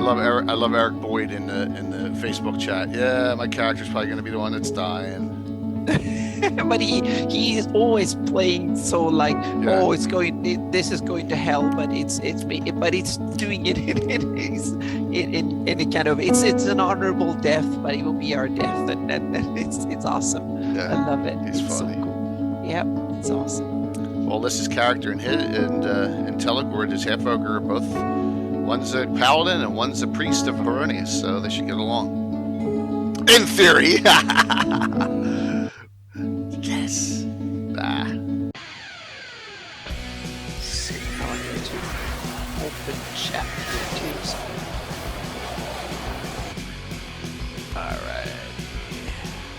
I love Eric Boyd in the Facebook chat. Yeah, my character's probably going to be the one that's dying. But he is always playing so like, oh, this is going to hell, but it's doing it in a kind of it's an honorable death, but it will be our death, and it's awesome. Yeah, I love it. It's funny. So cool. Yeah, it's awesome. Well, this is character and Telegord, his half ogre, are both. One's a paladin and one's a priest of Heronius, so they should get along. In theory. Yes. See how I go to open chapter 2. Alright.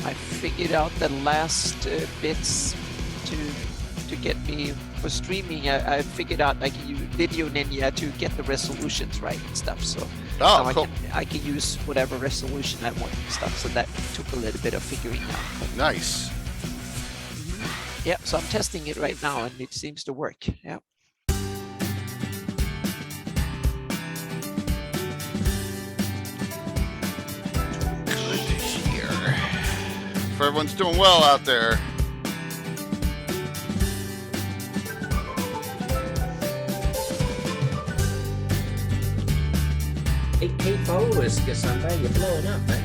I figured out the last bits to get me for streaming. I figured out I can use Video Ninja to get the resolutions right and stuff. So now cool. I can use whatever resolution I want and stuff. So that took a little bit of figuring out. Nice. Yeah, so I'm testing it right now, and it seems to work. Yeah. Good to hear. If everyone's doing well out there. 8K followers, Cassandra. You're blowing up, man.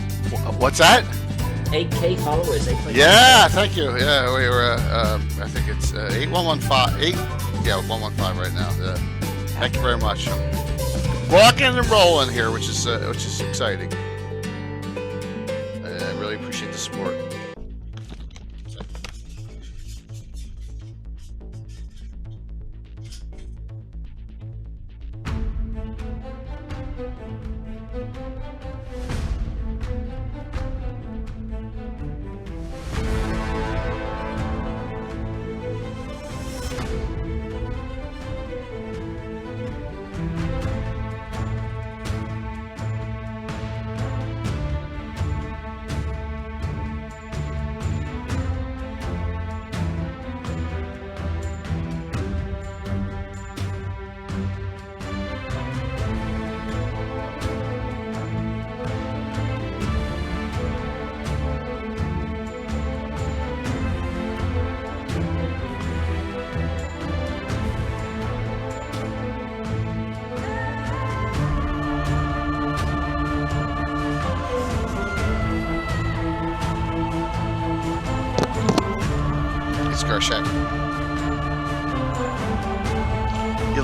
What's that? 8K followers. Yeah, thank you. Yeah, we were. I think it's 8115. 115 right now. Thank you very much. Rocking and rolling here, which is exciting. I really appreciate the support.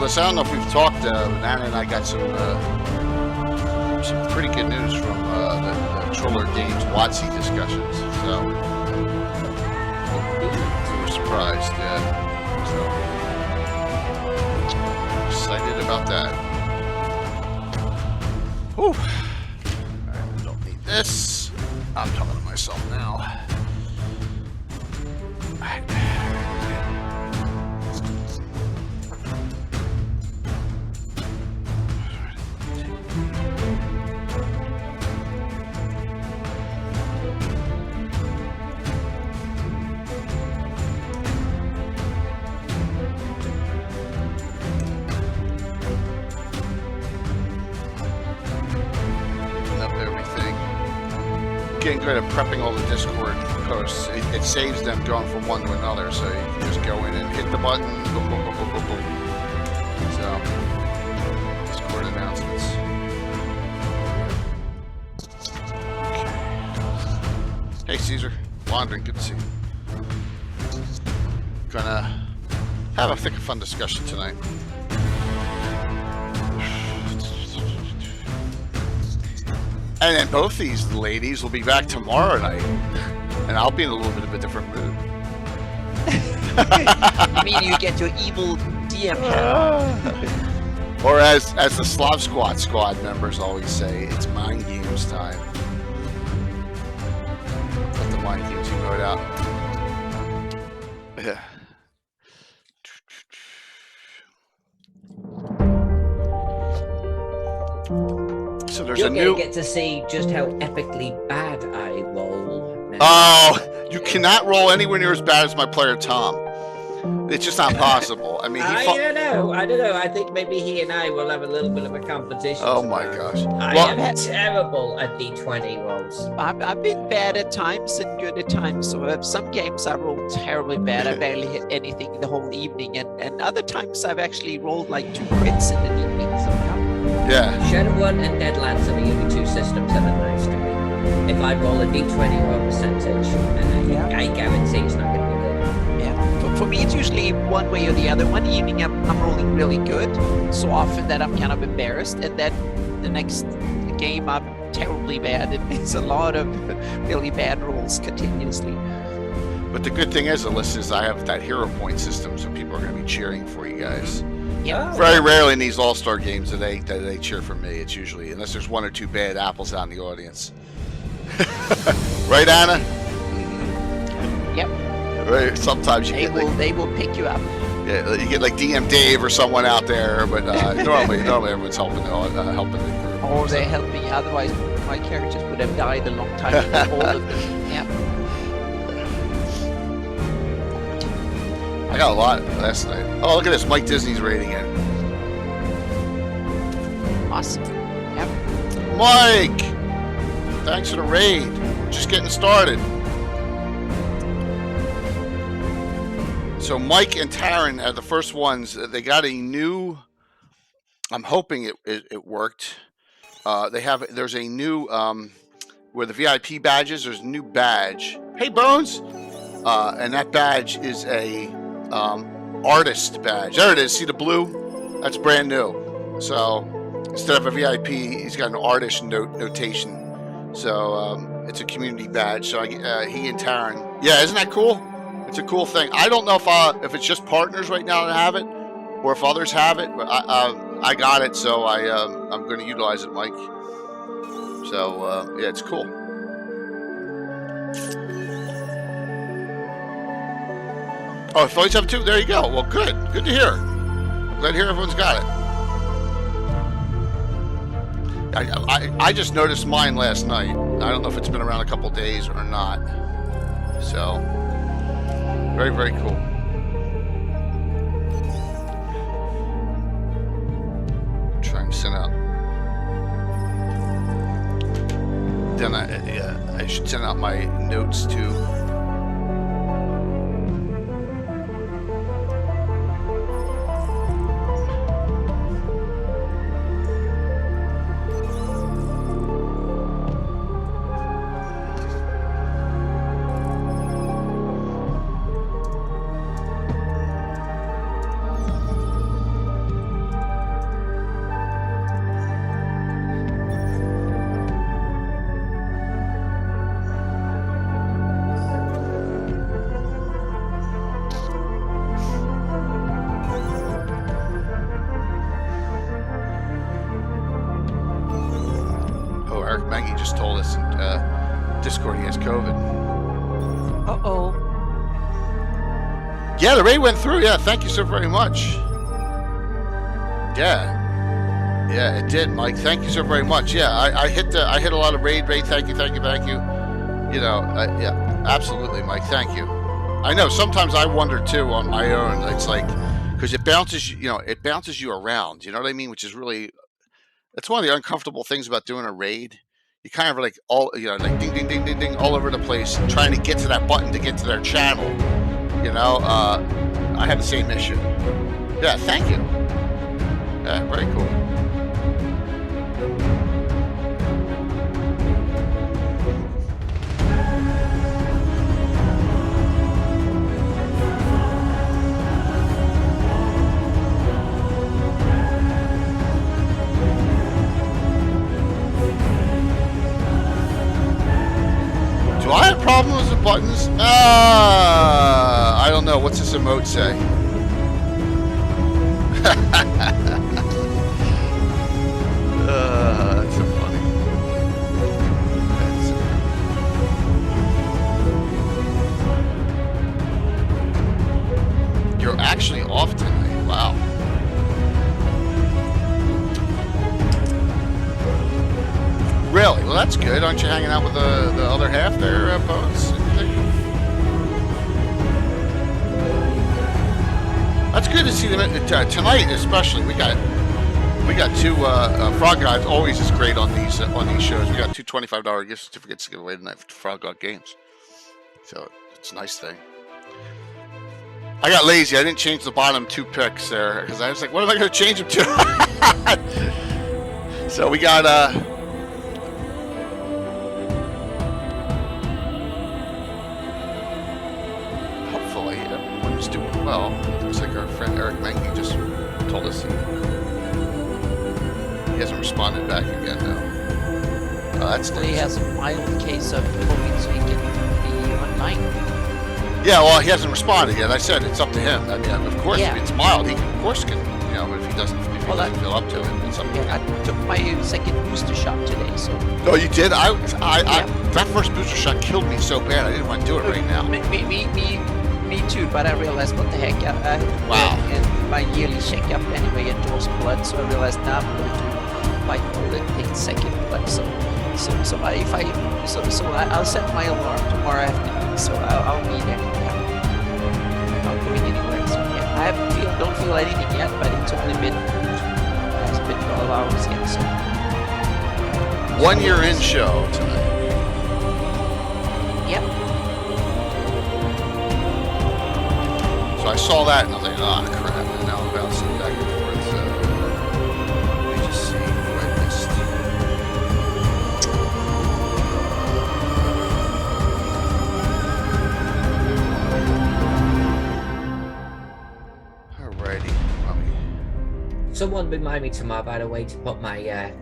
Alyssa, I don't know if we've talked, Nana and I got some pretty good news from the Troller Games WotC discussions. So we're surprised, So excited about that. Whew. I don't need this. I'm talking to myself now. Getting good at prepping all the Discord posts. It saves them going from one to another, so you can just go in and hit the button. Boom, boom, boom, boom, boom, boom. So, Discord announcements. Hey, Caesar. Wandering, good to see you. Gonna have a thick and fun discussion tonight. And then both these ladies will be back tomorrow night, and I'll be in a little bit of a different mood. I mean, you get your evil DM hat. Or as the Slav Squad members always say, it's mind games time. Let the mind games emote out. Yeah. So there's You're a new. Get to see just how epically bad I roll. Oh, you cannot roll anywhere near as bad as my player Tom. It's just not possible. I mean, I don't know. I think maybe he and I will have a little bit of a competition. Oh my tomorrow. gosh. I Well, am terrible at D20 rolls. I've been bad at times and good at times. So some games I rolled terribly bad. I barely hit anything the whole evening, and other times I've actually rolled like 2 crits in an evening. So yeah. Shadowrun and Deadlands are the only 2 systems that are nice to me. If I roll a D20 roll percentage, I guarantee it's not going to be good. yeah, for me it's usually one way or the other. One evening I'm rolling really good, so often that I'm kind of embarrassed, and then the next game I'm terribly bad. It makes a lot of really bad rolls continuously. But the good thing is, Alyssa, is I have that hero point system, so people are going to be cheering for you guys. Yeah. Oh. Very rarely in these all-star games that they cheer for me. It's usually, unless there's 1 or 2 bad apples out in the audience. Right, Anna? Yep. Right. Sometimes you They will pick you up. you get like DM Dave or someone out there, but normally everyone's helping helping the group. Or they're helping. Otherwise, my characters would have died a long time ago. All of them. Yeah. I got a lot last night. Oh, look at this. Mike Disney's rating it. Awesome. Yep. Mike! Thanks for the raid. We're just getting started. So Mike and Taryn are the first ones. They got a new... I'm hoping it worked. There's a new... where the VIP badges, there's a new badge. Hey, Bones! And that badge is a artist badge. There it is. See the blue? That's brand new. So instead of a VIP, he's got an artist notation. So it's a community badge. So he and Taryn. Yeah, isn't that cool? It's a cool thing. I don't know if it's just partners right now that have it, or if others have it. But I got it, so I'm going to utilize it, Mike. So yeah, it's cool. Oh, Phillies have 2? There you go. Well, good. Good to hear. I'm glad to hear everyone's got it. I just noticed mine last night. I don't know if it's been around a couple days or not. So, very, very cool. Try and send out. Then I should send out my notes too. Maggie just told us in Discord he has COVID. Uh-oh. Yeah, the raid went through. Yeah, thank you so very much. Yeah, it did, Mike. Thank you so very much. Yeah, I hit a lot of raid. Thank you. You know, yeah, absolutely, Mike. Thank you. I know sometimes I wonder too on my own. It's like because it bounces you around. You know what I mean? Which is really, it's one of the uncomfortable things about doing a raid. You kind of like like ding, ding, ding, ding, ding, all over the place, trying to get to that button to get to their channel. You know, I had the same issue. Yeah, thank you. Yeah, very cool. Do I have problems with buttons? I don't know. What's this emote say? That's so funny. You're actually off tonight. Wow. Really? Well, that's good. Aren't you hanging out with the other half there, Bones? see them tonight, especially. We got two Frog Guys. Always is great on these shows. We got two $25 gift certificates to give away tonight for Frog God Games. So it's a nice thing. I got lazy. I didn't change the bottom 2 picks there because I was like, what am I going to change them to? So we got hopefully everyone's doing well. Looks like our friend Eric Menke just told us he hasn't responded back again though. Oh, that's nice. He has a mild case of COVID, so he can be online. Yeah, well, he hasn't responded yet. I said it's up to him. I mean, of course, Yeah. if it's mild, he of course can. But if he doesn't feel up to it, it's up to him. I took my second booster shot today, so. Oh, you did? That first booster shot killed me so bad. I didn't want to do it right now. Me too. But I realized what the heck. Wow. And my yearly checkup anyway endorsed blood, so I realized now I'm going to bite the bullet and take second blood. So I'll set my alarm tomorrow afternoon. So I'll be there. I'm not going anywhere. So yeah, I don't feel anything yet, but it's only been 12 hours yet. So 1 year in show tonight. Yep. So I saw that and I was like, oh crap! And now I'm bouncing back and forth. So let me just see what I missed. Alrighty. Someone remind me tomorrow, by the way, to put my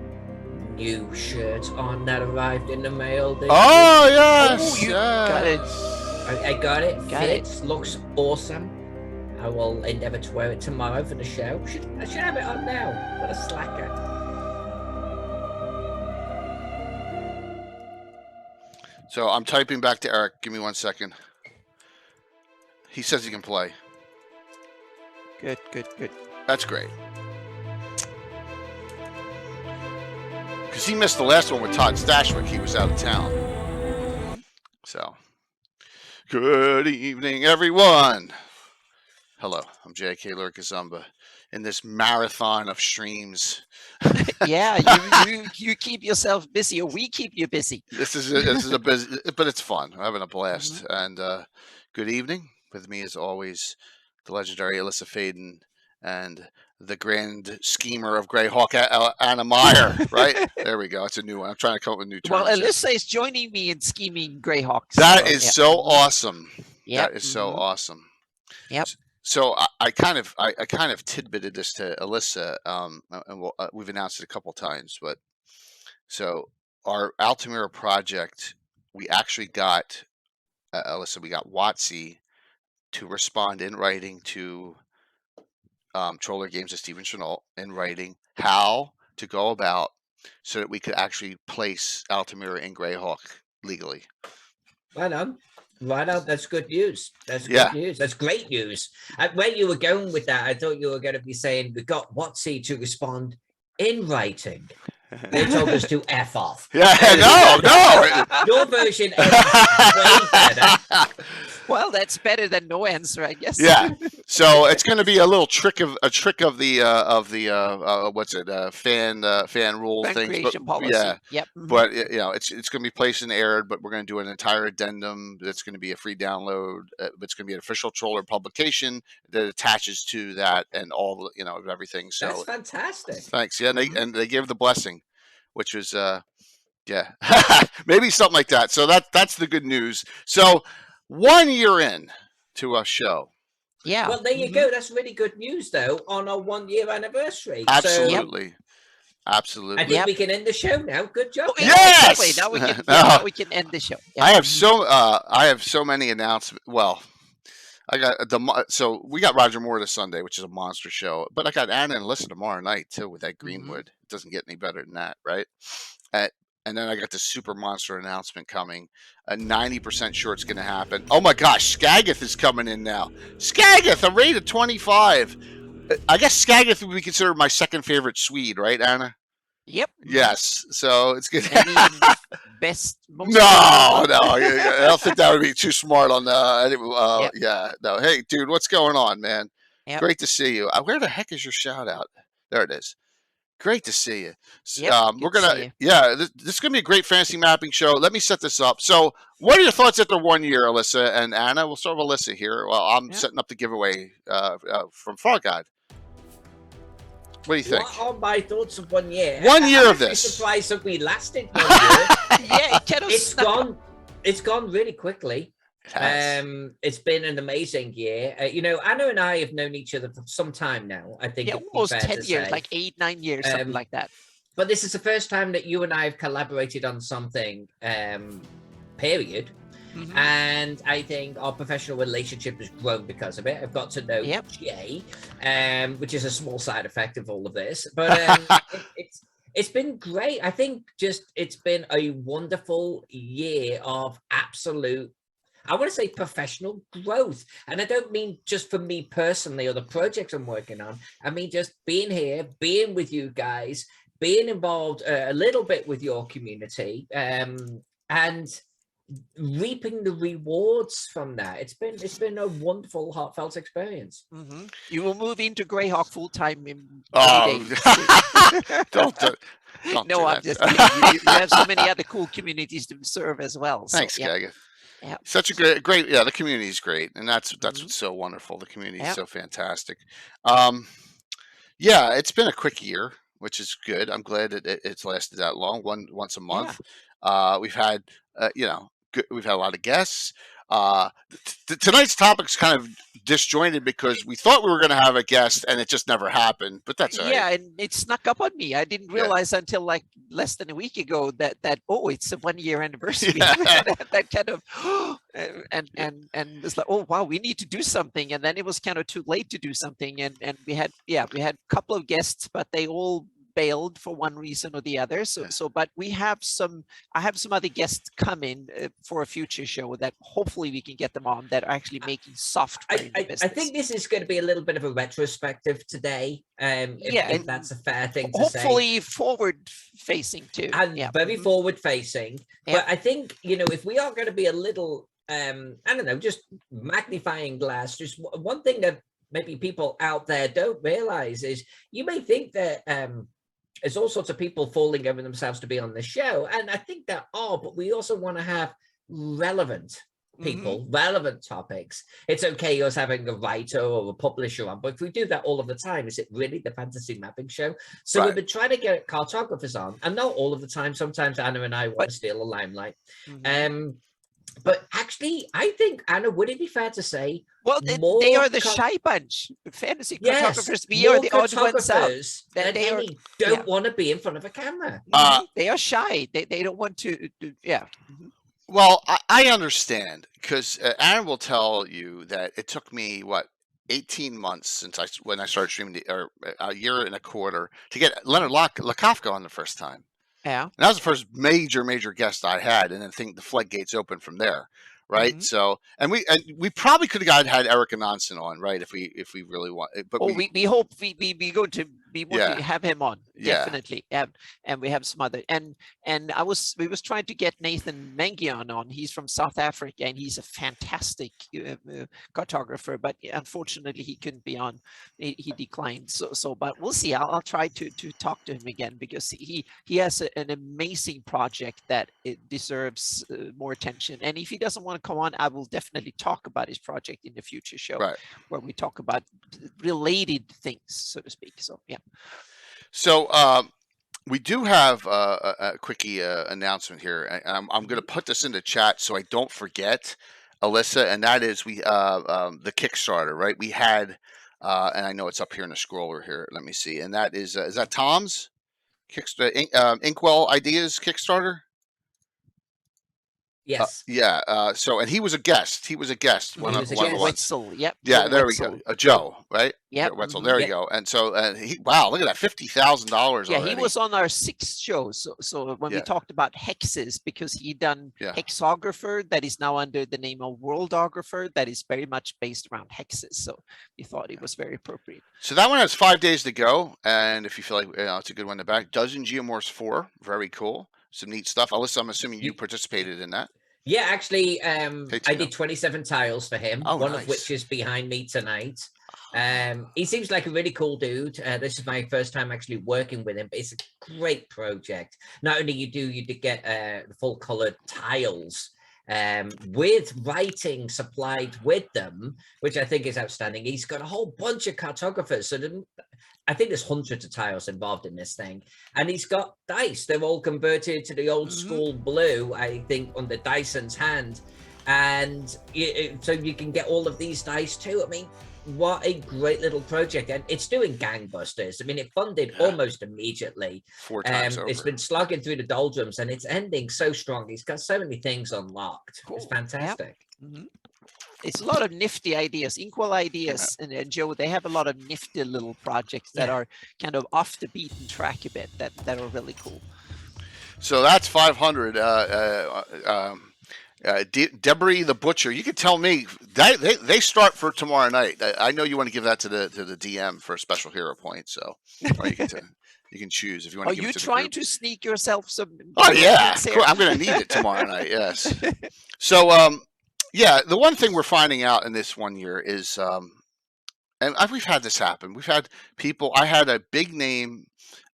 new shirt on that arrived in the mail. Oh yes! Oh, you yes. got it. I got it. Got it. Fits. Looks awesome. I will endeavour to wear it tomorrow for the show. I should have it on now. What a slacker. So I'm typing back to Eric. Give me 1 second. He says he can play. Good. That's great. Because he missed the last one with Todd Stashwick. He was out of town. So, good evening, everyone. Hello, I'm J.K. Lurkazumba in this marathon of streams. Yeah, you keep yourself busy, or we keep you busy. This is a busy, but it's fun. I'm having a blast. And good evening. With me, as always, the legendary Alyssa Faden and the grand schemer of Greyhawk, Anna Meyer. Right there we go. It's a new one. I'm trying to come up with new terms. Well, Alyssa is joining me in scheming Greyhawks. That is so awesome. Yep. That is so awesome. Yep. So I kind of tidbited this to Alyssa, and we've announced it a couple times. But so our Altamira project, we actually got Alyssa. We got Watsy to respond in writing to Troller Games of Stephen Chenault in writing how to go about so that we could actually place Altamira in Greyhawk legally. Right on. That's good news. That's good news. That's great news. Where you were going with that, I thought you were going to be saying we got Watsy to respond in writing. They told us to F off. Yeah, no. Your version is way better. Well, that's better than no answer, I guess. Yeah. So it's going to be a little trick of the fan rule Fan things. creation But, policy. yeah. Yep. But it's going to be placed and aired. But we're going to do an entire addendum. That's going to be a free download. It's going to be an official Troller publication that attaches to that and all everything. So That's fantastic. thanks. Yeah, and they gave the blessing, which was maybe something like that. So that's the good news. So 1 year in to a show. Yeah. Well, there you go. That's really good news, though, on our 1 year anniversary. Absolutely. Absolutely. I think we can end the show now. Good job. Oh, Yes! Exactly. Now we can end the show. Yeah. I have so many announcements. Well, I got we got Roger Moore this Sunday, which is a monster show. But I got Anna and Alyssa tomorrow night too with that Greenwood. It doesn't get any better than that, right? And then I got the super monster announcement coming. 90% sure it's going to happen. Oh my gosh, Skagith is coming in now. Skagith, a rate of 25. I guess Skagith would be considered my second favorite Swede, right, Anna? Yep. Yes. So it's good. Best. No. I don't think that would be too smart on the. Yeah. No. Hey, dude, what's going on, man? Yep. Great to see you. Where the heck is your shout out? There it is. Great to see you. Yep, We're good to see gonna, you. yeah, this is gonna be a great fantasy mapping show. Let me set this up. So, what are your thoughts after 1 year, Alyssa and Anna? We'll start with Alyssa here. Well, I'm Yeah. setting up the giveaway from Far God. What do you think? What are my thoughts of 1 year? 1 year I'm of actually this. surprised that we lasted 1 year. Yeah, it kind of It's snuck up. gone. It's gone really quickly. It has. It's been an amazing year. You know, Anna and I have known each other for some time now. I think Yeah, it'd be almost fair 10 to years, say. like 8, 9 years, something Um, like that. But this is the first time that you and I have collaborated on something. Period. Mhm. And I think our professional relationship has grown because of it. I've got to know Yep. Jay, which is a small side effect of all of this. But it's been great. I think just it's been a wonderful year of absolute, I want to say, professional growth. And I don't mean just for me personally or the projects I'm working on. I mean just being here, being with you guys, being involved a little bit with your community, and reaping the rewards from that. It's been a wonderful, heartfelt experience. Mhm. You will move into Greyhawk full time in 30 Oh, days. don't do No, do I'm that. just kidding. You have so many other cool communities to serve as well. So, Thanks, yeah, Gaga. yeah. Such a great. Yeah, the community is great, and that's Mhm. what's so wonderful. The community is Yep. so fantastic. Yeah, it's been a quick year, which is good. I'm glad that it's lasted that long. Once a Yeah. month. We've had, we've had a lot of guests. Tonight's topic's kind of disjointed because we thought we were going to have a guest, and it just never happened. But that's all right. Yeah, and it snuck up on me. I didn't Yeah. realize until like less than a week ago that it's a 1 year anniversary. Yeah. that kind of and it's like, oh wow, we need to do something. And then it was kind of too late to do something. And we had a couple of guests, but they all bailed for one reason or the other. So but I have some other guests coming for a future show that hopefully we can get them on that are actually making software in the I business. think this is going to be a little bit of a retrospective today. If that's a fair thing to say. Hopefully forward facing too. And very Mhm. forward facing. Yeah. But I think, if we are going to be a little, I don't know, just magnifying glass, just one thing that maybe people out there don't realize is you may think that there's all sorts of people falling over themselves to be on the show. And I think there are, but we also want to have relevant people, relevant topics. It's okay us having a writer or a publisher on, but if we do that all of the time, is it really the fantasy mapping show? So Right. we've been trying to get cartographers on, and not all of the time. Sometimes Anna and I want to steal a limelight. But actually, I think, Anna, would it be fair to say, well, they are the shy bunch. Fantasy cartographers, we are the odd ones out. That They are, don't want to be in front of a camera. they are shy. They don't want to. Yeah. Well, I understand because Aaron will tell you that it took me 18 months since when I started streaming, or a year and a quarter to get Leonard Lakofka on the first time. Yeah. And that was the first major guest I had, and I think the floodgates opened from there, right? So, and we probably could have had Eric Anonson on, right? If we really want, but we hope we going to be want to have him on, definitely. And we have some other and we was trying to get Nathan Mangion on. He's from South Africa and he's a fantastic cartographer, but unfortunately he couldn't be on. He declined. So but we'll see. I'll try to talk to him again because he has an amazing project that it deserves more attention. And if he doesn't want to come on, I will definitely talk about his project in the future show, where we talk about related things, so to speak. So yeah. So we do have a quickie announcement here. I'm going to put this in the chat so I don't forget, Alyssa, and that is the Kickstarter, right? We had, and I know it's up here in the scroller here. Let me see, and that is that Tom's Kickstarter, Inkwell Ideas Kickstarter? Yes. So, and he was a guest. He was a guest. Joe Wetzel. Yep. Yeah, there we go. Joe, right? Yeah. Wetzel. There you go. And so, wow, look at that, $50,000. Yeah, he was on our 6th show. So when we talked about hexes, because he done hexographer, that is now under the name of worldographer, that is very much based around hexes. So we thought it was very appropriate. So that one has 5 days to go, and if you feel like it's a good one to back, Dozen Geomorphs 4, very cool. Some neat stuff. Alyssa, I'm assuming you participated in that. Yeah, actually, I did 27 tiles for him, one nice. of which is behind me tonight. He seems like a really cool dude. This is my first time actually working with him, but it's a great project. Not only you get the full colored tiles with writing supplied with them, which I think is outstanding. He's got a whole bunch of cartographers. So I think there's hundreds of tiles involved in this thing. And he's got dice. They're all converted to the old school blue, I think, on the Dyson's hand. And so you can get all of these dice too. I mean, what a great little project. And it's doing gangbusters. I mean, it funded almost immediately. 4 times over. It's been slugging through the doldrums and it's ending so strong. He's got so many things unlocked. Cool. It's fantastic. Yep. It's a lot of nifty ideas, Inkwell ideas, and Joe, they have a lot of nifty little projects that are kind of off the beaten track a bit that are really cool. So that's 500. Debris the Butcher, you can tell me they start for tomorrow night. I know you want to give that to the DM for a special hero point, so or you can choose if you want. Are you trying to sneak yourself some? Oh yeah, cool. I'm going to need it tomorrow night. Yes. So yeah, the one thing we're finding out in this 1 year is, and we've had this happen. We've had people. I had a big name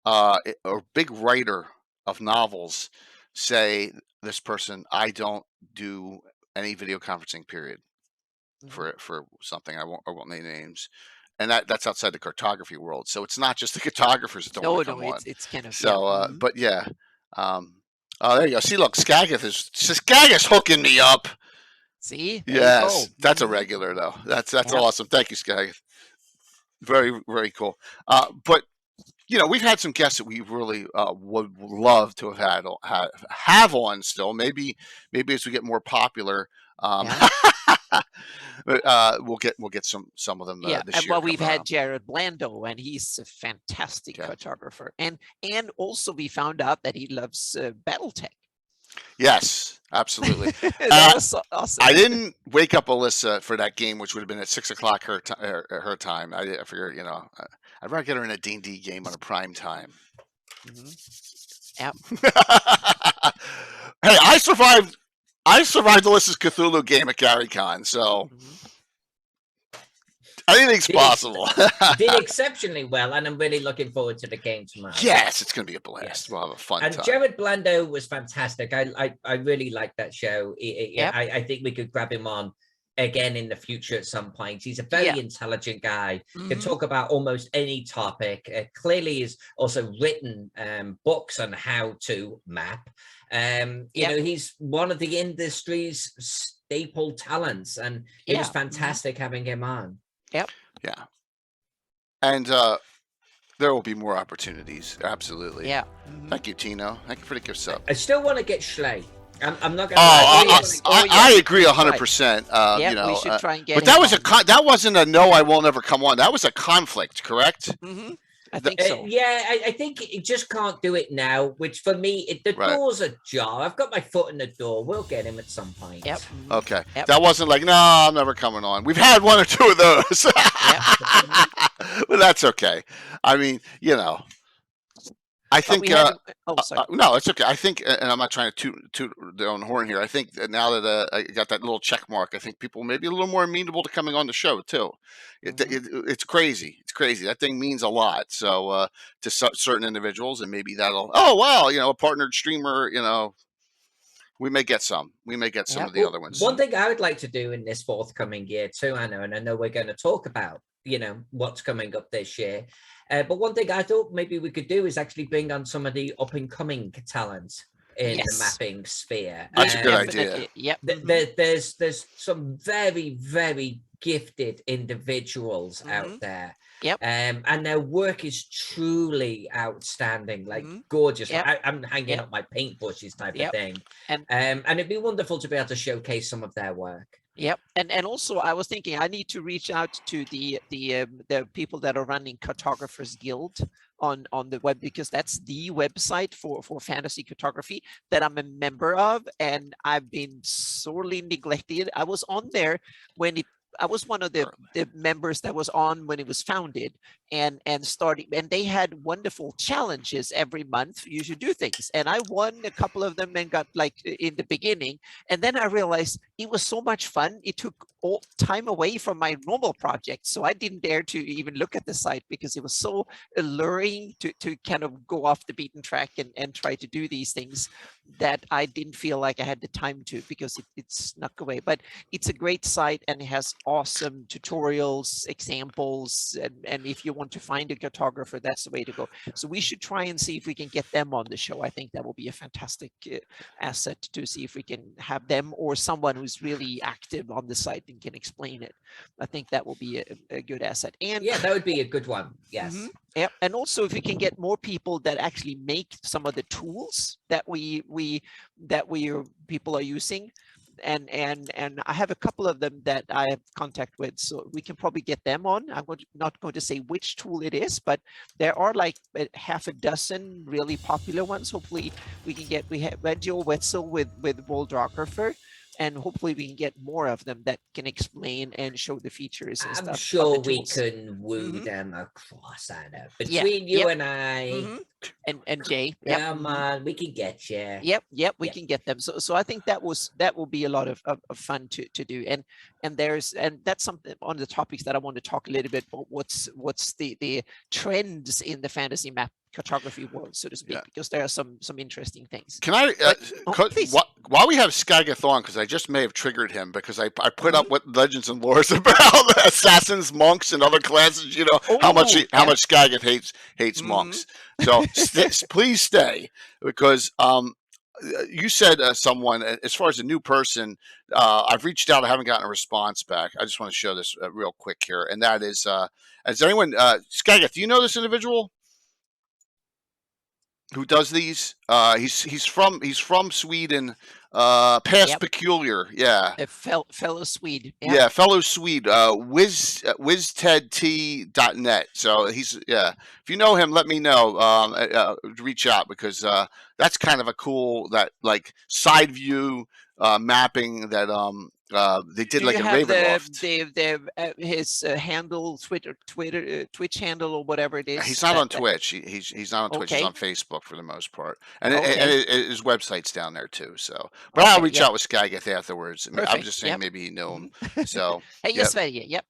or big writer of novels say, this person, I don't do any video conferencing period for something. I won't name names, and that's outside the cartography world. So it's not just the cartographers that don't want to come on. It's kind of so. But yeah, oh, there you go. See, look, Skagith hooking me up. See, yes, that's a regular though. That's awesome. Thank you, Skagith. Very, very cool. But we've had some guests that we really would love to have on still. Maybe as we get more popular, we'll get some of them. Yeah, this year. Well, we've had Jared Blando, and he's a fantastic cartographer. And also we found out that he loves BattleTech. Yes, absolutely. That was so awesome. I didn't wake up Alyssa for that game, which would have been at 6 o'clock her time. I figured, I'd rather get her in a D&D game on a prime time. Yep. Hey, I survived Alyssa's Cthulhu game at GaryCon, so anything's possible. Did exceptionally well, and I'm really looking forward to the game tomorrow. Yes, it's going to be a blast. Yes. We'll have a fun and time. Jared Blando was fantastic. I really liked that show. I think we could grab him on again in the future at some point. He's a very intelligent guy. Can talk about almost any topic. Clearly has also written books on how to map. He's one of the industry's staple talents, and it was fantastic having him on. Yep. Yeah. And there will be more opportunities. Absolutely. Yeah. Thank you, Tino. Thank you for the gift sub. I still want to get Schley. I'm not going to. I agree 100%. We should try and get. But that was that wasn't a no. I won't ever come on. That was a conflict, correct? I think so. I think you just can't do it now. Which for me, the door's ajar. I've got my foot in the door. We'll get him at some point. Yep. Okay. Yep. That wasn't like, no, I'm never coming on. We've had 1 or 2 of those. But that's okay. I mean, I think no, it's okay. I think, and I'm not trying to toot their own horn here. I think that now that I got that little check mark, I think people may be a little more amenable to coming on the show too. It's crazy. It's crazy. That thing means a lot. So to certain individuals, and maybe that'll. Oh wow, a partnered streamer. We may get some. We may get some of the other ones. One thing I would like to do in this forthcoming year too, Anna, and I know we're going to talk about what's coming up this year. But one thing I thought maybe we could do is actually bring on some of the up-and-coming talent in the mapping sphere. That's a good idea. Yep. There's some very, very gifted individuals out there. Yep. And their work is truly outstanding, like gorgeous. Yep. I'm hanging up my paint brushes type of thing. And it'd be wonderful to be able to showcase some of their work. Yep, and also I was thinking I need to reach out to the people that are running Cartographers Guild on the web, because that's the website for fantasy cartography that I'm a member of, and I've been sorely neglected. I was on there when I was one of the members that was on when it was founded, and starting, and they had wonderful challenges every month. You should do things, and I won a couple of them and got like in the beginning, and then I realized it was so much fun. It took all time away from my normal project, so I didn't dare to even look at the site because it was so alluring to kind of go off the beaten track and try to do these things that I didn't feel like I had the time to, because it snuck away. But it's a great site, and it has awesome tutorials, examples, and if you want to find a cartographer, that's the way to go. So we should try and see if we can get them on the show. I think that will be a fantastic asset to see if we can have them, or someone who's really active on the site and can explain it. I think that will be a good asset. And yeah, that would be a good one. Yes. Yeah, and also if we can get more people that actually make some of the tools that people are using, and I have a couple of them that I have contact with, so we can probably get them on. I'm not going to say which tool it is, but there are like half a dozen really popular ones. Hopefully we have Joe Wetzel with Worldographer, and hopefully we can get more of them that can explain and show the features and stuff. I'm sure we can woo them across, Anna. Between you and I, and Jay. Come on, we can get you. Yep, we can get them. So I think that will be a lot of fun to do. And that's something on the topics that I want to talk a little bit about. What's the trends in the fantasy map cartography world, so to speak, because there are some interesting things. Can I, while we have Skagath on, because I just may have triggered him, because I put up what Legends and Lore is about assassins, monks, and other classes. You know how much Skagath hates monks. So please stay, because you said someone, as far as a new person, I've reached out. I haven't gotten a response back. I just want to show this real quick here, and that is, has anyone, Skagath, do you know this individual who does these? He's from Sweden. Past Peculiar, a fellow Swede. Yeah, fellow Swede. WizTedT.net. So he's if you know him, let me know. Reach out, because that's kind of a cool like side view mapping that they did like a Ravenloft. His handle, Twitch handle, or whatever it is. He's not on Twitch. He's not on Twitch. He's on Facebook for the most part, and his website's down there too. So, but I'll reach out with Skagath afterwards. I'm just saying maybe you know him. So hey, yes, Sverige. Yep.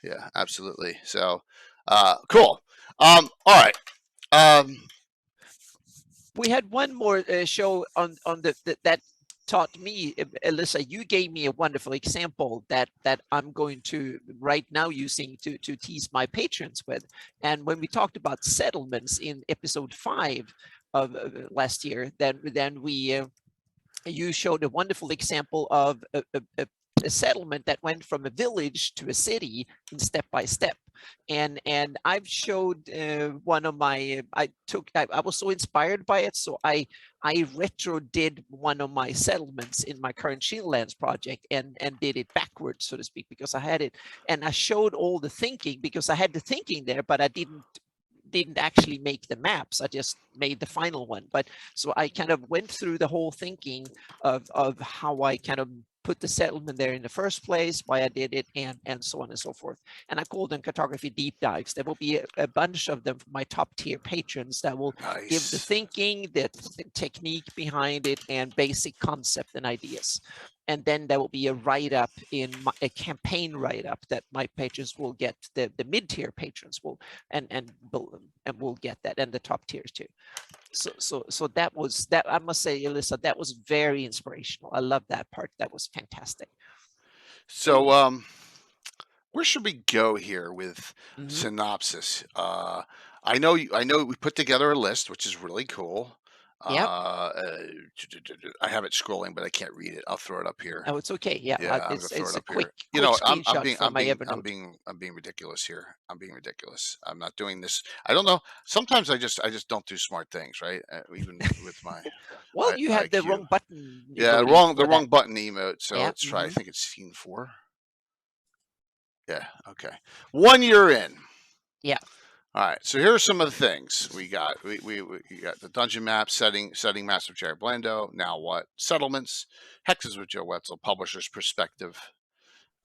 Yeah, absolutely. So, cool. All right. We had one more show on that taught me, Alyssa, you gave me a wonderful example that I'm going to right now using to tease my patrons with. And when we talked about settlements in episode 5 of last year, then you showed a wonderful example of a settlement that went from a village to a city in step by step. And I've showed one of my, I was so inspired by it, so I retro did one of my settlements in my current Shieldlands project and did it backwards, so to speak, because I had it, and I showed all the thinking, because I had the thinking there, but I didn't actually make the maps. I just made the final one. But so I kind of went through the whole thinking of how I kind of put the settlement there in the first place, why I did it, and so on and so forth. And I call them cartography deep dives. There will be a bunch of them for my top tier patrons that will give the thinking, the technique behind it, and basic concept and ideas. And then there will be a write-up a campaign write-up that my patrons will get. The mid-tier patrons will and will get that, and the top tiers too. So that was that. I must say, Alyssa, that was very inspirational. I love that part. That was fantastic. So where should we go here with synopsis? I know we put together a list, which is really cool. Yep. I have it scrolling, but I can't read it. I'll throw it up here. Oh, it's okay. Yeah, it's a quick. You know, I'm screenshot being ridiculous here. I'm being ridiculous. I'm not doing this. I don't know. Sometimes I just don't do smart things, right? Even with my. Well, you had the wrong button. Yeah, the wrong button emote. So let's try. I think it's scene 4. Yeah. Okay. 1 year in. Yeah. All right, so here are some of the things we got. We got the dungeon map, setting maps of Jared Blando. Now what? Settlements, hexes with Joe Wetzel, publisher's perspective.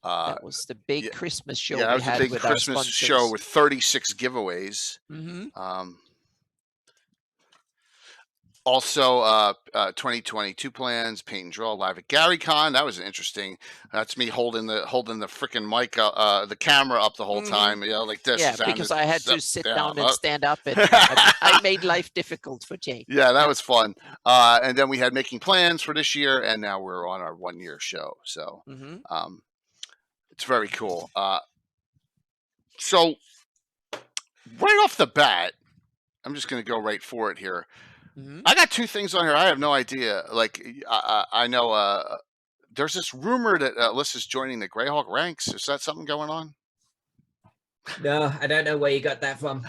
That was the big yeah, Christmas show yeah, that we was a had big with Christmas our show sponsors. with 36 giveaways. Also, 2022 plans, paint and draw live at GaryCon. That was interesting. That's me holding the freaking mic, the camera up the whole time. You know, like this. Yeah, Sam because is I had to up, sit down, down and up. stand up, and I made life difficult for Jake. Yeah, that was fun. And then we had making plans for this year, and now we're on our 1 year show. So it's very cool. So right off the bat, I'm just going to go right for it here. I got two things on here. I have no idea. Like, I know there's this rumor that Alyssa's joining the Greyhawk ranks. Is that something going on? No, I don't know where you got that from.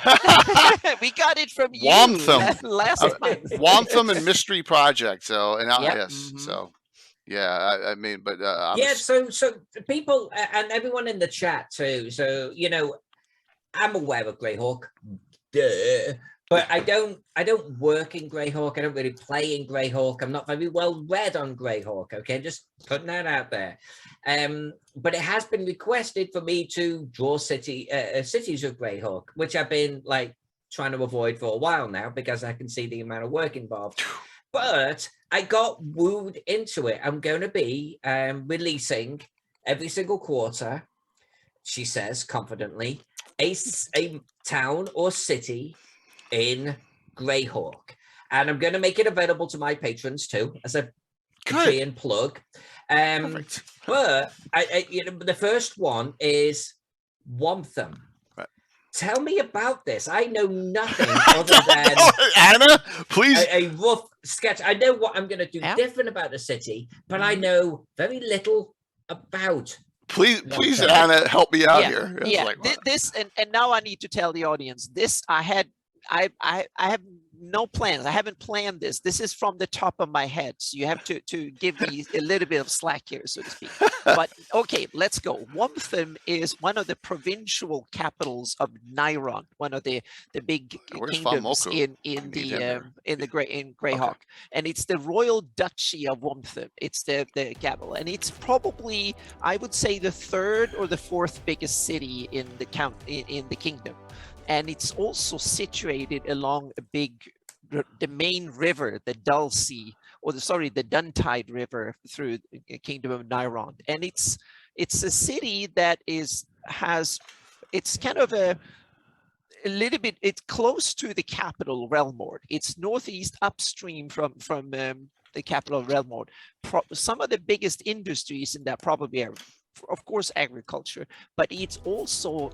We got it from you Wamtham. last month. Wamtham and Mystery Project. So, and Yep. yes. So, yeah, I mean, but I'm yeah, so people and everyone in the chat too. So, you know, I'm aware of Greyhawk. Duh. But I don't work in Greyhawk. I don't really play in Greyhawk. I'm not very well read on Greyhawk. Okay, just putting that out there. But it has been requested for me to draw cities of Greyhawk, which I've been like trying to avoid for a while now because I can see the amount of work involved. But I got wooed into it. I'm going to be releasing every single quarter, she says confidently, a town or city in Greyhawk, and I'm going to make it available to my patrons too as a Patreon plug. But you know, the first one is Wamtham. Right. Tell me about this. I know nothing other than Anna, please. A rough sketch. I know what I'm going to do different about the city, but I know very little about. Please, Anna, help me out here. Yeah, like, this and now I need to tell the audience this. I have no plans. I haven't planned this. This is from the top of my head. So you have to give me a little bit of slack here, so to speak. But okay, let's go. Wamtham is one of the provincial capitals of Niron, one of the big kingdoms in Greyhawk. And it's the Royal Duchy of Wamtham. It's the capital. And it's probably, I would say, the third or the fourth biggest city in the kingdom. And it's also situated along the main river, the Dulce, the Duntide River through the Kingdom of Niron. And it's a city that it's kind of a little bit, it's close to the capital, Realmord. It's northeast upstream from the capital of Realmord. Some of the biggest industries in that probably are, of course, agriculture, but it's also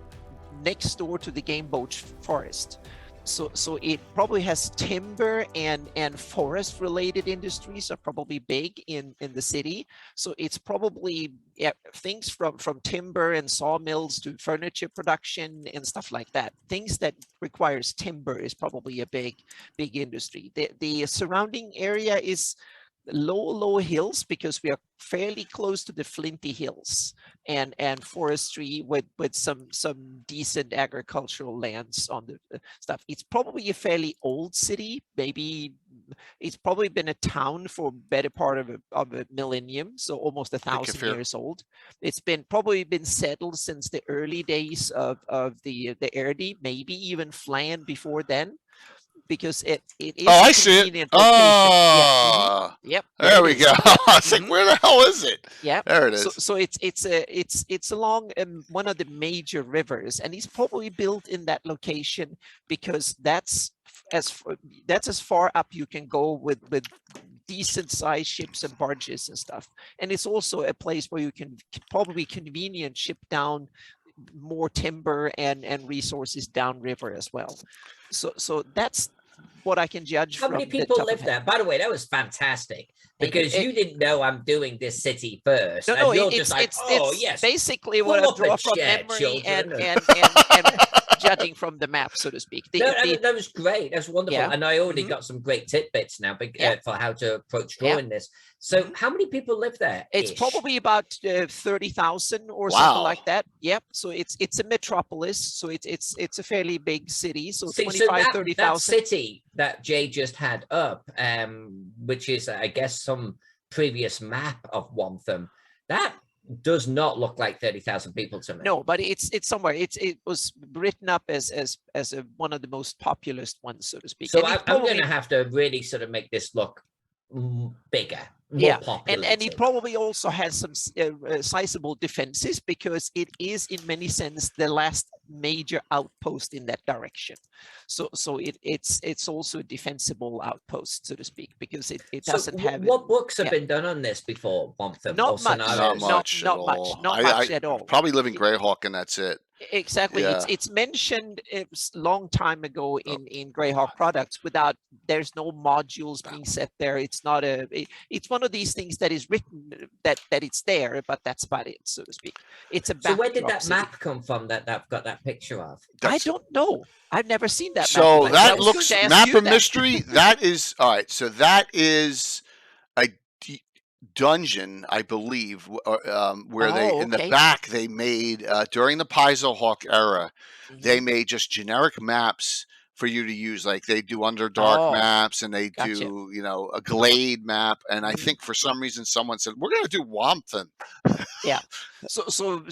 next door to the Game Boat Forest. So it probably has timber and forest related industries are probably big in the city. So it's probably things from timber and sawmills to furniture production and stuff like that. Things that requires timber is probably a big industry. The surrounding area is low hills because we are fairly close to the Flinty Hills and forestry with some decent agricultural lands on the stuff. It's probably a fairly old city. Maybe it's probably been a town for better part of a millennium, so almost 1,000 years old. It's probably been settled since the early days of the Erdi, maybe even Flan before then. Because it is I see it. Oh, yeah. Yep. There we go. I was like, where the hell is it? Yeah, there it is. So it's along one of the major rivers, and it's probably built in that location because that's as far up you can go with decent sized ships and barges and stuff. And it's also a place where you can probably convenient ship down more timber and resources downriver as well. So that's what I can judge. How many people live there? By the way, that was fantastic because you didn't know I'm doing this city first. No, you're it's, just like, it's basically what I draw from memory and judging from the map, so to speak. That was great. That's wonderful. Yeah. And I already got some great tidbits now for how to approach drawing this. So how many people live there? It's probably about 30,000 or something like that. Yep. So it's a metropolis. So it's a fairly big city. So 30,000. That city that Jay just had up, which is, I guess, some previous map of Wamtham, that does not look like 30,000 people to me. No, but it's somewhere. It was written up as one of the most populous ones, so to speak. So And I'm going to have to really sort of make this look bigger, more popular. and it probably also has some sizable defenses, because it is in many sense the last major outpost in that direction. So it's also a defensible outpost, so to speak, because it doesn't have. What books have been done on this before, Bombtham? Not much. Not much. Not much at all. Probably Living Greyhawk, and that's it. Exactly. Yeah. It's mentioned a long time ago in Greyhawk products. Without, there's no modules being set there. It's not it's one of these things that is written that it's there, but that's about it, so to speak. It's a So where did that city. map come from that I've got that picture of? I don't know. I've never seen that. So map. that looks map of mystery. That is all right. So that is a dungeon, I believe, where they in the back they made during the Paizo Hawk era, they made just generic maps for you to use. Like they do Underdark maps, and they do a Glade map. And I think for some reason someone said we're going to do Wompton. Yeah. So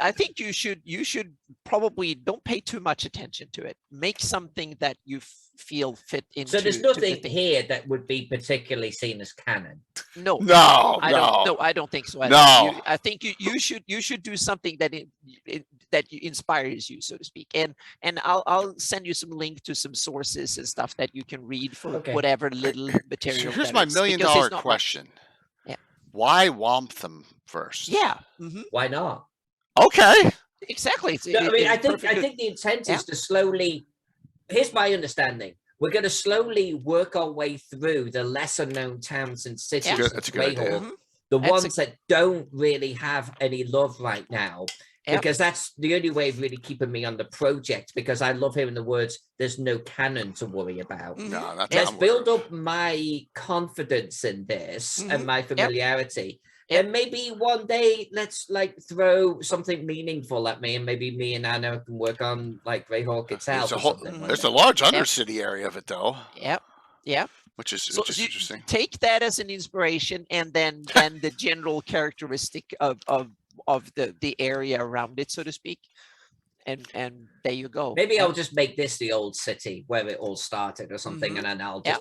I think you should probably don't pay too much attention to it. Make something that you feel fit into. So there's nothing here that would be particularly seen as canon. No, I don't think so. I think you should do something that inspires you, so to speak. And I'll send you some link to some sources and stuff that you can read for whatever little material. So here's my $1 million question. Yeah. Why Womptham first? Yeah. Why not? Okay. Exactly. I think the intent is to slowly. Here's my understanding. We're going to slowly work our way through the lesser known towns and cities of Greyhawk, the ones that don't really have any love right now, because that's the only way of really keeping me on the project, because I love hearing the words, there's no canon to worry about. No, that's Let's build up my confidence in this and my familiarity. And maybe one day let's throw something meaningful at me, and maybe me and Anna can work on Greyhawk itself. There's a large Undercity area of it, though. Yep. Which is interesting. Take that as an inspiration, and then the general characteristic of the area around it, so to speak. And there you go. Maybe I'll just make this the old city where it all started or something, and then I'll just.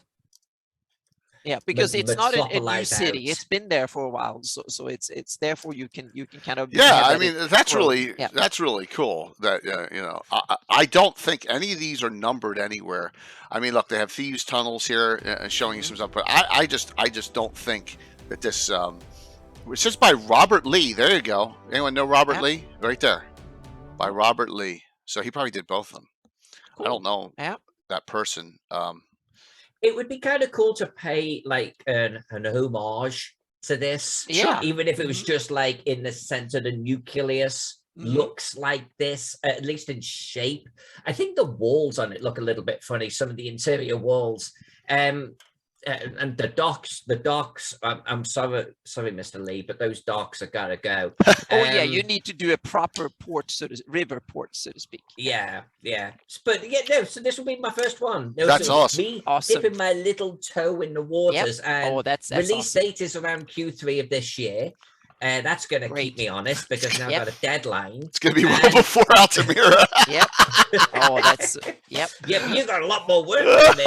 Yeah, because it's not a new city. It's been there for a while, so it's therefore you can kind of. Yeah, I mean that's really cool. That I don't think any of these are numbered anywhere. I mean, look, they have Thieves Tunnels here showing you some stuff, but I just don't think that this. It's just by Robert Lee. There you go. Anyone know Robert Lee? Right there, by Robert Lee. So he probably did both of them. Cool. I don't know that person. It would be kind of cool to pay an homage to this, even if it was just in the center, the nucleus looks like this, at least in shape. I think the walls on it look a little bit funny. Some of the interior walls, and the docks. I'm sorry, Mr. Lee, but those docks are gotta go. You need to do a proper port, river port, so to speak. Yeah. But so this will be my first one. That's awesome. Me dipping my little toe in the waters, and that's release awesome. date is around Q3 of this year. That's going to keep me honest, because now I've got a deadline. It's going to be right before Altamira. Yep. Oh, that's Yep, you got a lot more work than me.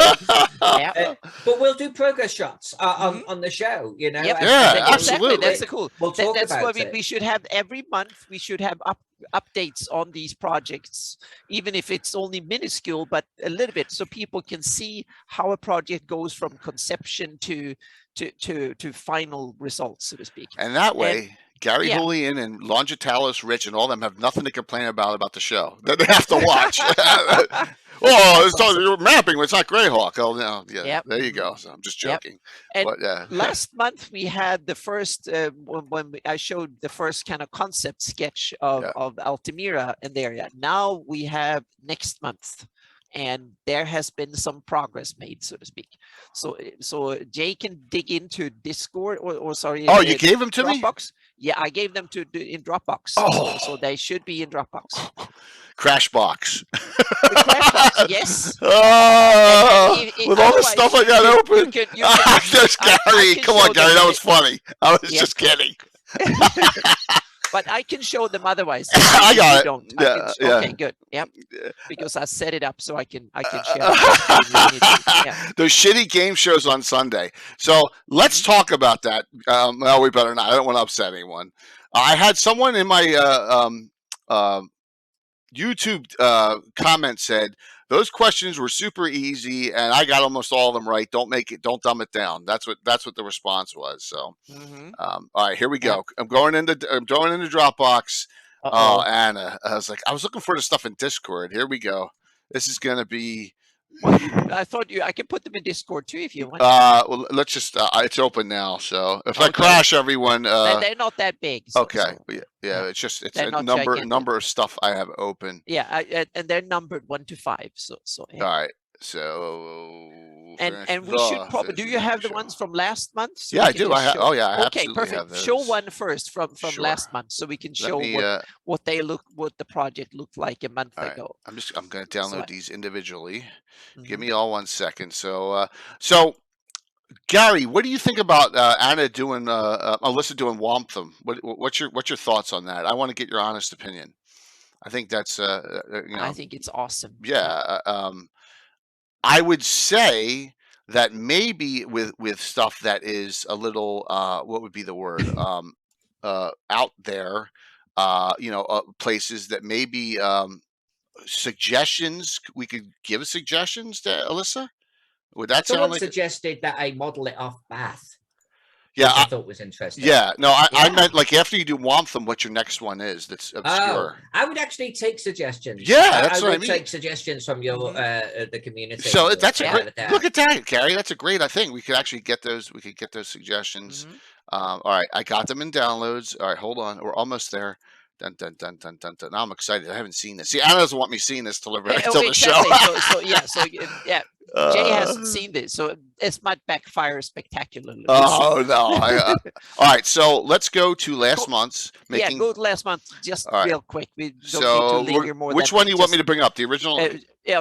But we'll do progress shots on the show. Yep. Absolutely. That's cool. We'll talk that's about what we should have every month. We should have updates on these projects, even if it's only minuscule, but a little bit, so people can see how a project goes from conception to final results, so to speak. And that way, Gary Julian and Longitalis Rich and all them have nothing to complain about the show that they have to watch. You're mapping, it's not Greyhawk. Oh, no, there you go. So I'm just joking. And last month we had the first, when I showed the first kind of concept sketch of Altamira in the area. Now we have next month. And there has been some progress made, so to speak. So Jay can dig into Discord or sorry. Oh, you gave them to Dropbox. me? Yeah, I gave them in Dropbox. Oh. So they should be in Dropbox. Crashbox. The Crashbox, yes. With all the stuff I got open. Gary, come on, Gary, that was funny. I was just kidding. But I can show them otherwise. I if got you it. Don't. Yeah, yeah. Okay, good. Yep. Because I set it up so I can share. Yeah. Those shitty game shows on Sunday. So let's talk about that. Well, we better not. I don't want to upset anyone. I had someone in my YouTube comment said those questions were super easy, and I got almost all of them right. Don't dumb it down. That's what the response was. So, all right, here we go. I'm going into Dropbox. Oh, Anna, I was looking for the stuff in Discord. Here we go. This is gonna be. Well, I thought I can put them in Discord too if you want. Well, let's just. It's open now, so if I crash, everyone. They're not that big. So, okay. Yeah. It's a number of stuff I have open. Yeah, and they're numbered 1 to 5. So. Yeah. All right. So. And we should probably. Do you have the ones from last month? So yeah, I do. Oh yeah. I okay, perfect. Show one first from last month, so we can show what the project looked like a month ago. I'm going to download these individually. Give me all 1 second. So Gary, what do you think about Anna doing Alyssa doing Wamptham? What's your thoughts on that? I want to get your honest opinion. I think that's I think it's awesome. Yeah. I would say that maybe with stuff that is a little what would be the word out there, places that maybe suggestions we could give suggestions to Alyssa. Would that Someone sound like suggested that I model it off Bath? Yeah, I thought was interesting. Yeah, no, I meant like after you do Wamptham, what your next one is that's obscure. Oh, I would actually take suggestions. Yeah, that's what I would mean. Take suggestions from your the community. So that's a great look at that, Gary. That's a great. I think we could actually get those. We could get those suggestions. All right, I got them in downloads. All right, hold on, we're almost there. Dun, dun, dun, dun, dun, dun. Now I'm excited. I haven't seen this. See, Anna doesn't want me seeing this till the show. Yeah. Jay hasn't seen this, so this might backfire spectacularly. Oh no! All right, so let's go to last month's. Go to last month, just real quick. We don't need to linger more. Which one do you want me to bring up? The original?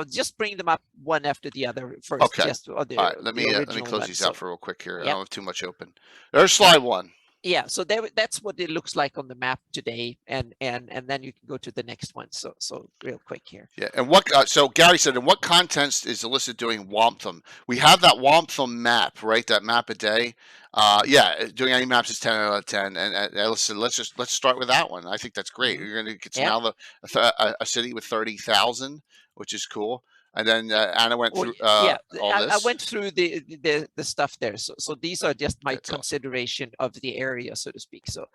Just bring them up one after the other first. Okay. All right, let me close these out for real quick here. I don't have too much open. There's slide one. Yeah, so that's what it looks like on the map today, and then you can go to the next one. So real quick here. Yeah, and what? So Gary said, in what context is Alyssa doing Wamptham? We have that Wamptham map, right? That map a day. Doing any maps is 10 out of 10. And Alyssa, let's start with that one. I think that's great. You're going to get to a city with 30,000, which is cool. And then Anna went through all this. I went through the stuff there. So these are just my consideration of the area, so to speak. So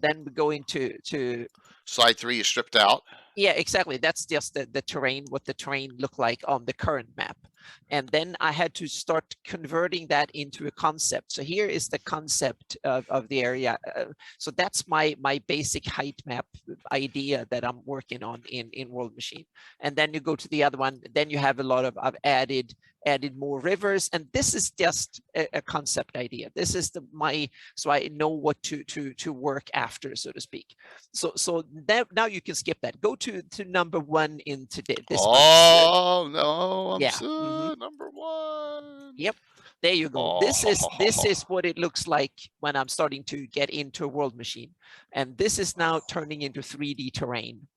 then we go into slide 3 is stripped out. Yeah, exactly. That's just the terrain, what the terrain looked like on the current map. And then I had to start converting that into a concept. So here is the concept of the area. So that's my basic height map idea that I'm working on in World Machine. And then you go to the other one. Then you have a lot of, I've added more rivers, and this is just a concept idea. This is so I know what to work after, so to speak. So now you can skip that. Go to number 1 in today. Oh no! Number 1. Yep. There you go. This is what it looks like when I'm starting to get into a World Machine, and this is now turning into 3D terrain.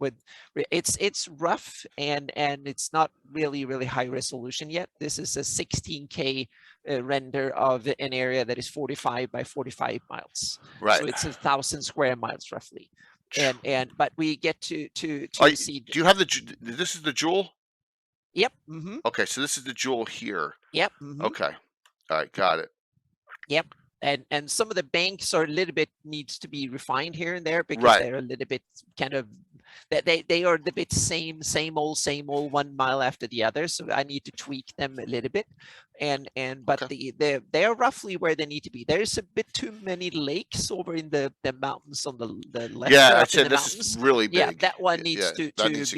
It's rough and it's not really high resolution yet. This is a 16K render of an area that is 45 by 45 miles. Right. So it's 1,000 square miles roughly. But we get to see. Do you have this is the jewel? Yep. Okay, so this is the jewel here. Yep. Okay. All right, got it. Yep. And some of the banks are a little bit needs to be refined here and there because they're a little bit kind of that they are a bit same old 1 mile after the other. So I need to tweak them a little bit. But they are roughly where they need to be. There's a bit too many lakes over in the mountains on the left. Yeah, I said this is really big. Yeah, that one needs to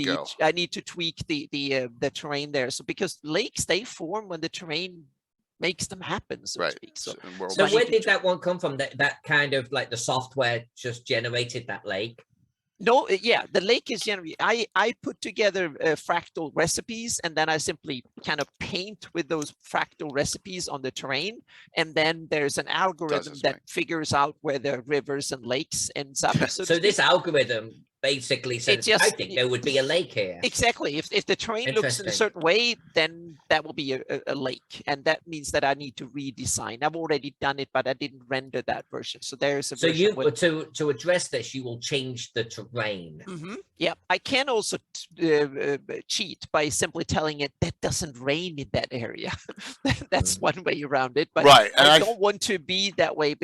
go. I need to tweak the terrain there. So because lakes, they form when the terrain makes them happen, so to speak. So where did that one come from? That kind of like the software just generated that lake? No, yeah, the lake is generally, I put together fractal recipes, and then I simply kind of paint with those fractal recipes on the terrain. And then there's an algorithm its that thing. figures out where the rivers and lakes ends up. So this algorithm basically says, I think there would be a lake here. Exactly. If the terrain looks in a certain way, then that will be a lake. And that means that I need to redesign. I've already done it, but I didn't render that version. So there's a so version to address this, you will change the terrain. Yeah, I can also cheat by simply telling it that doesn't rain in that area. That's one way around it. But Right, and I don't want to be that way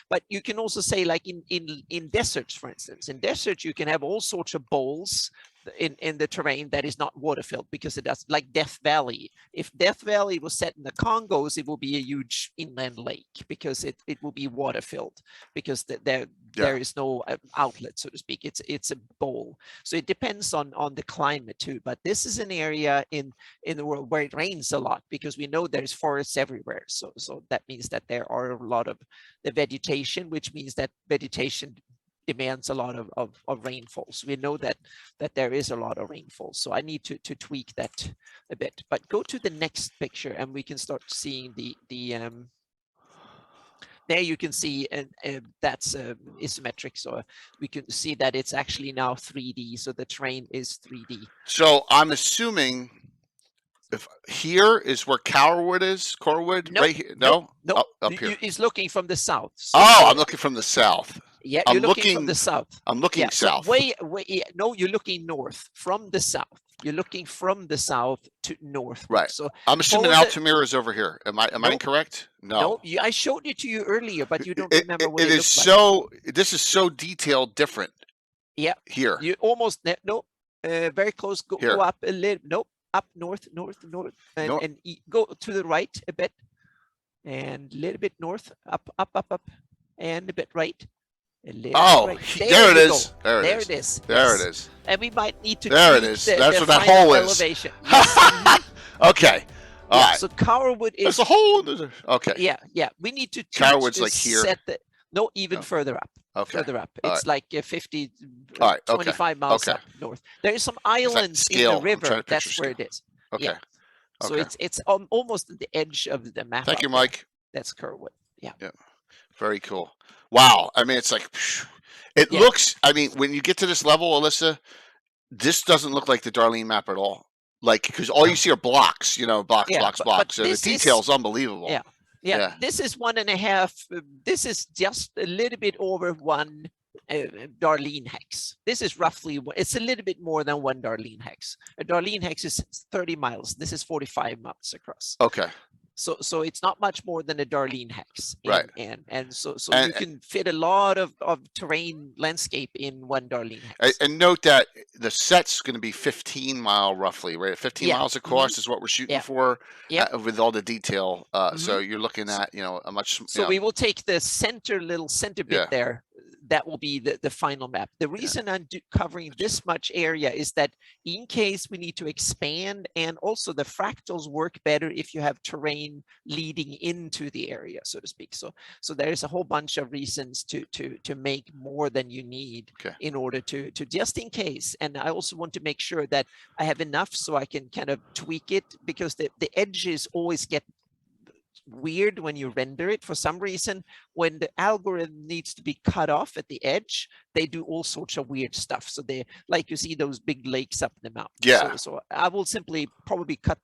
but you can also say, like in deserts, for instance, in deserts you can have all sorts of bowls in the terrain that is not water filled, because it does, like Death Valley. If Death Valley was set in the Congos, it will be a huge inland lake, because it will be water filled, because there is no outlet, so to speak. It's a bowl. So it depends on the climate too. But this is an area in the world where it rains a lot, because we know there's forests everywhere. So that means that there are a lot of the vegetation, which means that vegetation demands a lot of rainfalls. We know that there is a lot of rainfall. So I need to tweak that a bit. But go to the next picture, and we can start seeing the there you can see, and that's isometric. So we can see that it's actually now 3D. So the terrain is 3D. So I'm assuming if here is where Corewood is, Nope, right here. No, up here. He's looking from the south. So I'm looking from the south. Yeah, you're looking from the south. I'm looking south. So no, you're looking north from the south. You're looking from the south to north. Right. So I'm assuming Altamira is over here. Am I incorrect? No. No, I showed it to you earlier, but you don't remember what it is. So this is so detailed different. Yeah. Here. You almost very close. Go up a little. Nope. Up north, and go to the right a bit, and a little bit north, up, and a bit right. Right. There it is. There it is. There it is. And we might need to. There it is. That's what that hole is. Elevation. Yes. Okay. All right. So Corewood is. There's a hole in there. Okay. Yeah. We need to. Corewood's like here. Even further up. Okay. Further up. It's like 50, 25 miles up north. There is some islands in the river. That's where it is. Okay. Yeah. So it's almost at the edge of the map. Thank you, Mike. That's Corewood. Yeah. Very cool. Wow. I mean, it's like, it looks, I mean, when you get to this level, Alyssa, this doesn't look like the Darlene map at all. Like, because all you see are blocks, blocks. So the detail's unbelievable. Yeah. This is 1.5. This is just a little bit over one Darlene hex. This is roughly, it's a little bit more than one Darlene hex. A Darlene hex is 30 miles. This is 45 miles across. Okay. So it's not much more than a Darlene hex. Right. And so you can fit a lot of terrain landscape in one Darlene hex. And note that the set's going to be 15 mile roughly, right? 15 miles across is what we're shooting for with all the detail. So you're looking at, a much. So we will take the center bit there. That will be the final map. The reason I'm covering this much area is that in case we need to expand, and also the fractals work better if you have terrain leading into the area, so to speak. So there's a whole bunch of reasons to make more than you need in order to just in case. And I also want to make sure that I have enough so I can kind of tweak it, because the edges always get weird when you render it. For some reason, when the algorithm needs to be cut off at the edge, they do all sorts of weird stuff. So they, like you see those big lakes up in the mountain. So I will simply probably cut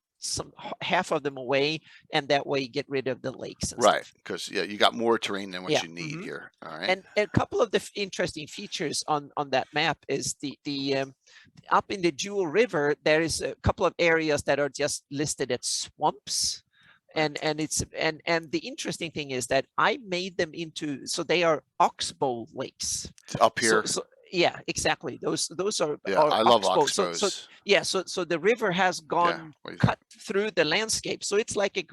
half of them away, and that way get rid of the lakes. Right, because you got more terrain than what you need here. All right. And a couple of the interesting features on that map is the up in the Jewel River, there is a couple of areas that are just listed as swamps. And the interesting thing is that I made them into, so they are oxbow lakes up here. So yeah, exactly. Those are. I love oxbows. So the river has gone cut through the landscape. So it's like a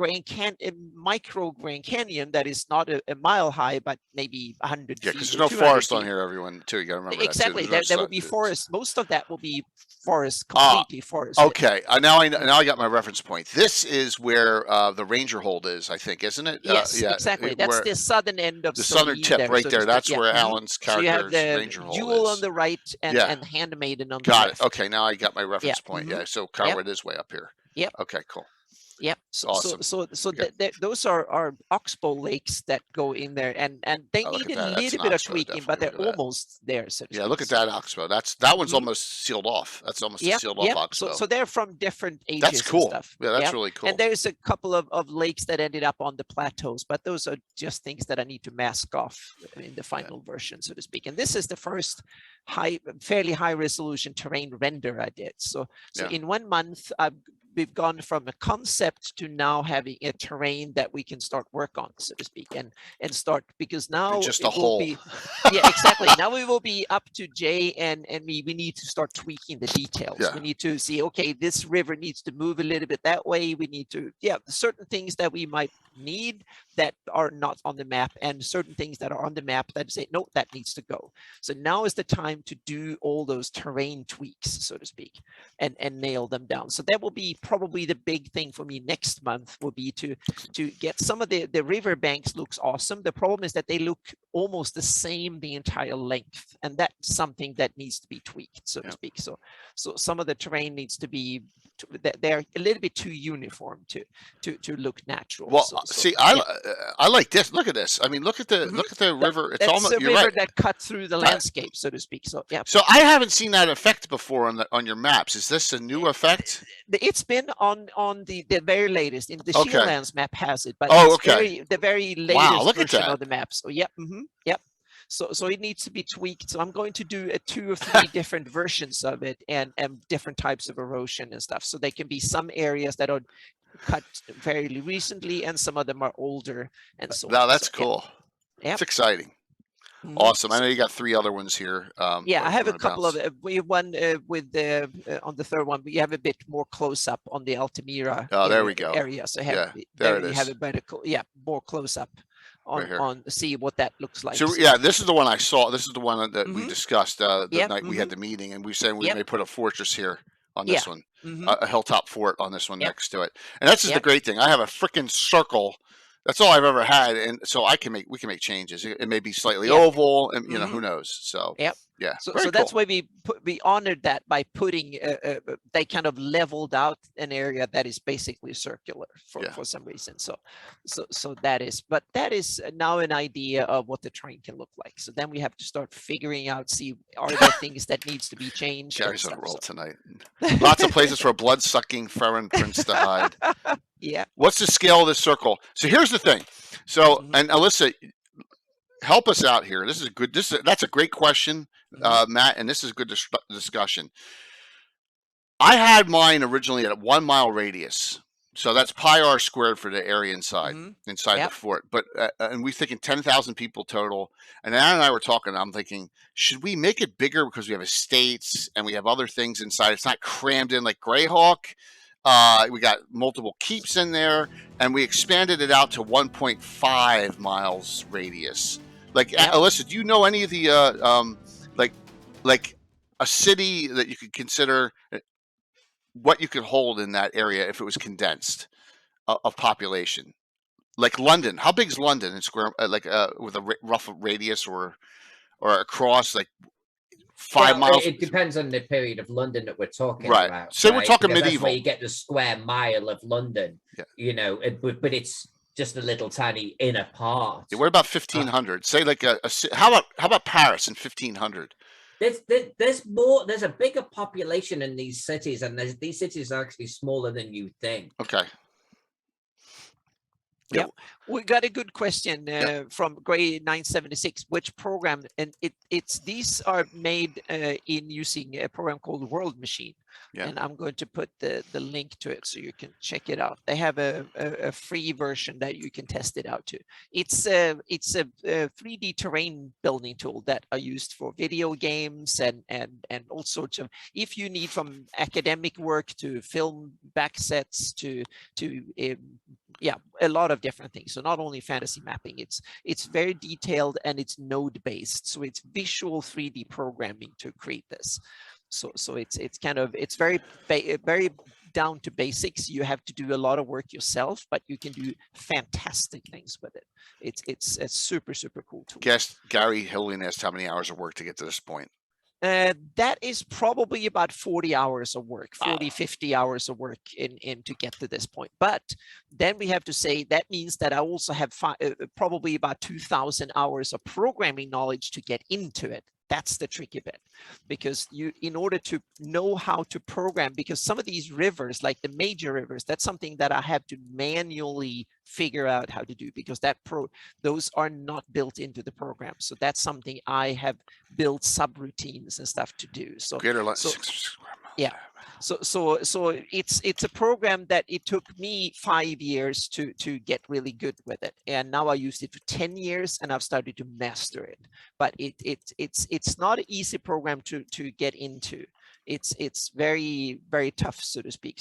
micro Grand Canyon that is not a mile high, but maybe 100 feet. Yeah, because there's no forest on here, everyone, too. You got to remember exactly. that, too. There will be forest. Most of that will be forest, completely forest. Okay. Now I got my reference point. This is where the Ranger Hold is, I think, isn't it? Yes, exactly. That's the southern end of the southern tip right there. That's where Alan's character is, Ranger Hold. on the right and, Yeah. and handmaiden on the Got left. it. Okay, now I got my reference Yeah. point. Mhm. Yeah, so Carwood is way up here. Yep. Okay, cool. Yep. So Awesome. those are oxbow lakes that go in there, and they Oh, look need at a that. That's little an bit of oxbow, tweaking, but they're definitely. Look at that. almost there. So to Yeah, speak. look at So, that oxbow. That one's Mhm. almost sealed off. That's almost a Yep. sealed Yep. off oxbow. So they're from different ages That's cool. and stuff. Yeah, that's Yep. really cool. And there's a couple of lakes that ended up on the plateaus, but those are just things that I need to mask off in the final version, so to speak. And this is the first fairly high resolution terrain render I did. So in 1 month, we've gone from a concept to now having a terrain that we can start work on, so to speak, and start, because now And just a it will hole. be yeah, exactly. Now we will be up to Jay and me. We need to start tweaking the details. Yeah. We need to see, okay, this river needs to move a little bit that way. We need to, certain things that we might need that are not on the map, and certain things that are on the map that say, no, that needs to go. So now is the time to do all those terrain tweaks, so to speak, and nail them down. So that will be probably the big thing for me next month, will be to get some of the river banks looks awesome. The problem is that they look almost the same the entire length, and that's something that needs to be tweaked, so to speak. So some of the terrain needs to be, they're a little bit too uniform to look natural. Well, see, I like this. Look at this. I mean, look at the river. It's that's almost a river that cut through the landscape, so to speak. So yeah. So I haven't seen that effect before on your maps. Is this a new effect? It's been on the very latest. In the Okay. Shieldlands map has it, but the very latest version of the map. So yep. So it needs to be tweaked. So I'm going to do 2 or 3 different versions of it, and different types of erosion and stuff. So there can be some areas that are cut fairly recently, and some of them are older, and so Now on. that's So, cool. Yeah. It's exciting. Awesome. I know you got 3 other ones here. I have a couple of. We have one with the on the third one. We have a bit more close up on the Altamira. Oh, there we go. Area. So there it you is. have a better, more close up on see what that looks like. So yeah, this is the one I saw. This is the one that we discussed the night we had the meeting, and we said we may put a fortress here on this one, a hilltop fort on this one next to it. And that's just the great thing. I have a freaking circle. That's all I've ever had, and so we can make changes. It may be slightly oval, and who knows. So So that's why we honored that by putting they kind of leveled out an area that is basically circular for some reason. So that is now an idea of what the terrain can look like. So then we have to start figuring out, are there things that needs to be changed? Gary's on a roll tonight. Lots of places for a blood-sucking Ferran prince to hide. Yeah. What's the scale of this circle? So here's the thing. So and Alyssa, help us out here. This is good. That's a great question, Matt, and this is a good discussion. I had mine originally at a 1 mile radius, so that's pi r squared for the area inside the fort. But and we're thinking 10,000 people total. And Anna and I were talking. I'm thinking, should we make it bigger because we have estates and we have other things inside? It's not crammed in like Greyhawk. We got multiple keeps in there, and we expanded it out to 1.5 miles radius. Like, Alyssa, do you know any of the like a city that you could consider what you could hold in that area if it was condensed of population? Like London, how big is London in square? With a rough radius or across, like 5 miles. It depends on the period of London that we're talking about. So we're talking medieval. That's where you get the square mile of London. Yeah. But it's just a little tiny inner part. Yeah, what about 1500? Say like how about Paris in 1500? There's more. There's a bigger population in these cities, and these cities are actually smaller than you think. Okay. Yeah, we got a good question from Gray 976. Which program? And these are made in using a program called World Machine. Yeah. And I'm going to put the link to it so you can check it out. They have a free version that you can test it out to. It's a 3D terrain building tool that are used for video games and all sorts of. If you need from academic work to film back sets to a lot of different things. So not only fantasy mapping, it's very detailed and it's node based. So it's visual 3D programming to create this. So it's very down to basics. You have to do a lot of work yourself, but you can do fantastic things with it. It's a super cool tool. Guess Gary Hillian asked how many hours of work to get to this point. That is probably about 40 hours of work, 40, Wow. 50 hours of work in to get to this point. But then we have to say that means that I also have probably about 2,000 hours of programming knowledge to get into it. That's the tricky bit, because in order to know how to program, because some of these rivers, like the major rivers, that's something that I have to manually figure out how to do, because those are not built into the program. So that's something I have built subroutines and stuff to do. So yeah. So it's a program that it took me 5 years to get really good with it, and now I used it for 10 years and I've started to master it. But it's not an easy program to get into. It's very, very tough, so to speak.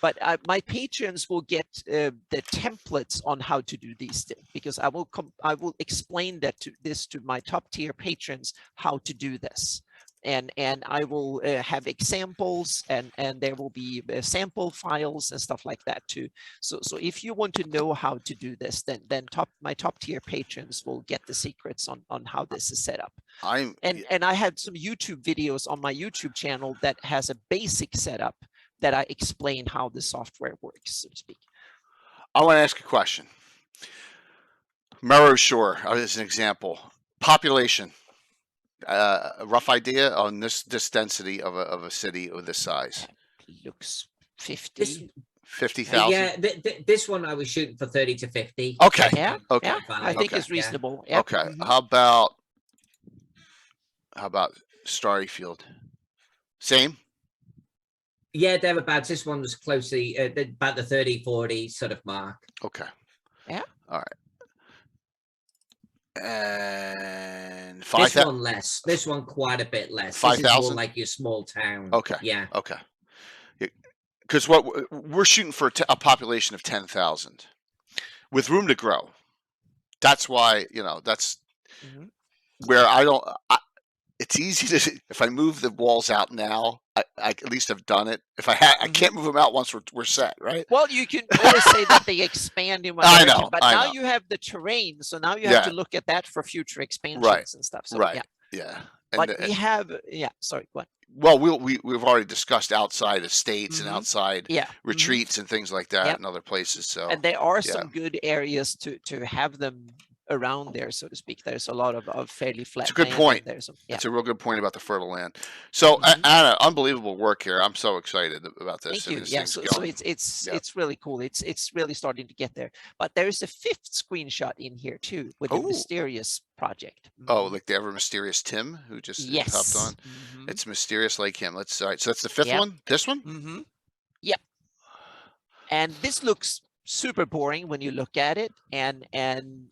But my patrons will get the templates on how to do these things, because I will explain this to my top tier patrons, how to do this. And I will have examples, and there will be sample files and stuff like that too. So if you want to know how to do this, then my top tier patrons will get the secrets on how this is set up. And I had some YouTube videos on my YouTube channel that has a basic setup that I explain how the software works, so to speak. I want to ask a question. Meyer Shore, as an example, population. A rough idea on this density of a city of this size? Looks 50. 50,000. Yeah, this one I was shooting for 30 to 50. Okay. Yeah. Okay. Yeah, I think it's reasonable. Yeah. Okay. How about Starry Field? Same. Yeah, thereabouts. This one was closely about the 30, 40 sort of mark. Okay. Yeah. All right. And this one less. This one quite a bit less. 5,000. This is more like your small town. Okay. Yeah. Okay. Because what we're shooting for a population of 10,000 with room to grow. That's why, that's where it's easy to, if I move the walls out now, I at least have done it. If I can't move them out once we're set, right? Well, you can always say that they expand in one I direction, know, but I now know. you have the terrain, so now you have to look at that for future expansions and stuff. So, right. Yeah. But we have, sorry, what? Well, we've already discussed outside estates and outside retreats and things like that in other places. So, and there are some good areas to have them around there, so to speak. There's a lot of fairly flat. It's a good point. It's a real good point about the fertile land. So, Anna, unbelievable work here. I'm so excited about this. Thank you. Yeah, so it's really cool. It's really starting to get there. But there's a 5th screenshot in here too with the mysterious project. Oh, like the ever mysterious Tim who just hopped on. It's mysterious like him. All right. So that's the 5th one. This one. Yep. And this looks super boring when you look at it, and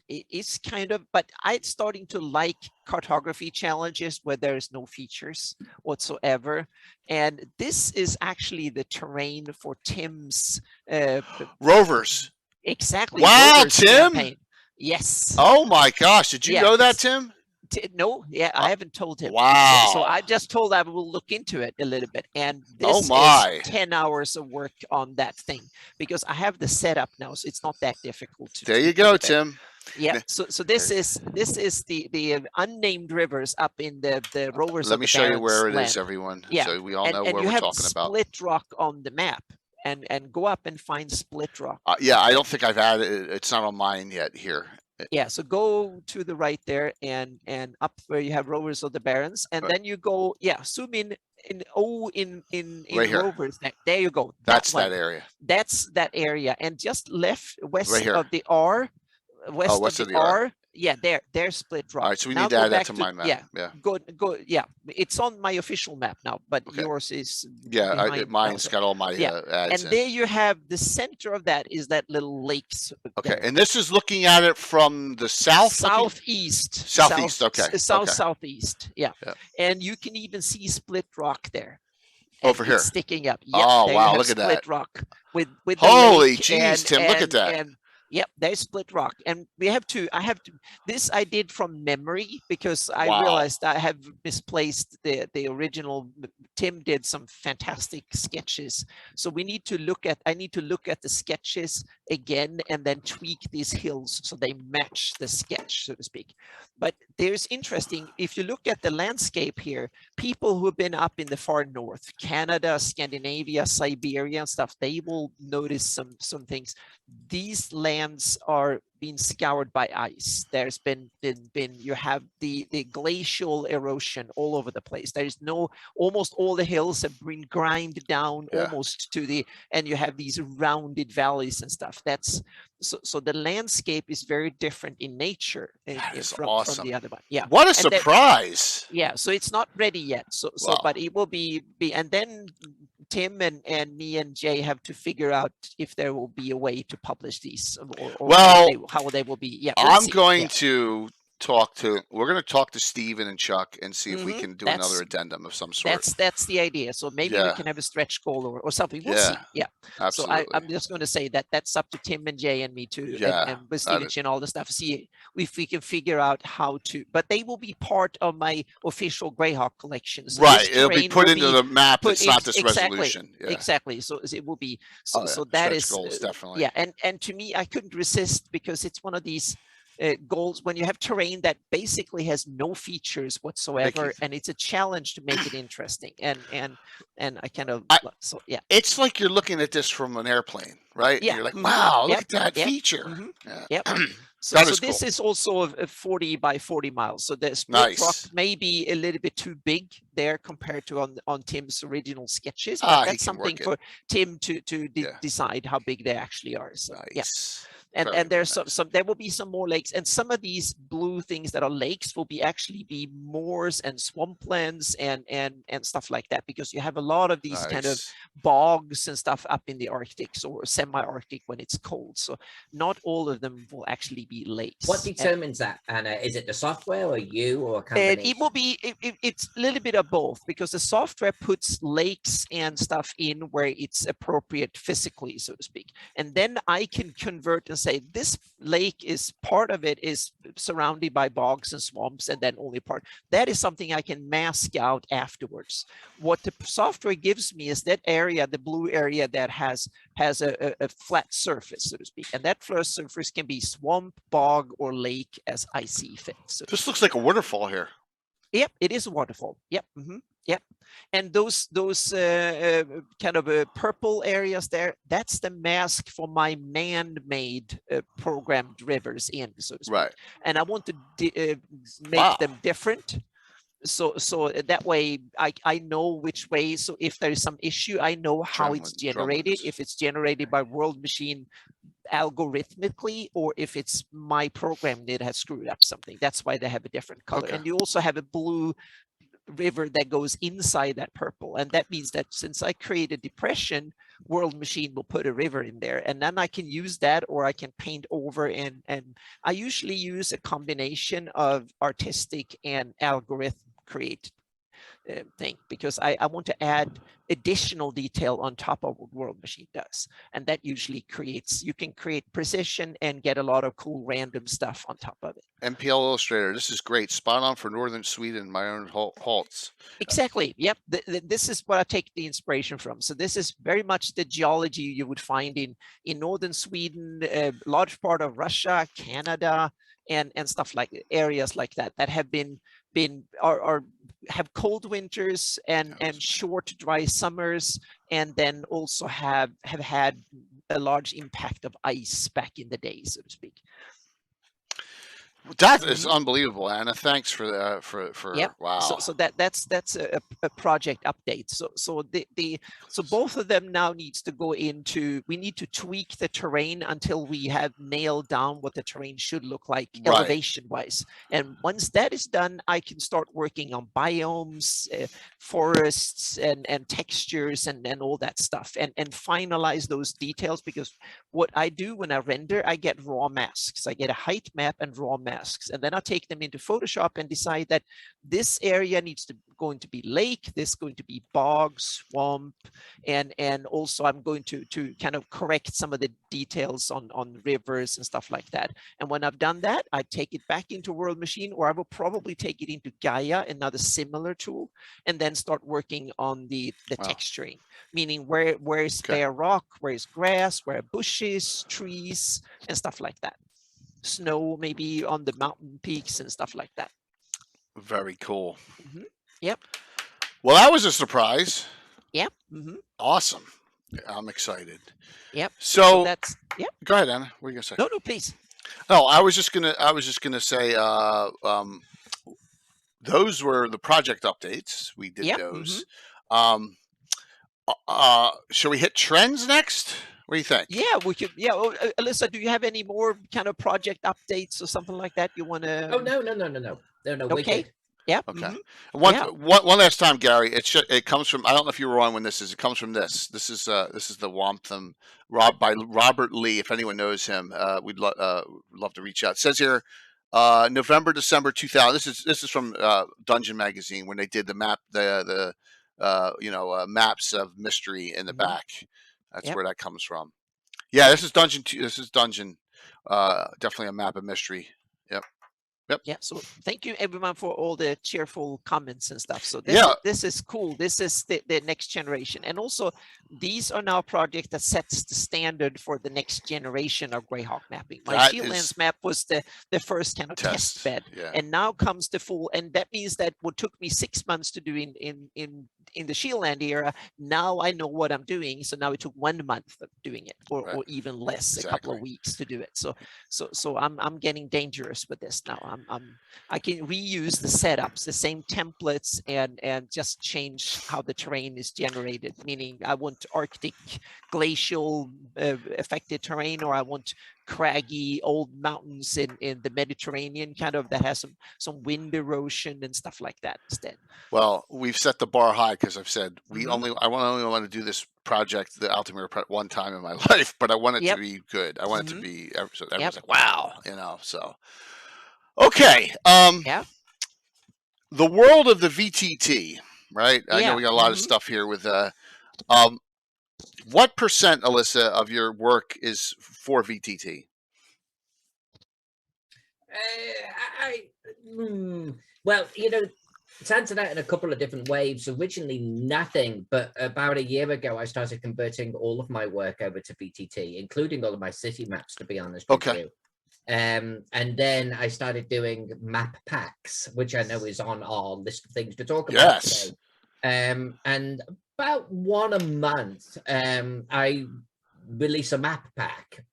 it is kind of, but I'm starting to like cartography challenges where there's no features whatsoever. And this is actually the terrain for Tim's Rovers. Exactly. Wow, Rovers Tim. campaign. Yes. Oh my gosh, did you know that, Tim? No, I haven't told him. Wow. So I just told him we'll look into it a little bit. And this is 10 hours of work on that thing, because I have the setup now, so it's not that difficult. There you go, Tim. Yeah. So this is the Unnamed Rivers up in the Rovers. Let me show you where it is, everyone. Yeah. So we all know where we're talking about. Split Rock on the map. And go up and find Split Rock. Yeah, I don't think I've added it. It's not on mine yet here. Yeah, so go to the right there and up where you have Rovers of the Barrens, and then you go, zoom in right here. Rovers. There you go. That's that area. That's that area, and just west right of the R, west of the R. Yeah, there's Split Rock. All right, so we need to add that to my map. Yeah. Go. Yeah, it's on my official map now, but yours is. Yeah, mine's got all my ads. And there you have the center of that is that little lakes. Okay, and this is looking at it from the southeast. Southeast. Okay. Southeast. Yeah, and you can even see Split Rock there. Over here, sticking up. Yeah, oh wow! Look at that. Split Rock with holy jeez, Tim! Look at that. Yep, there's split rock, and we have to. I have to. This I did from memory because I Wow. realized I have misplaced the original. Tim did some fantastic sketches, so we need to look at. I need to look at the sketches again and then tweak these hills so they match the sketch, so to speak. But there's interesting. If you look at the landscape here, people who have been up in the far north, Canada, Scandinavia, Siberia, and stuff, they will notice some things. These lands are being scoured by ice. There's been you have the glacial erosion all over the place. There's almost all the hills have been ground down almost to the, and you have these rounded valleys and stuff. That's so the landscape is very different in nature from the other one. Yeah. What a surprise. Yeah, so it's not ready yet. So but it will be, and then Tim and me and Jay have to figure out if there will be a way to publish these, or how they will be. Yeah, I'm going to we're going to talk to Steven and Chuck and see if we can do another addendum of some sort. That's the idea. So maybe we can have a stretch goal or something. We'll see. Yeah, absolutely. So I'm just going to say that's up to Tim and Jay and me too, and with Steven and all the stuff. See if we can figure out how to. But they will be part of my official Greyhawk collection. So right, it'll be put into the map. It's not this resolution. Exactly. So it will be. So that stretch is goals, definitely. Yeah, and to me, I couldn't resist because it's one of these. Goals when you have terrain that basically has no features whatsoever, and it's a challenge to make it interesting. And I kind of it's like you're looking at this from an airplane, right? Yeah, you're like, wow, look at that feature. Yep. So this is also a 40 by 40 miles. So the split rock may be a little bit too big there compared to on Tim's original sketches, but that's something for Tim to decide how big they actually are. So and there's some there will be some more lakes, and some of these blue things that are lakes will actually be moors and swamplands and stuff like that, because you have a lot of these kind of bogs and stuff up in the Arctic or semi-Arctic when it's cold. So not all of them will actually be lakes. What determines that, Anna? Is it the software or you or a combination? It will be it's a little bit of both, because the software puts lakes and stuff in where it's appropriate physically, so to speak, and then I can convert and say this lake is part of it is surrounded by bogs and swamps, and then only part that is something I can mask out afterwards. What the software gives me is that area, the blue area that has a flat surface, so to speak, and that flat surface can be swamp, bog, or lake as I see fit. So this looks like a waterfall here. Yep, it is a waterfall. Yep. Yep. And those kind of purple areas there, that's the mask for my man-made programmed rivers in, so to speak. Right. And I want to make them different. So that way I know which way. So if there is some issue, I know how it's generated. If it's generated by World Machine algorithmically, or if it's my program that has screwed up something. That's why they have a different color. And you also have a blue river that goes inside that purple, and that means that since I create a depression, World Machine will put a river in there, and then I can use that, or I can paint over, and I usually use a combination of artistic and algorithm create thing, because I want to add additional detail on top of what World Machine does, and that usually you can create precision and get a lot of cool random stuff on top of it. MPL Illustrator, this is great, spot on for northern Sweden, my own halts. Exactly. Yep. This is what I take the inspiration from. So this is very much the geology you would find in northern Sweden, a large part of Russia, Canada, and stuff like areas like that have have cold winters and short dry summers, and then also have had a large impact of ice back in the day, so to speak. That is unbelievable, Anna. Thanks for wow. So that's a project update. So both of them now needs to go into. We need to tweak the terrain until we have nailed down what the terrain should look like elevation wise. And once that is done, I can start working on biomes, forests, and textures and all that stuff, and finalize those details. Because what I do when I render, I get raw masks. I get a height map and raw map masks, and then I take them into Photoshop and decide that this area needs to going to be lake, this going to be bog, swamp, and also I'm going to kind of correct some of the details on rivers and stuff like that. And when I've done that, I take it back into World Machine, or I will probably take it into Gaia, another similar tool, and then start working on the texturing, meaning where's bare rock, where's grass, where are bushes, trees, and stuff like that. Snow maybe on the mountain peaks and stuff like that. Very cool. Yep. Well, that was a surprise. Yep. Awesome. I'm excited. Yep. So that's Go ahead, Anna. What are you gonna say? No, please. No, I was just gonna say those were the project updates. We did those. Shall we hit trends next? What do you think? Yeah, we could. Yeah, Alyssa, do you have any more kind of project updates or something like that you want to? Oh no. Okay. Yeah. Okay. One last time, Gary. It comes from. I don't know if you were on when this is. It comes from this. This is the Wamtham by Robert Lee. If anyone knows him, we'd love to reach out. It says here, November, December 2000. This is from Dungeon Magazine when they did the map, the maps of mystery in the back. That's where that comes from. Yeah, this is Dungeon. This is Dungeon. Definitely a map of mystery. Yep. Yeah. So thank you everyone for all the cheerful comments and stuff. So this is cool. This is the next generation, and also these are now projects that sets the standard for the next generation of Greyhawk mapping. My Shieldlands map was the first kind of test bed, and now comes the full. And that means that what took me 6 months to do in the Shieldland era, now I know what I'm doing. So now it took 1 month of doing it, or even less, a couple of weeks to do it. So I'm getting dangerous with this now. I can reuse the setups, the same templates, and just change how the terrain is generated. Meaning, I want Arctic glacial affected terrain, or I want craggy old mountains in the Mediterranean, kind of that has some wind erosion and stuff like that instead. Well, we've set the bar high because I've said I only want to do this project, the Altamira one time in my life, but I want it to be good. I want it to be so everyone's like, wow, so. Okay. The world of the VTT, right? I know we got a lot of stuff here with what percent, Alyssa, of your work is for VTT? Well, to answer that in a couple of different ways. Originally nothing, but about a year ago, I started converting all of my work over to VTT, including all of my city maps, to be honest with you. And then I started doing map packs, which I know is on our list of things to talk about today. And about one a month, I release a map pack.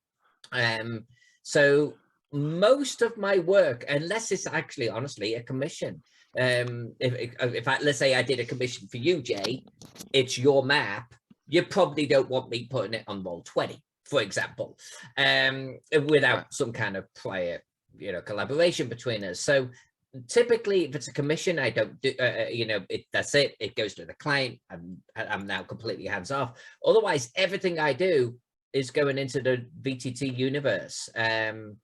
So most of my work, unless it's actually honestly a commission, let's say I did a commission for you, Jay, it's your map. You probably don't want me putting it on Roll20. For example, without some kind of prior, collaboration between us. So typically, if it's a commission, I don't do, that's it. It goes to the client. I'm now completely hands off. Otherwise, everything I do is going into the VTT universe, and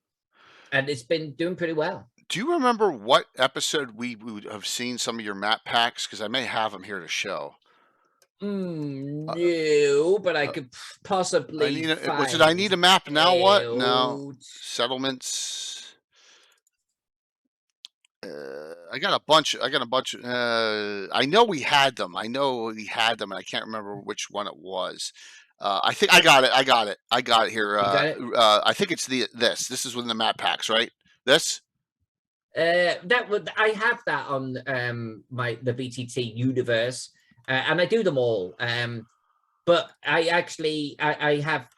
it's been doing pretty well. Do you remember what episode we would have seen some of your map packs? Because I may have them here to show. No, but I could possibly. I need a map now? What? No. Settlements. I got a bunch. I know we had them. And I can't remember which one it was. I think I got it. I got it here. I think it's this. This is within the map packs, right? This. I have that on the VTT universe. And I do them all, but I have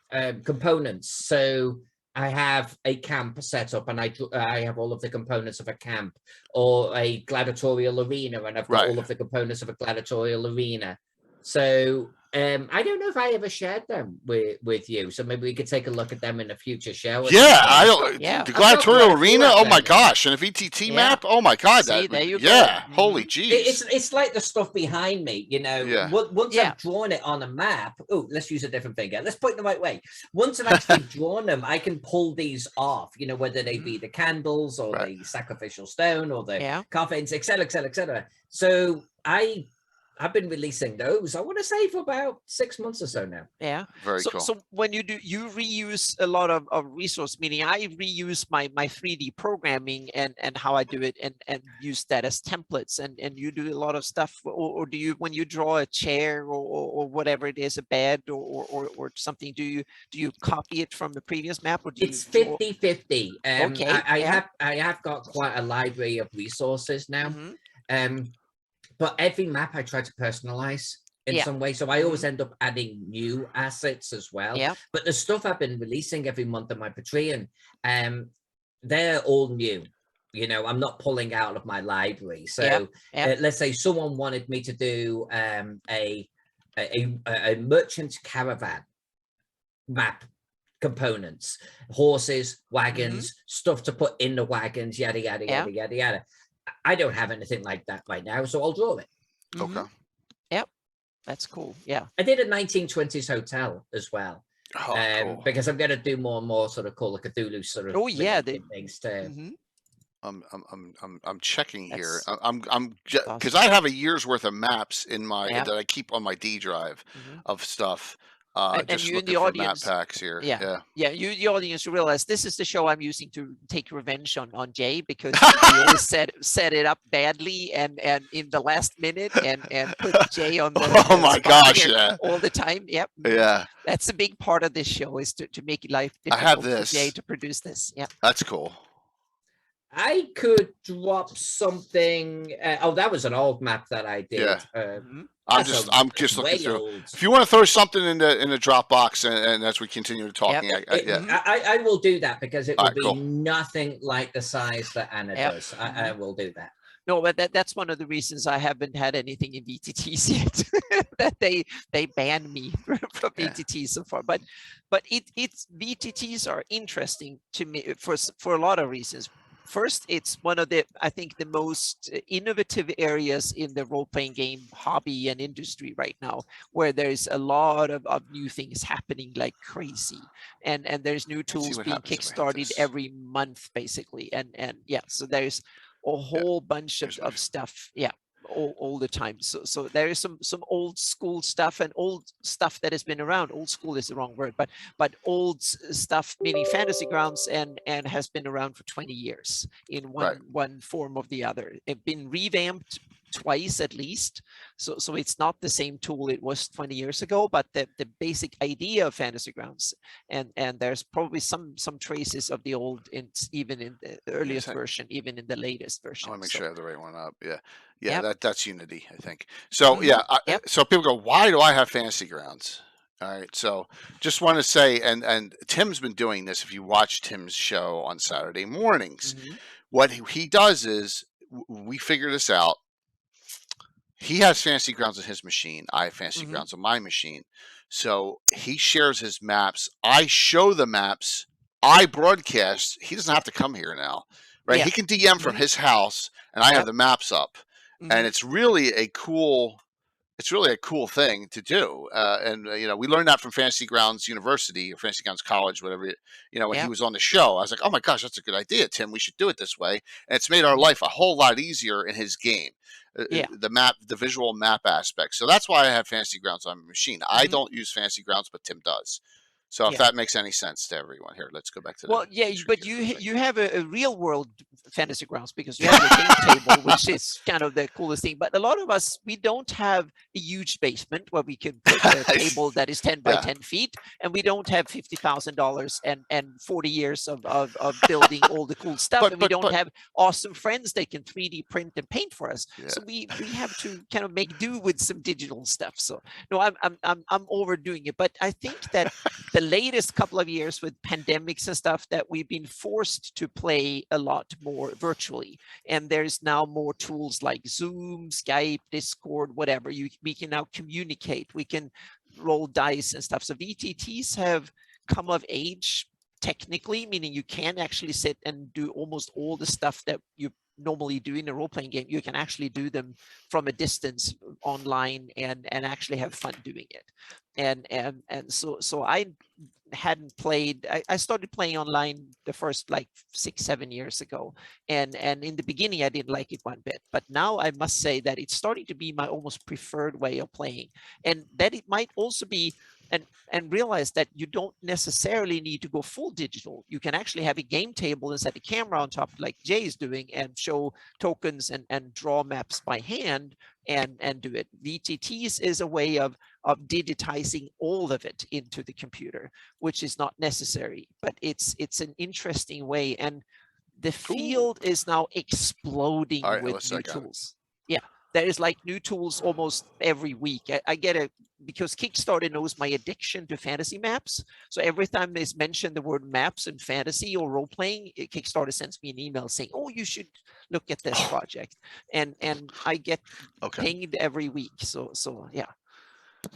components. So I have a camp set up, and I have all of the components of a camp, or a gladiatorial arena, and I've got all of the components of a gladiatorial arena. So I don't know if I ever shared them with you, so maybe we could take a look at them in a future show. Yeah, I don't. Yeah. The I've got quite Gladiatorial a few Arena. of Oh my them. gosh, and a VTT Yeah. map. Oh my god, See, that. there you go. Yeah, Mhm. holy jeez. It's like the stuff behind me, you know. Yeah. Once Yeah. I've drawn it on a map, oh, let's use a different finger. Let's point it the right way. Once I've actually drawn them, I can pull these off, you know, whether they be the candles or Right. the sacrificial stone or the Yeah. coffins, etc., etc., etc. So I've been releasing those, I want to say, for about 6 months or so now. Yeah. Very So, cool. so when you do, you reuse a lot of resource, meaning I reuse my 3D programming and how I do it and use that as templates, and you do a lot of stuff, or do you, when you draw a chair or whatever it is, a bed or something, do you copy it from the previous map, or do It's you draw? 50-50. Okay, I have got quite a library of resources now. Mhm. But every map I try to personalize in Yeah. some way. So I always end up adding new assets as well. Yeah. But the stuff I've been releasing every month on my Patreon, they're all new. You know, I'm not pulling out of my library. So let's say someone wanted me to do a merchant caravan map components, horses, wagons, stuff to put in the wagons, yada, yada, yada, yada, yada. I don't have anything like that right now, so I'll draw it. Okay. Yep. That's cool. Yeah. I did a 1920s hotel as well. Oh, cool. Because I'm going to do more and more sort of Call of Cthulhu sort of things too. I'm checking here. That's I'm awesome. because I have a year's worth of maps in my Yeah. that I keep on my D drive of stuff. And Just you in looking the for audience, map packs here. yeah, you the audience, you realize this is the show I'm using to take revenge on Jay, because he always set it up badly and in the last minute and put Jay on the Oh my spot gosh, here yeah. all the time. Yep. Yeah. That's a big part of this show, is to make life I have difficult for this. Jay to produce this. Yeah. That's cool. I could drop something. Oh, that was an old map that I did. Yeah. I'm just looking through. old. If you want to throw something in the Dropbox, and as we continue talking, I will do that, because it will be cool. nothing like the size that Anna does. I will do that. No, but that's one of the reasons I haven't had anything in VTTs yet. That they banned me from VTTs so far. But it's VTTs are interesting to me for a lot of reasons. First, it's one of I think the most innovative areas in the role-playing game hobby and industry right now, where there's a lot of new things happening like crazy, and there's new tools being kickstarted every month, basically, and yeah, so there's a whole bunch of stuff, all the time. So there is some old school stuff and old stuff that has been around. Old school is the wrong word, but old stuff, meaning Fantasy Grounds, and has been around for 20 years in one form or the other. It's been revamped twice at least, so it's not the same tool it was 20 years ago, but the basic idea of Fantasy Grounds, and there's probably some traces of the old, even in the earliest version, even in the latest version. I want to make sure I have the right one up. That's Unity, I think. So so people go, why do I have Fantasy Grounds? All right, so just want to say, and Tim's been doing this. If you watch Tim's show on Saturday mornings, what he does is, we figure this out. He has Fantasy Grounds on his machine. I have Fantasy Grounds on my machine. So he shares his maps. I show the maps. I broadcast. He doesn't have to come here now, right? He can DM from his house, and I have the maps up. And it's really a cool. It's really a cool thing to do. And we learned that from Fantasy Grounds University or Fantasy Grounds College, whatever. When he was on the show, I was like, oh my gosh, that's a good idea, Tim. We should do it this way. And it's made our life a whole lot easier in his game. The visual map aspect. So that's why I have Fantasy Grounds on my machine. I don't use Fantasy Grounds, but Tim does. So if that makes any sense to everyone, here, let's go back to but you have a real world Fantasy Grounds, because you have the game table, which is kind of the coolest thing. But a lot of us, we don't have a huge basement where we can put a table that is 10 by 10 feet, and we don't have $50,000 and 40 years of building all the cool stuff, and we don't have awesome friends that can 3D print and paint for us. So we have to kind of make do with some digital stuff. So no, I'm overdoing it, but I think that the latest couple of years with pandemics and stuff, that we've been forced to play a lot more virtually, and there's now more tools like Zoom, Skype, Discord, whatever. We can now communicate. We can roll dice and stuff. So VTTs have come of age technically, meaning you can actually sit and do almost all the stuff that you normally do in a role-playing game. You can actually do them from a distance online and actually have fun doing it. And so I hadn't played, I started playing online the first like 6-7 years ago, and in the beginning I didn't like it one bit, but now I must say that it's starting to be my almost preferred way of playing, and that it might also be and realize that you don't necessarily need to go full digital. You can actually have a game table and set a camera on top like Jay is doing and show tokens and draw maps by hand and do it. VTTs is a way of digitizing all of it into the computer, which is not necessary, but it's an interesting way. And the field is now exploding with new tools. Yeah, there is like new tools almost every week. I get it because Kickstarter knows my addiction to fantasy maps. So every time they mention the word maps and fantasy or role playing, Kickstarter sends me an email saying, "Oh, you should look at this project," and I get pinged every week. So yeah.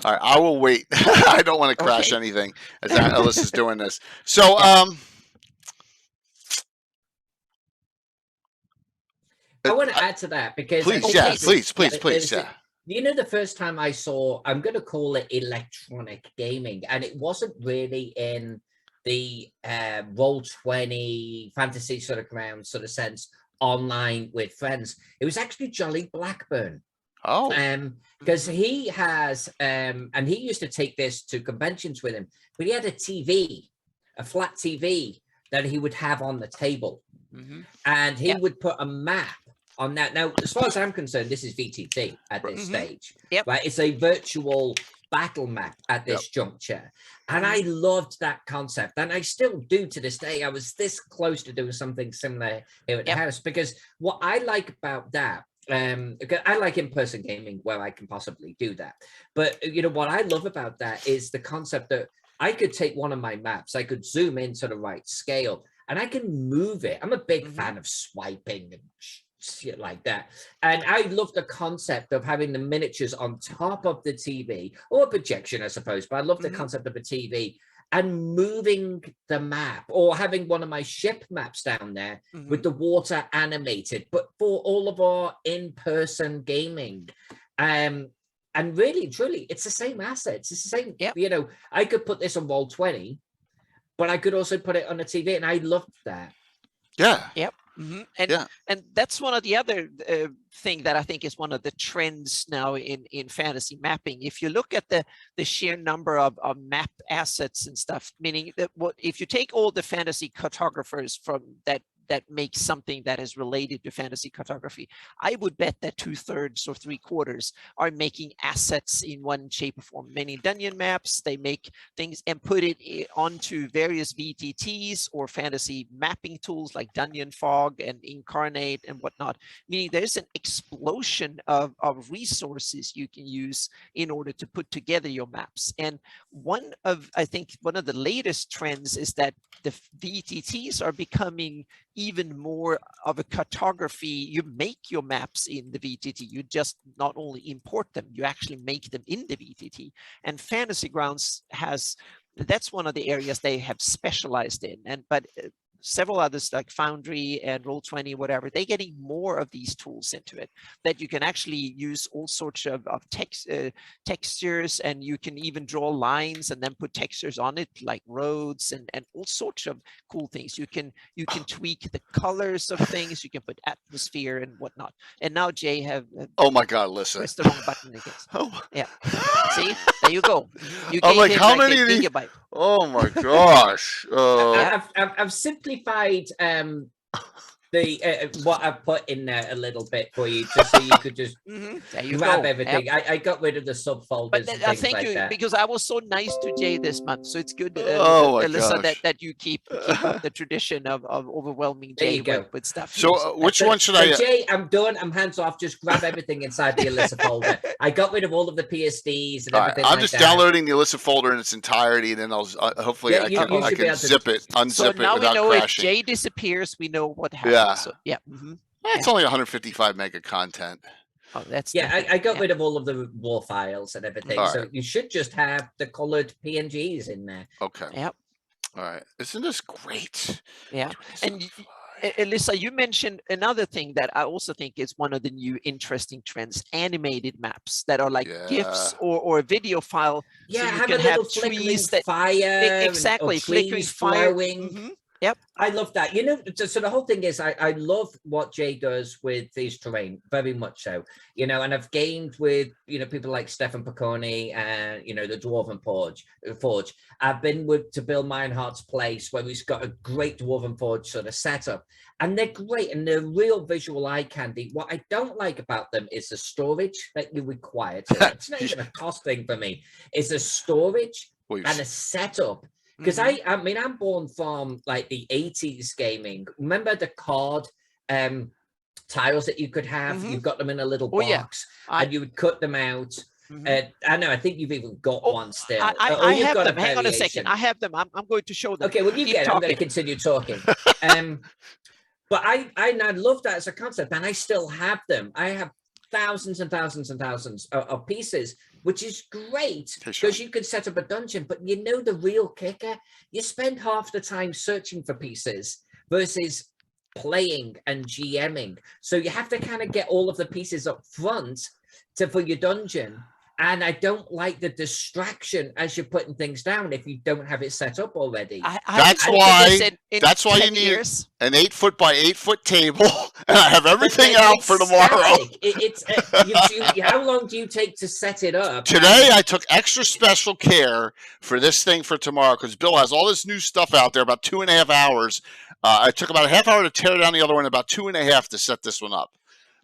All right, I will wait. I don't want to crash anything as Alyssa's doing this. So I want to add to that because please. You know, the first time I saw, I'm going to call it electronic gaming, and it wasn't really in the Roll20 fantasy sort of ground sort of sense online with friends. It was actually Jolly Blackburn. Oh, because he has, and he used to take this to conventions with him, but he had a TV, a flat TV that he would have on the table, and he would put a map on that. Now, as far as I'm concerned, this is VTT at this stage, right? It's a virtual battle map at this juncture, and I loved that concept, and I still do to this day. I was this close to doing something similar here at the house, because what I like about that, I like in-person gaming where I can possibly do that, but you know what I love about that is the concept that I could take one of my maps, I could zoom in to the right scale, and I can move it. I'm a big fan of swiping and shit like that, and I love the concept of having the miniatures on top of the TV, or a projection I suppose, but I love the concept of a TV and moving the map, or having one of my ship maps down there with the water animated, but for all of our in-person gaming. And really, truly, it's the same assets. It's the same, you know, I could put this on Roll20, but I could also put it on a TV, and I loved that. Yeah. Yep. And that's one of the other thing that I think is one of the trends now in fantasy mapping. If you look at the sheer number of map assets and stuff, meaning that if you take all the fantasy cartographers from that make something that is related to fantasy cartography, I would bet that 2/3 or 3/4 are making assets in one shape or form. Many dungeon maps, they make things and put it onto various VTTs or fantasy mapping tools like Dungeon Fog and Incarnate and whatnot, meaning there's an explosion of resources you can use in order to put together your maps. And I think one of the latest trends is that the VTTs are becoming even more of a cartography. You make your maps in the VTT. You just not only import them, you actually make them in the VTT. And Fantasy Grounds that's one of the areas they have specialized in. But several others like Foundry and Roll20, whatever, they're getting more of these tools into it, that you can actually use all sorts of textures, and you can even draw lines and then put textures on it like roads and all sorts of cool things. You can tweak the colors of things, you can put atmosphere and whatnot. And now Jay have oh my God, listen, press the wrong button again. Yeah, see, there you go. You I'm like, how like many of these? Gigabyte. Oh my gosh. I've simplified the what I put in there a little bit for you, just so you could just grab everything. I got rid of the subfolders. But thank you, because I was so nice to Jay this month, so it's good, Alyssa, that you keep up the tradition of overwhelming Jay with stuff. So which one should I? Jay, I'm done. I'm hands off. Just grab everything inside the Alyssa folder. I got rid of all of the PSDs and everything. I'm just downloading the Alyssa folder in its entirety, and then I'll hopefully I can unzip it so now without we know crashing. If Jay disappears, we know what happened. Yeah. So, It's only 155 mega content. Oh, that's Yeah, I nothing. got Yeah. rid of all of the raw files and everything. All So right. you should just have the colored PNGs in there. Okay. Yep. All right. Isn't this great? Yeah. 27 And Fly. Alyssa, you mentioned another thing that I also think is one of the new interesting trends: animated maps that are like GIFs Yeah. or a video file. So Yeah, you have can a have little flickering trees that fire or exactly flickering trees fire. flowing. Mhm. Yep. I love that. You know, so the whole thing is I love what Jay does with his terrain, very much so. You know, and I've gained with, you know, people like Stefan Piccone and, you know, the Dwarven Forge. I've been with to Bill Meinhardt's place where he's got a great Dwarven Forge sort of setup. And they're great and they're real visual eye candy. What I don't like about them is the storage that you require to it. It's not even a cost thing for me. It's a storage and a setup. Because I mean, I'm born from like the 80s gaming. Remember the card tiles that you could have? You got them in a little box and you would cut them out. I know, I think you've even got one still. I have them. Hang on a second. I have them. I'm going to show them. Okay, well, you Keep get it. I'm going to talking. continue talking. But I love that as a concept, and I still have them. I have thousands and thousands and thousands of pieces, which is great because you can set up a dungeon. But you know the real kicker? You spend half the time searching for pieces versus playing and GMing. So you have to kind of get all of the pieces up front for your dungeon. And I don't like the distraction as you're putting things down if you don't have it set up already. That's why you need an 8-foot by 8-foot table, and I have everything out for tomorrow. How long do you take to set it up? Today, I took extra special care for this thing for tomorrow because Bill has all this new stuff out there. About 2.5 hours. I took about a half hour to tear down the other one, about 2.5 to set this one up.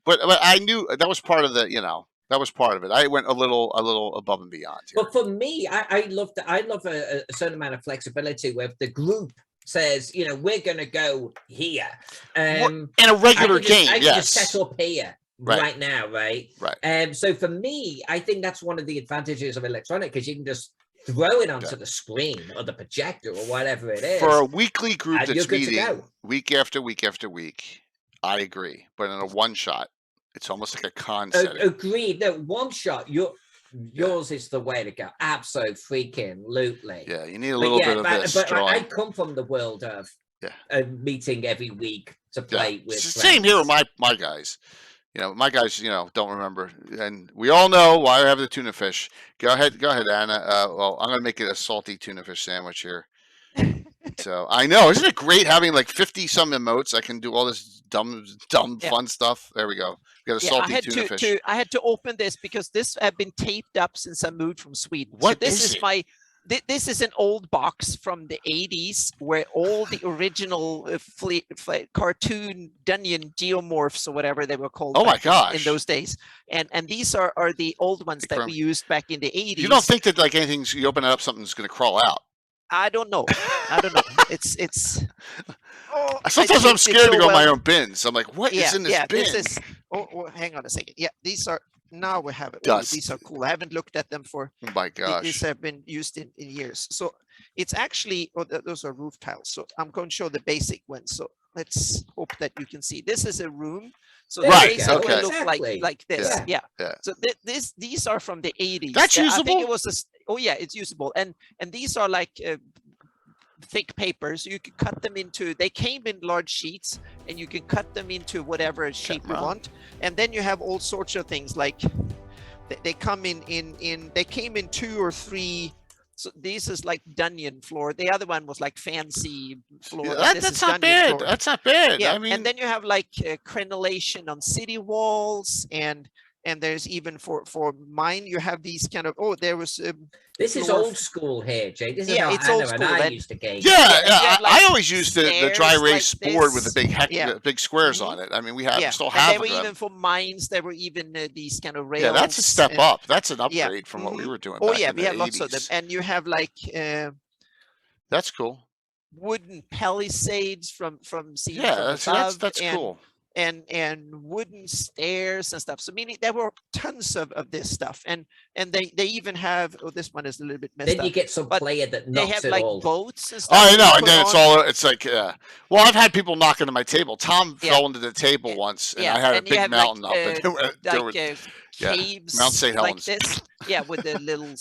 But I knew that was part of the, you know. That was part of it. I went a little above and beyond here. But for me, I love a certain amount of flexibility where the group says, you know, we're going to go here. In a regular game, I can just set up here right now, right? Right. So for me, I think that's one of the advantages of electronic because you can just throw it onto the screen or the projector or whatever it is. For a weekly group that's meeting week after week after week, I agree. But in a one-shot, it's almost like a concept. Agreed. No, one shot. Yours is the way to go. Absolutely. Yeah, you need a little bit of this. But I come from the world of a meeting every week to play with. It's the same here with my guys. You know, my guys, you know, don't remember, and we all know why I have the tuna fish. Go ahead, Anna. Well, I'm gonna make it a salty tuna fish sandwich here. So I know, isn't it great having like 50 some emotes? I can do all this dumb fun stuff. There we go. We got a salty tuna fish. I had to open this because this had been taped up since I moved from Sweden. What so this is it? This is an old box from the 80s where all the original cartoon Dunyan geomorphs or whatever they were called in those days. And these are the old ones that we used back in the 80s. You don't think that like anything's, you open it up, something's going to crawl out? I don't know. It's. Oh, sometimes I'm scared to go in my own bins. I'm like, what is in this bin? This is. Oh, hang on a second. Yeah, these are. Now we have it. Dust. These are cool. I haven't looked at them for. Oh my gosh. These have been used in years. So it's actually. Oh, those are roof tiles. So I'm going to show the basic one. So let's hope that you can see. This is a room. So right. Okay. Look like this. Yeah. So these are from the 80s. That's usable. I think it was it's usable. And these are like thick papers. You can cut them into. They came in large sheets, and you can cut them into whatever shape you want. And then you have all sorts of things like they come in. They came in 2 or 3. So this is like Dunyan floor. The other one was like fancy floor. That's not bad. That's not bad. Yeah, I mean, and then you have like crenellation on city walls, and there's even for mine you have these kind of there was. This is old school here, Jay. This is how it's old school. I used to game. I always used the dry erase board with the big squares on it. I mean, we still have them. There were even for mines. There were even these kind of rails. Yeah, that's a step up. That's an upgrade from what we were doing. Oh yeah, we have lots of them, and you have like. That's cool. Wooden palisades from that's cool. and wooden stairs and stuff. So meaning there were tons of this stuff, and they even have, oh, this one is a little bit messed Then up. you get some but player that they knocks have it like all. boats and Oh, stuff. I know, you and put then it's on. all, it's like, well, I've had people knock into my table. Tom Yeah. fell into the table Yeah. once, and Yeah, I had a and you big have mountain like, up, and there were, yeah, caves Mount St. like Helens. this. Yeah, with the little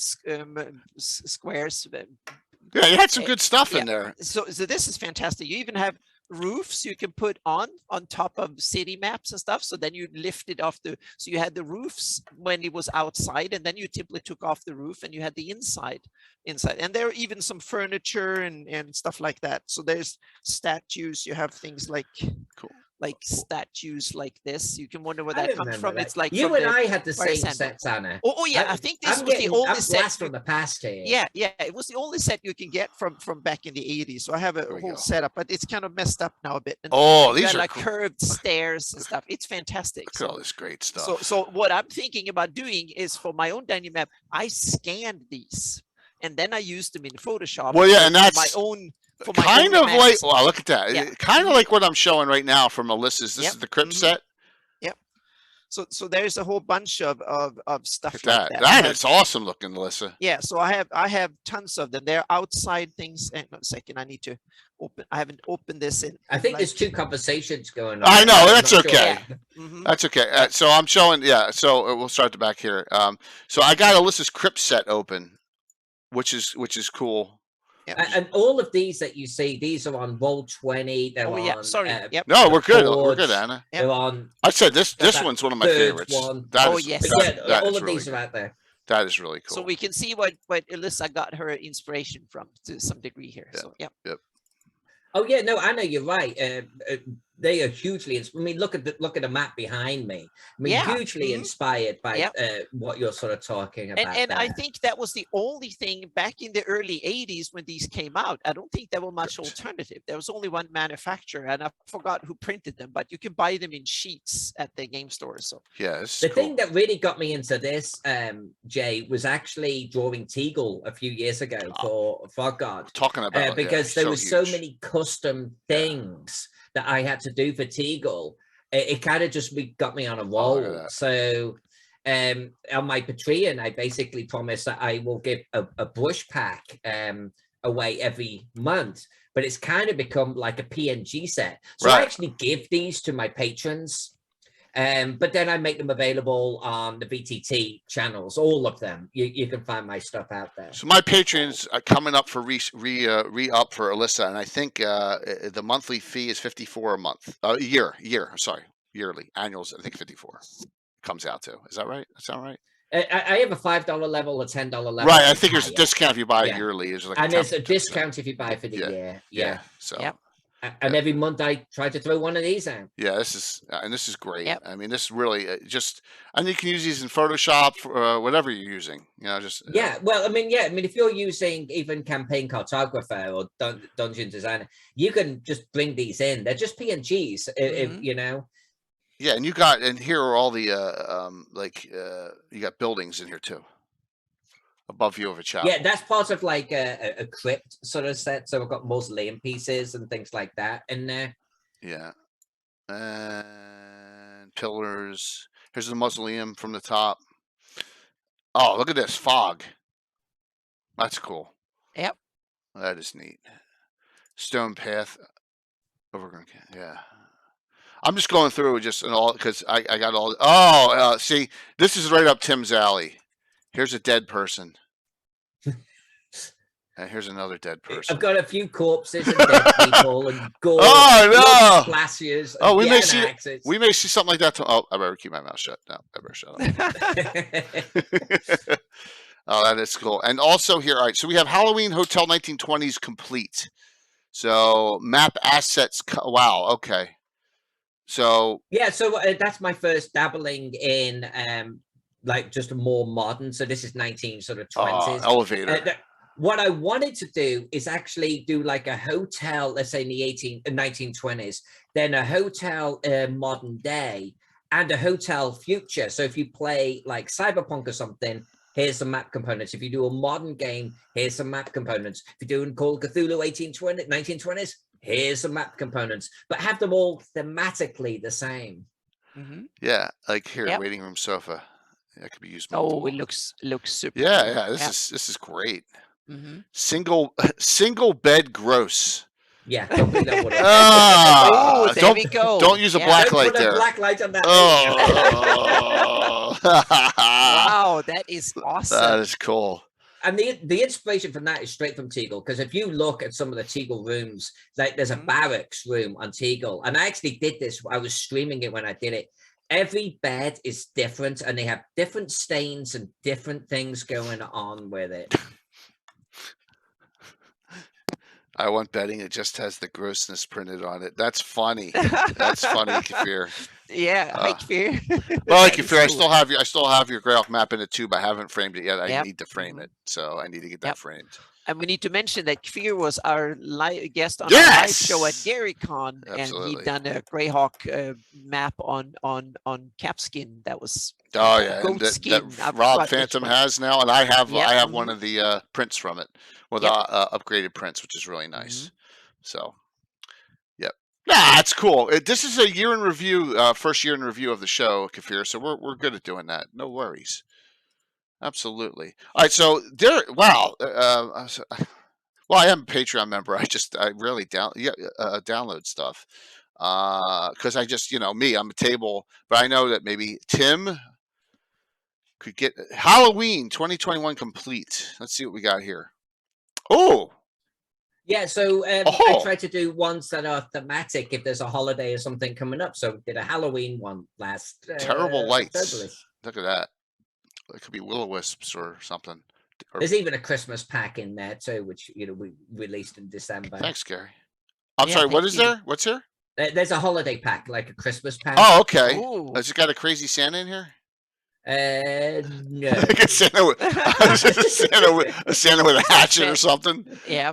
squares. Yeah, you had some Eh, good stuff yeah. in there. So this is fantastic. You even have roofs you can put on top of city maps and stuff. So then you lift it off so you had the roofs when it was outside, and then you typically took off the roof and you had the inside. And there are even some furniture and stuff like that. So there's statues. You have things like Cool. like statues like this. You can wonder where I that comes remember from. that. It's like you from and the I had the Fire same Sandbox. sets, Anna. Oh yeah, I think this was the I'm only set. blast from the past here. Yeah, it was the only set you can get from back in the 80s. So I have a There we whole go. setup, but it's kind of messed up now a bit. And Oh, you these got are like cool. curved stairs and stuff. It's fantastic. Look at all this great stuff. So what I'm thinking about doing is, for my own Dynamap, I scanned these and then I used them in Photoshop. Well, yeah, and my that's own. kind of like, wow, look at that. Yeah. Kind of like what I'm showing right now from Alyssa's. This Yep. is the crypt Mhm. set. So there's a whole bunch of stuff Look at like that. that. That is awesome looking, Alyssa. Yeah, so I have tons of them. They're outside things. Hang on a second, I need to open. I haven't opened this in. I think like, there's two conversations going on. I know, I'm that's not sure. okay. Mhm. That's okay. So I'm showing, yeah. So we'll start the back here. So I got Alyssa's crypt set open, which is cool. Yep. And all of these that you see, these are on Roll20. They're Oh yeah, on, sorry. Yep. No, we're good. We're Forge. good, Anna. Yep. They're on. I said this that one's one of my third favorites. one. That Oh, is- yes. that- Yeah, that all is of really these are cool. out there. That is really cool. So we can see what Alyssa got her inspiration from to some degree here. Yeah. So yeah. Oh yeah, no, Anna, you're right. They are hugely. I mean, look at the map behind me. I mean, Yeah. hugely Mhm. inspired by Yep. what you're sort of talking about. And I there. think that was the only thing back in the early 80s when these came out. I don't think there were much alternative. There was only one manufacturer, and I forgot who printed them, but you can buy them in sheets at the game store. So Yeah, this is The cool. thing that really got me into this, Jay, was actually drawing Teagle a few years ago for God. Talking about Because there was so huge. many custom things that I had to do for Teagle. It kind of just got me on a look roll. at that. So on my Patreon, I basically promised that I will give a brush pack away every month, but it's kind of become like a PNG set. So I Right. actually give these to my patrons. But then I make them available on the VTT channels, all of them. You can find my stuff out there. So my patrons are coming up for re-up for Alyssa, and I think the monthly fee is $54 a month, yearly, annuals. I think 54 comes out to. Is that right? That sound right? I have a $5 level, a $10 level. Right. I think there's a higher. discount if you buy it Yeah. yearly. Is like And there's a 10%. discount if you buy for the Yeah. year. Yeah. Yeah. So. Yep. And every month I try to throw one of these out. Yeah, this is great. Yep. I mean, this really and you can use these in Photoshop, for, whatever you're using. You know, just Yeah, well, I mean, if you're using even Campaign Cartographer or Dungeon Designer, you can just bring these in. They're just PNGs, if you know. Yeah, and here are all the you got buildings in here too. Above you of a chapel. Yeah, that's part of like a crypt sort of set. So we've got mausoleum pieces and things like that in there. Yeah. And pillars. Here's the mausoleum from the top. Oh, look at this fog. That's cool. Yep. That is neat. Stone path. Yeah. I'm just going through just and all because I got all. Oh, see, this is right up Tim's alley. Here's a dead person. And here's another dead person. I've got a few corpses and dead people and gore. Oh, no! Splashes. Oh, we may see. see. We may see something like that. Oh, I better keep my mouth shut. No, I better shut up. Oh, that is cool. And also here, all right. So we have Halloween Hotel 1920s complete. So map assets. Wow. Okay. So yeah, so that's my first dabbling in like just a more modern. So this is 1920s elevator. What I wanted to do is actually do like a hotel, let's say in the 1920s, then a hotel modern day and a hotel future. So if you play like Cyberpunk or something, here's some map components. If you do a modern game, here's some map components. If you're doing Call of Cthulhu 1920s, Here's the map components, but have them all thematically the same. Yeah, like here, Yep. waiting room sofa. That could be used Oh, multiple. it looks super. Yeah, cool. yeah. This is great. Mm-hmm. Single bed gross. Yeah, don't bring that one up. Oh, there we go. Don't use a Yeah. black Don't light put a there. black light on that. Oh, Wow, that is awesome. that is cool. And the inspiration from that is straight from Teagle, because if you look at some of the Teagle rooms, like there's a barracks room on Teagle, and I actually did this. I was streaming it when I did it. Every bed is different, and they have different stains and different things going on with it. I want bedding. It just has the grossness printed on it. That's funny. That's funny, Kafir. Yeah, hi, Kafir. Well, Kafir, I still have your Greyhawk map in a tube. I haven't framed it yet. I Yep. need to frame it, so I need to get that framed. And we need to mention that Kfir was our guest on our live show at GaryCon, and he done a Greyhawk map on Capskin. That was and skin. that Rob Phantom has now, and I have one of the prints from it with upgraded prints, which is really nice. So, yeah, that's cool. This is a year in review, first year in review of the show, Kafir. So we're good at doing that. No worries. Absolutely. All right. So there. Wow. Well, I am a Patreon member. I rarely download stuff because I just me. I'm a table, but I know that maybe Tim could get Halloween 2021 complete. Let's see what we got here. Oh. Yeah, so I try to do ones that are thematic if there's a holiday or something coming up. So did a Halloween one last. Terrible lights. October-ish. Look at that. It could be will-o-wisps or something. There's even a Christmas pack in there too, which we released in December. Thanks, Gary. I'm sorry. What is there? What's here? There's a holiday pack, like a Christmas pack. Oh, okay. Ooh. Has it got a crazy Santa in here? No. a Santa with a hatchet or something. Yeah.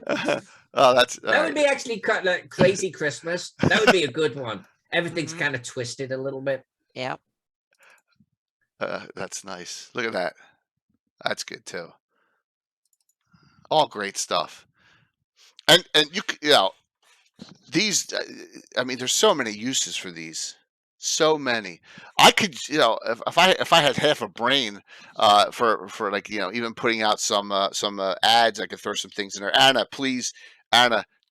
Oh, that would be actually like Crazy Christmas. That would be a good one. Everything's kind of twisted a little bit. Yeah. That's nice. Look at that. That's good too. All great stuff. And these. I mean, there's so many uses for these. So many. I could, if I had half a brain, for like even putting out some ads, I could throw some things in there. Anna, please,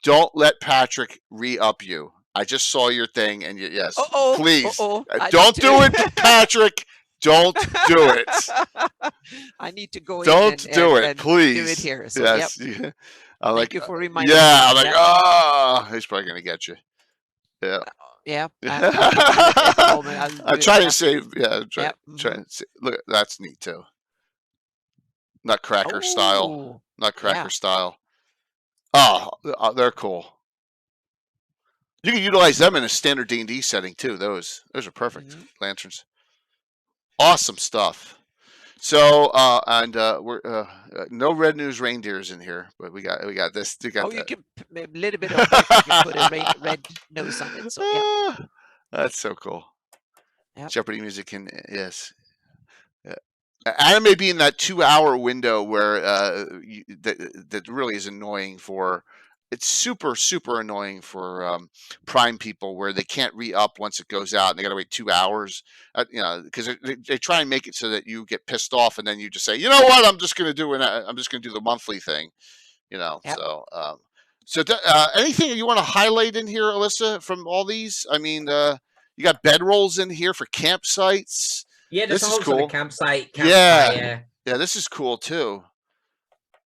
don't let Patrick re-up you. I just saw your thing, and yes, please, don't do it, Patrick. Don't do it. I need to go don't in do it, and please. do it here. So, yes. Yep. Thank you for reminding me. Yeah, I'm like, oh, he's probably gonna get you. Yeah. Yeah. I'm trying to save. Yeah. Trying to save. Look, that's neat too. Nutcracker style. Nutcracker style. Oh, they're cool. You can utilize them in a standard D&D setting too. Those are perfect lanterns. Awesome stuff. So and we're no red news reindeers in here, but we got this. You can a little bit of you can put a red nose on it. So yeah. That's so cool. Yep. Jeopardy music and yes. Anime being that 2-hour window where that really is annoying for. It's super, super annoying for Prime people where they can't re-up once it goes out and they got to wait 2 hours. Because they try and make it so that you get pissed off and then you just say, you know what, I'm just going to do the monthly thing. Yep. So anything you want to highlight in here, Alyssa, from all these? I mean, you got bedrolls in here for campsites. Yeah, this is cool. Sort of campsite. Yeah, this is cool too.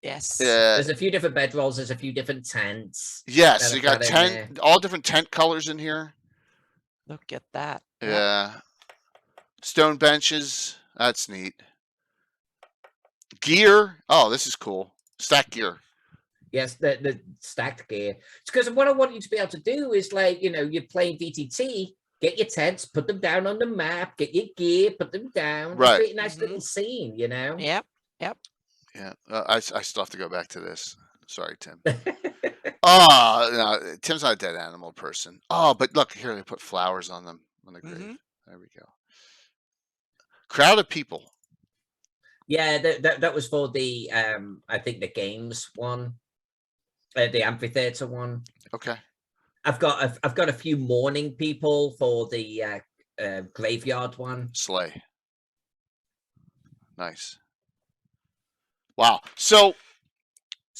Yes. There's a few different bedrolls. There's a few different tents. Yes, you got all different tent colors in here. Look at that. Yeah. Stone benches. That's neat. Gear. Oh, this is cool. Stack gear. Yes, the stacked gear. It's because what I want you to be able to do is like, you're playing VTT, get your tents, put them down on the map, get your gear, put them down. Right. Create a nice little scene, Yep. Yeah, I still have to go back to this. Sorry, Tim. No, Tim's not a dead animal person. Oh, but look here, they put flowers on them on the grave. There we go. Crowd of people. Yeah, that was for the I think the games one, the amphitheater one. Okay. I've got a few mourning people for the graveyard one. Slay. Nice. Wow. So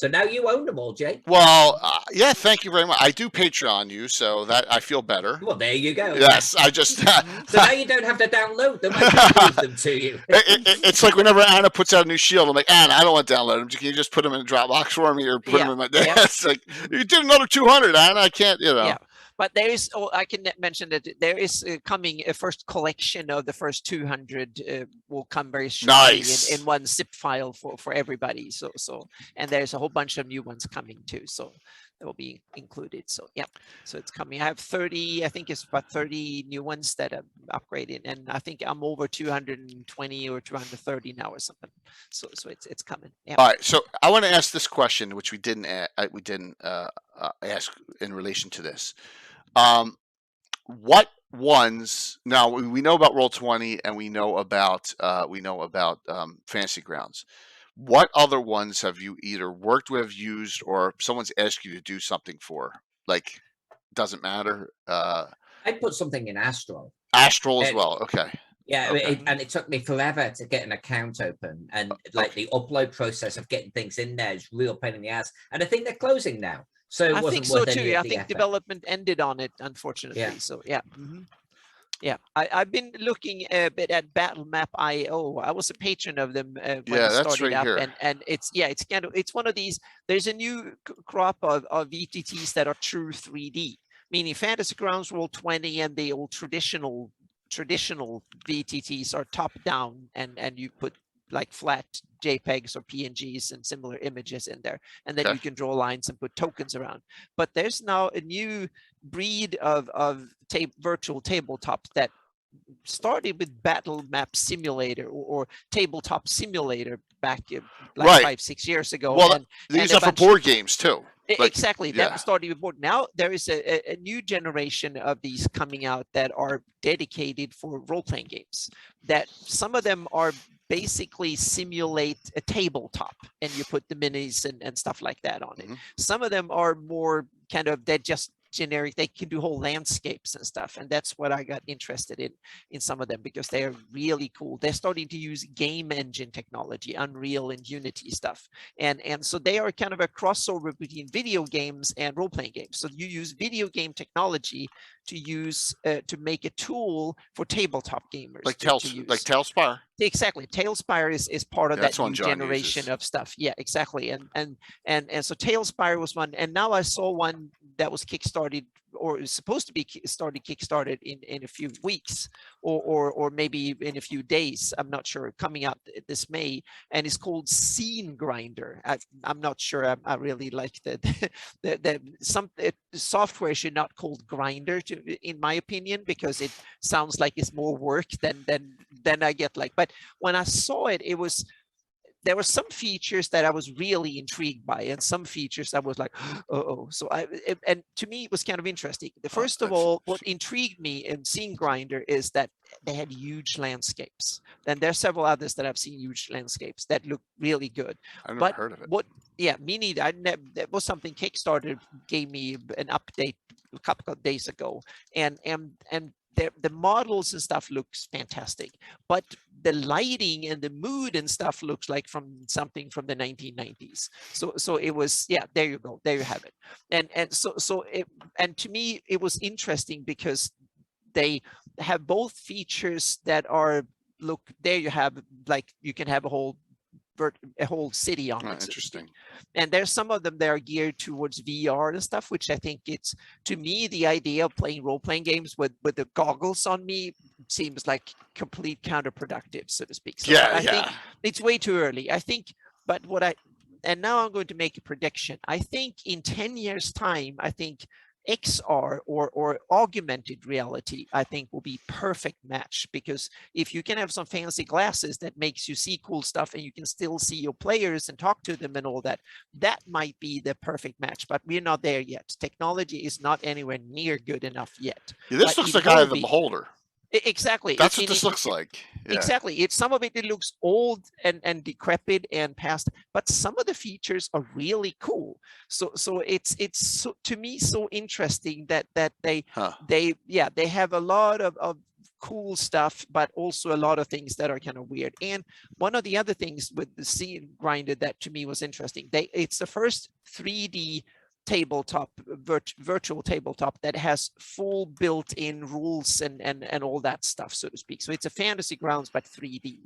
now you own them all, Jay. well, yeah. Thank you very much. I do Patreon you, so that I feel better. Well, there you go. Yes, I just. So now you don't have to download them. I can move them to you. It's like whenever Anna puts out a new shield, I'm like, Anna, I don't want to download them. Can you just put them in a Dropbox for me, or put them in my desk? It's like, you did another 200, Anna. I can't, Yeah. But there is, I can mention that there is coming a first collection of the first 200 will come very shortly in one zip file for everybody. So and there's a whole bunch of new ones coming too. So that will be included. So yeah, so it's coming. I have 30. I think it's about 30 new ones that I'm upgrading, and I think I'm over 220 or 230 now or something. So it's coming. Yeah. All right. So I want to ask this question, which we didn't ask in relation to this. What ones? Now we know about Roll20 and we know about Fantasy Grounds. What other ones have you either worked with, used, or someone's asked you to do something for? Like, doesn't matter. I put something in Astral. Astral as well. Okay. Yeah, okay. and it took me forever to get an account open, and like the upload process of getting things in there is real pain in the ass. And I think they're closing now. So it I wasn't think so worth too. any I of the think effort. development ended on it, unfortunately. Yeah. So yeah. Yeah, I've been looking a bit at BattleMap.io. I was a patron of them when it started up, and it's it's one of these. There's a new crop of VTTs that are true 3D, meaning Fantasy Grounds, Roll20, and the old traditional VTTs are top down, and you put like flat JPEGs or PNGs and similar images in there, and then you can draw lines and put tokens around. But there's now a new breed of virtual tabletop that started with Battle Map Simulator or Tabletop Simulator back like 5-6 years ago. Well, these are for board games too. Exactly. That started with board. Now there is a new generation of these coming out that are dedicated for role-playing games. That some of them are basically simulate a tabletop, and you put the minis and stuff like that on it. Some of them are more kind of, they're just generic. They can do whole landscapes and stuff, and that's what I got interested in some of them, because they are really cool. They're starting to use game engine technology, Unreal and Unity stuff, and so they are kind of a crossover between video games and role-playing games. So you use video game technology to use to make a tool for tabletop gamers, like Tailspire. Exactly. Tailspire is part of that new generation uses. of stuff. Yeah, exactly. And so Tailspire was one, and now I saw one that was kickstarted, or is supposed to be kickstarted in a few weeks, or maybe in a few days. I'm not sure. Coming out this May, and it's called Scene Grinder. I'm not sure. I really like the software should not called Grinder, in my opinion, because it sounds like it's more work than I get like. But when I saw it, there were some features that I was really intrigued by, and some features I was like, oh. So and to me, it was kind of interesting. First of all, what intrigued me in Scene Grinder is that they had huge landscapes. Then there's several others that I've seen huge landscapes that look really good. I've never heard of it. Yeah, me neither. That was something Kickstarter gave me an update a couple of days ago, and the models and stuff looks fantastic, but the lighting and the mood and stuff looks like from something from the 1990s. So it was, yeah, there you go, there you have it. And to me, it was interesting because they have both features that are, look, there you have, like, you can have a whole city on it. Interesting. And there's some of them that are geared towards VR and stuff, which I think it's, to me, the idea of playing role-playing games with the goggles on me seems like complete counterproductive, so to speak. So I think it's way too early. I think, but and now I'm going to make a prediction. I think in 10 years time, I think XR or augmented reality, I think, will be perfect match, because if you can have some fancy glasses that makes you see cool stuff and you can still see your players and talk to them and all that, that might be the perfect match. But we're not there yet. Technology is not anywhere near good enough yet. Yeah, this looks like Eye of the Beholder. Exactly. That's what this looks like. Yeah. Exactly. It's some of it looks old and decrepit and past, but some of the features are really cool. So it's so, to me, so interesting that they have a lot of cool stuff, but also a lot of things that are kind of weird. And one of the other things with the scene grinder that to me was interesting, it's the first 3D tabletop, virtual tabletop that has full built-in rules and all that stuff, so to speak. So it's a fantasy grounds but 3D,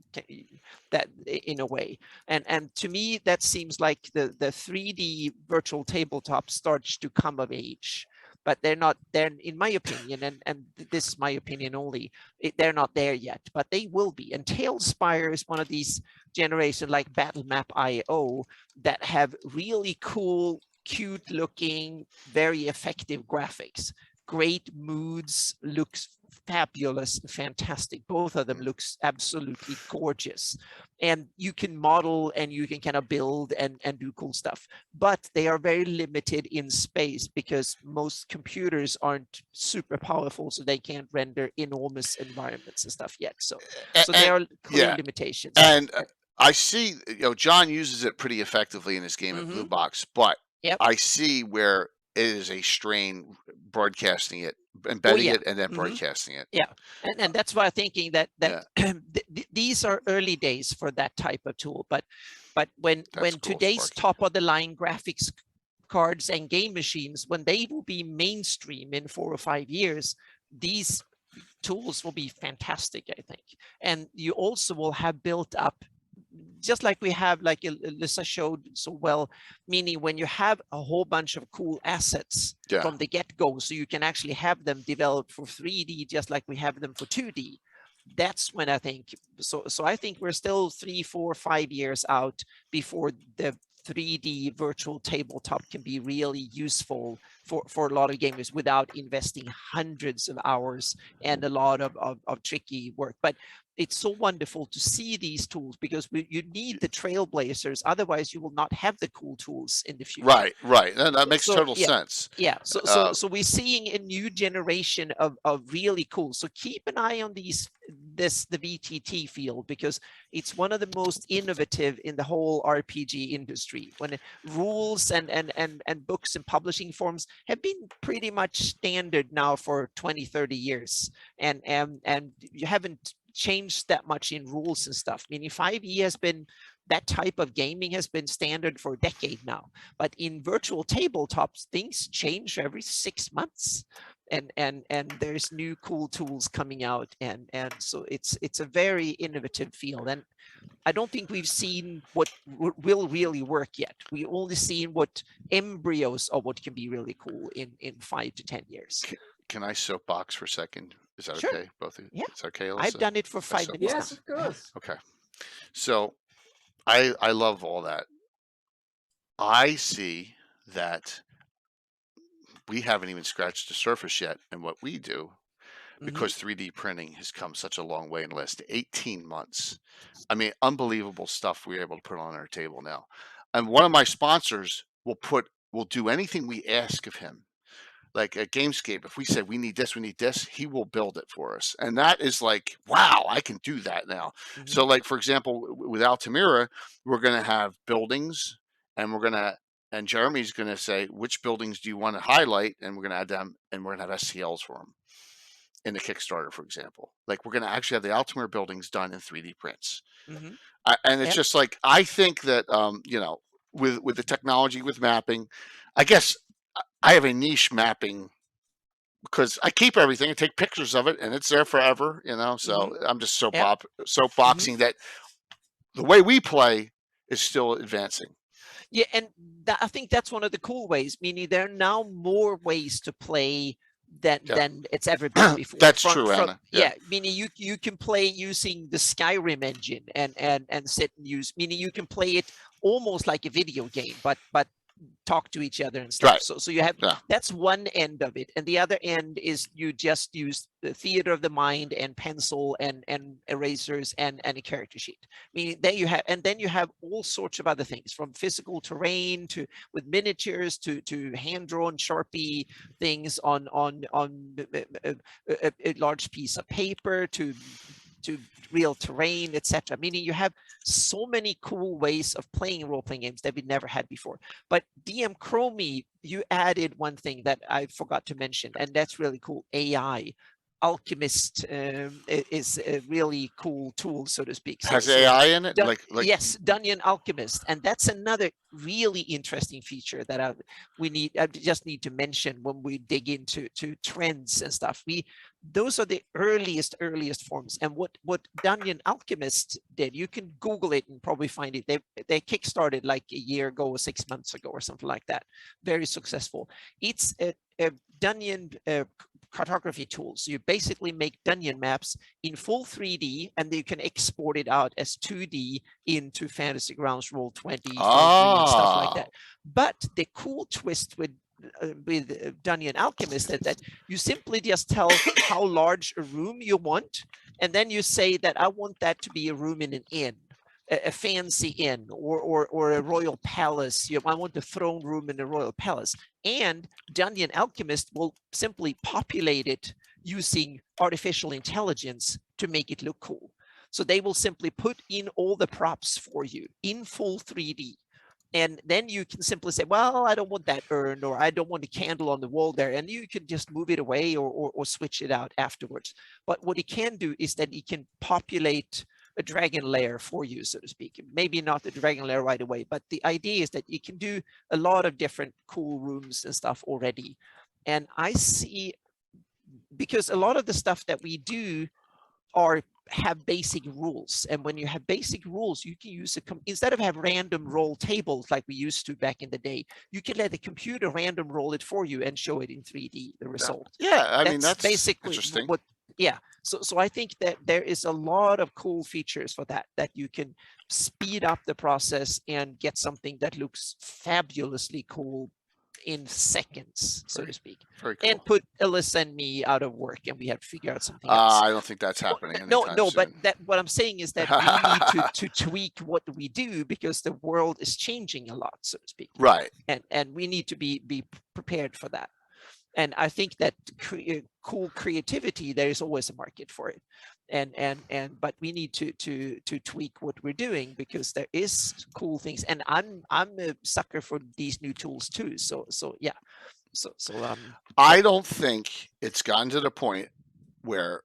that in a way. And to me that seems like the 3D virtual tabletop starts to come of age, but they're not there, in my opinion, and this is my opinion only, they're not there yet, but they will be. And Tailspire is one of these generation like Battle Map IO that have really cool, cute looking, very effective graphics, great moods, looks fabulous, fantastic. Both of them looks absolutely gorgeous. And you can model and you can kind of build and do cool stuff, but they are very limited in space because most computers aren't super powerful, so they can't render enormous environments and stuff yet. So there are clear limitations. And I see, John uses it pretty effectively in his game at Blue Box, but I see where it is a strain broadcasting it, embedding it, and then broadcasting it. Yeah, and that's why I'm thinking that these are early days for that type of tool. But when today's top of the line graphics cards and game machines, when they will be mainstream in 4 or 5 years, these tools will be fantastic, I think. And you also will have built up, just like we have, like Alyssa showed so well, meaning when you have a whole bunch of cool assets from the get-go, so you can actually have them developed for 3D just like we have them for 2D. That's when I think, so I think we're still 3, 4, 5 years out before the 3D virtual tabletop can be really useful for a lot of gamers without investing hundreds of hours and a lot of tricky work. But it's so wonderful to see these tools because you need the trailblazers. Otherwise, you will not have the cool tools in the future. Right. That makes total sense. Yeah. So we're seeing a new generation of really cool. So keep an eye on the VTT field, because it's one of the most innovative in the whole RPG industry. When rules and books and publishing forms have been pretty much standard now for 20, 30 years, and you haven't changed that much in rules and stuff. Meaning 5e has been, that type of gaming has been standard for a decade now. But in virtual tabletops, things change every 6 months, and there's new cool tools coming out, and so it's a very innovative field. And I don't think we've seen what will really work yet. We've only seen what embryos of what can be really cool in 5 to 10 years. Can I soapbox for a second? Is that Sure. okay, both of you? Yeah. It's okay, Alyssa? I've done it for 5 minutes. Yes, of course. Okay. So I love all that. I see that we haven't even scratched the surface yet in what we do, because 3D printing has come such a long way in the last 18 months. I mean, unbelievable stuff we're able to put on our table now. And one of my sponsors will do anything we ask of him. Like at Gamescape, if we said we need this, he will build it for us. And that is like, wow, I can do that now. So like, for example, with Altamira, we're going to have buildings, and and Jeremy's going to say, which buildings do you want to highlight? And we're going to add them, and we're going to have STLs for them in the Kickstarter, for example. Like, we're going to actually have the Altamira buildings done in 3D prints. And it's just like, I think that, with the technology, with mapping, I guess I have a niche mapping because I keep everything. I take pictures of it, and it's there forever, so I'm just soapboxing that the way we play is still advancing. Yeah, and I think that's one of the cool ways, meaning there are now more ways to play than it's ever been before. That's true, Anna. Meaning you can play using the Skyrim engine and sit and use, meaning you can play it almost like a video game, but talk to each other and stuff. Right. So you have that's one end of it, and the other end is you just use the theater of the mind and pencil and erasers and a character sheet. Meaning then you have, and then you have all sorts of other things, from physical terrain to with miniatures to hand drawn Sharpie things on a large piece of paper to real terrain, etc. Meaning you have so many cool ways of playing role-playing games that we never had before. But DM Chromie, you added one thing that I forgot to mention, and that's really cool. AI. Alchemist is a really cool tool, so to speak. Has AI in it? Yes, Dungeon Alchemist, and that's another really interesting feature that I just need to mention when we dig into trends and stuff. Those are the earliest forms, and what Dungeon Alchemist did, you can Google it and probably find it. They kickstarted like a year ago or 6 months ago or something like that. Very successful. It's a dungeon cartography tool. So you basically make dungeon maps in full 3D, and you can export it out as 2D into Fantasy Grounds, Roll20, and stuff like that. But the cool twist with Dungeon Alchemist is that you simply just tell how large a room you want, and then you say that I want that to be a room in an inn, a fancy inn, or a royal palace. I want the throne room in a royal palace. And Dungeon Alchemist will simply populate it using artificial intelligence to make it look cool. So they will simply put in all the props for you in full 3D. And then you can simply say, well, I don't want that urn, or I don't want a candle on the wall there. And you can just move it away or switch it out afterwards. But what it can do is that it can populate a dragon lair for you, so to speak. Maybe not the dragon lair right away, but the idea is that you can do a lot of different cool rooms and stuff already. And I see, because a lot of the stuff that we do have basic rules, and when you have basic rules, you can use instead of have random roll tables like we used to back in the day, you can let the computer random roll it for you and show it in 3D, the result. Yeah, I mean, that's basically interesting. So I think that there is a lot of cool features for that you can speed up the process and get something that looks fabulously cool in seconds, so to speak. Very cool. And put Alyssa and me out of work, and we have to figure out something else. I don't think that's happening. No, soon. But what I'm saying is that we need to tweak what we do, because the world is changing a lot, so to speak. Right. And we need to be prepared for that. And I think that cool creativity, there is always a market for it. But we need to tweak what we're doing, because there is cool things. And I'm a sucker for these new tools too. So yeah. I don't think it's gotten to the point where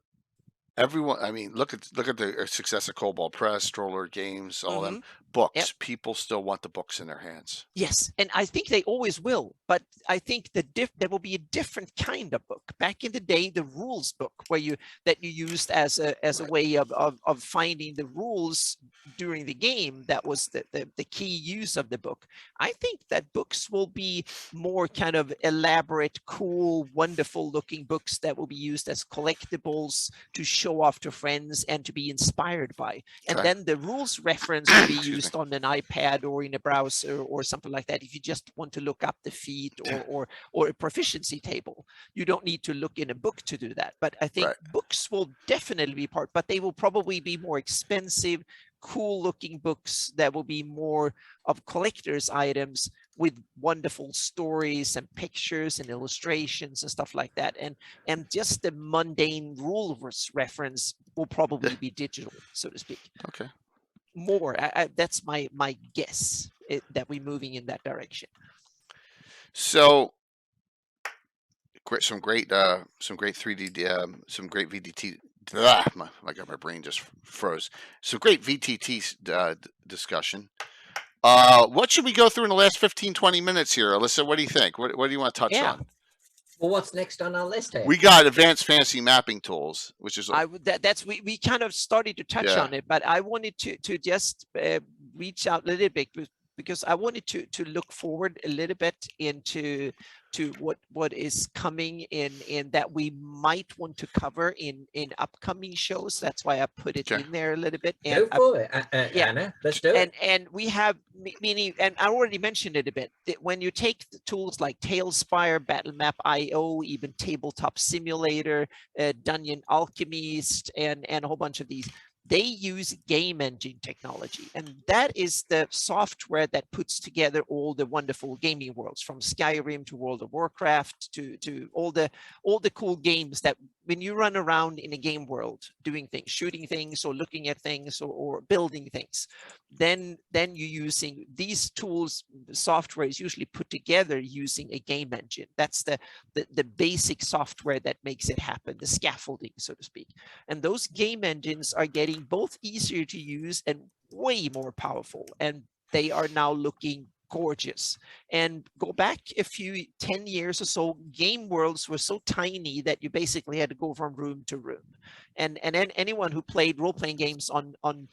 everyone, I mean, look at the success of Cobalt Press, Stroller Games, all them books. Yep. People still want the books in their hands. Yes, and I think they always will. But I think there will be a different kind of book. Back in the day, the rules book, that you used as a way of finding the rules during the game, that was the key use of the book. I think that books will be more kind of elaborate, cool, wonderful looking books that will be used as collectibles to show off to friends and to be inspired by. And then the rules reference will be used on an iPad or in a browser or something like that. If you just want to look up the feat or a proficiency table, you don't need to look in a book to do that. But I think books will definitely be part, but they will probably be more expensive, cool looking books that will be more of collector's items with wonderful stories and pictures and illustrations and stuff like that. And just the mundane rule reference will probably be digital, so to speak. Okay. More, that's my guess, that we're moving in that direction. So some great 3D, some great VDT. My brain just froze. So great VTT discussion. What should we go through in the last 15-20 minutes here, Alyssa? What do you think? What do you want to touch on? Well, what's next on our list here? We got advanced fantasy mapping tools, which is we kind of started to touch on it, but I wanted to just reach out a little bit because I wanted to look forward a little bit into what is coming in that we might want to cover in upcoming shows. That's why I put it Okay. in there a little bit. Go for it, yeah. Anna. Let's do it. And we have meaning, and I already mentioned it a bit, that when you take the tools like Tailspire, Battlemap.io, even Tabletop Simulator, Dungeon Alchemist, and a whole bunch of these, they use game engine technology, and that is the software that puts together all the wonderful gaming worlds, from Skyrim to World of Warcraft to all the cool games that when you run around in a game world doing things, shooting things or looking at things or building things, then you're using these tools. Software is usually put together using a game engine. That's the basic software that makes it happen, the scaffolding, so to speak. And those game engines are getting both easier to use and way more powerful, and they are now looking gorgeous. And go back a few 10 years or so, game worlds were so tiny that you basically had to go from room to room. And then anyone who played role-playing games on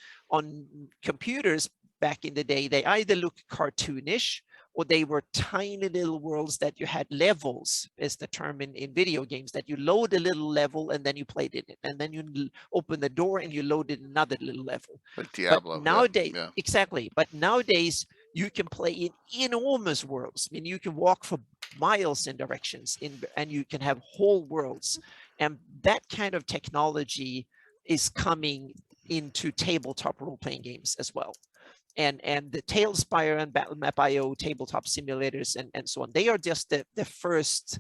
computers back in the day, they either look cartoonish, or they were tiny little worlds that you had levels, is the term in video games, that you load a little level and then you played in it, and then you open the door and you loaded another little level. Like Diablo. But nowadays, yeah. exactly. But nowadays you can play in enormous worlds. I mean, you can walk for miles in directions and you can have whole worlds. And that kind of technology is coming into tabletop role-playing games as well. And the Tailspire and Battlemap.io tabletop simulators and so on, they are just the first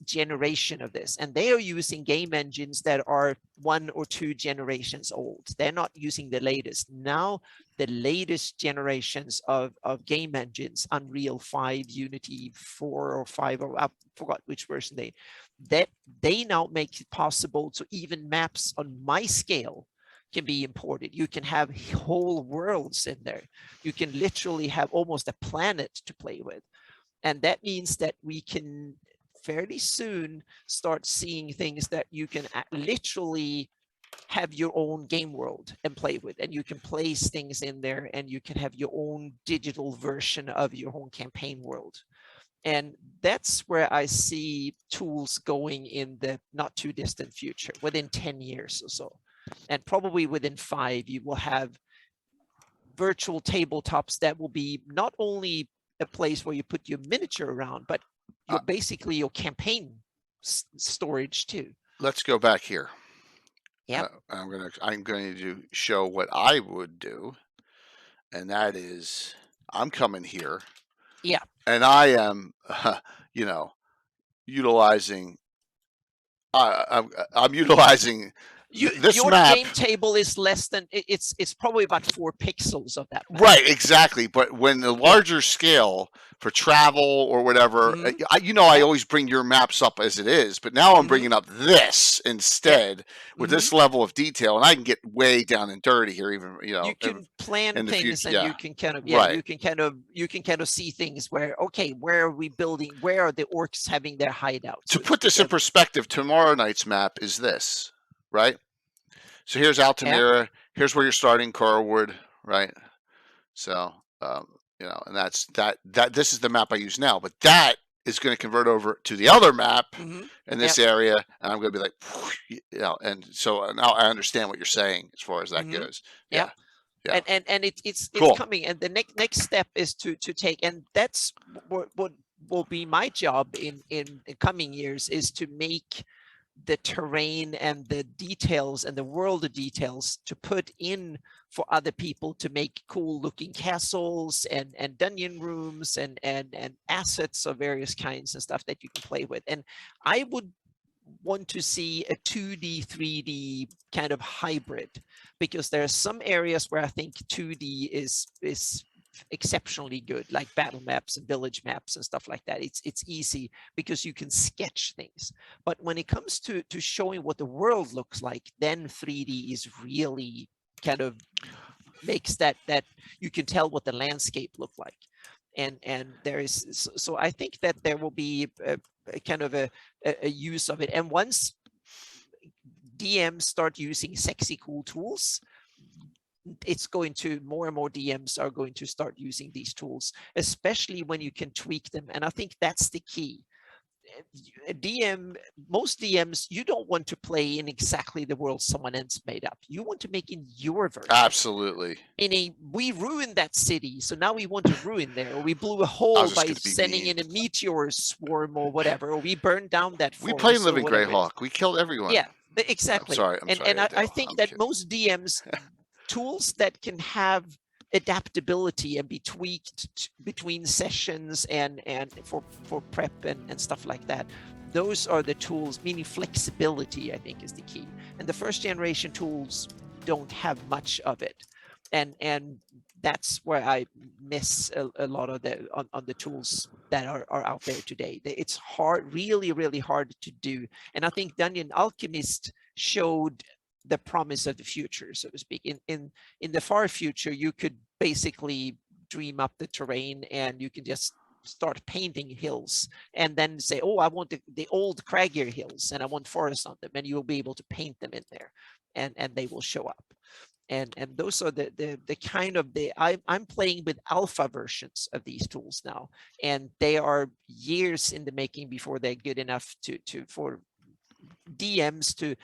generation of this, and they are using game engines that are 1 or 2 generations old. They're not using the latest. Now the latest generations of game engines, Unreal 5, Unity 4 or 5, or I forgot which version they now make it possible to even maps on my scale can be imported. You can have whole worlds in there. You can literally have almost a planet to play with. And that means that we can fairly soon start seeing things that you can literally have your own game world and play with, and you can place things in there, and you can have your own digital version of your own campaign world. And that's where I see tools going in the not too distant future, within 10 years or so. And probably within 5, you will have virtual tabletops that will be not only a place where you put your miniature around, but basically your campaign storage too. Let's go back here. Yeah. I'm going to show what I would do, and that is I'm coming here. Yeah. And I am, utilizing. I'm utilizing this your map. game table is less than it's probably about 4 pixels of that map. Right, exactly. But when the larger scale for travel or whatever, I always bring your maps up as it is, but now I'm bringing up this instead with this level of detail, and I can get way down and dirty here. Even you can plan things, and you can kind of you can kind of see things where, okay, where are we building? Where are the orcs having their hideouts? To put this in perspective, tomorrow night's map is this. Right, so here's Altamira. Here's where you're starting, Carwood. Right, so and that's that. This is the map I use now, but that is going to convert over to the other map in this area, and I'm going to be like, and so now I understand what you're saying as far as that goes. Yeah. And it's cool. Coming, and the next step is to take, and that's what will be my job in coming years, is to make the terrain and the details and the world of details to put in for other people to make cool looking castles and dungeon rooms and assets of various kinds and stuff that you can play with. And I would want to see a 2D 3D kind of hybrid, because there are some areas where I think 2D is exceptionally good, like battle maps and village maps and stuff like that. It's easy because you can sketch things. But when it comes to showing what the world looks like, then 3D is really kind of makes that you can tell what the landscape look like. And there is, so I think that there will be a kind of a use of it. And once DMs start using sexy cool tools, it's going to, more and more DMs are going to start using these tools, especially when you can tweak them. And I think that's the key. A DM, most DMs, you don't want to play in exactly the world someone else made up. You want to make in your version. Absolutely. Meaning, we ruined that city, so now we want to ruin there. Or we blew a hole by sending in a meteor swarm or whatever. Or we burned down that forest. We played Living Greyhawk. We killed everyone. Yeah, exactly. I'm sorry, and I think that most DMs, tools that can have adaptability and be tweaked between sessions and for prep and stuff like that, those are the tools. Meaning flexibility, I think, is the key. And the first generation tools don't have much of it, and that's where I miss a lot of the on the tools that are out there today. It's hard, really hard to do. And I think Dungeon Alchemist showed the promise of the future, so to speak. In the far future, you could basically dream up the terrain, and you can just start painting hills, and then say, oh, I want the old craggier hills, and I want forests on them, and you'll be able to paint them in there, and they will show up. And those are the kind of I'm playing with alpha versions of these tools now, and they are years in the making before they're good enough for DMs to.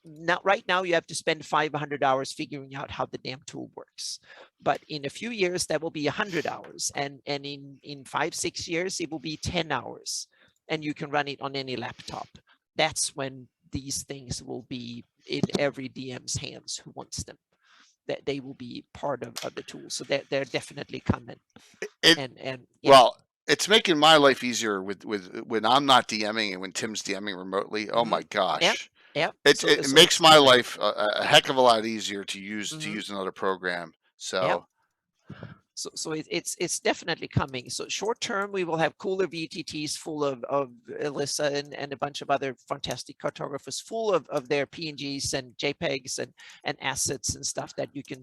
Now, right now, you have to spend 500 hours figuring out how the damn tool works. But in a few years, that will be 100 hours. And in 5-6 years, it will be 10 hours. And you can run it on any laptop. That's when these things will be in every DM's hands who wants them. That they will be part of the tool. So they're definitely coming. Yeah. Well, it's making my life easier with when I'm not DMing and when Tim's DMing remotely. Oh my gosh. Yep. Yeah, it makes my life a heck of a lot easier to use another program. So, so it's definitely coming. So short term, we will have cooler VTTs full of Alyssa and a bunch of other fantastic cartographers, full of their PNGs and JPEGs and assets and stuff that you can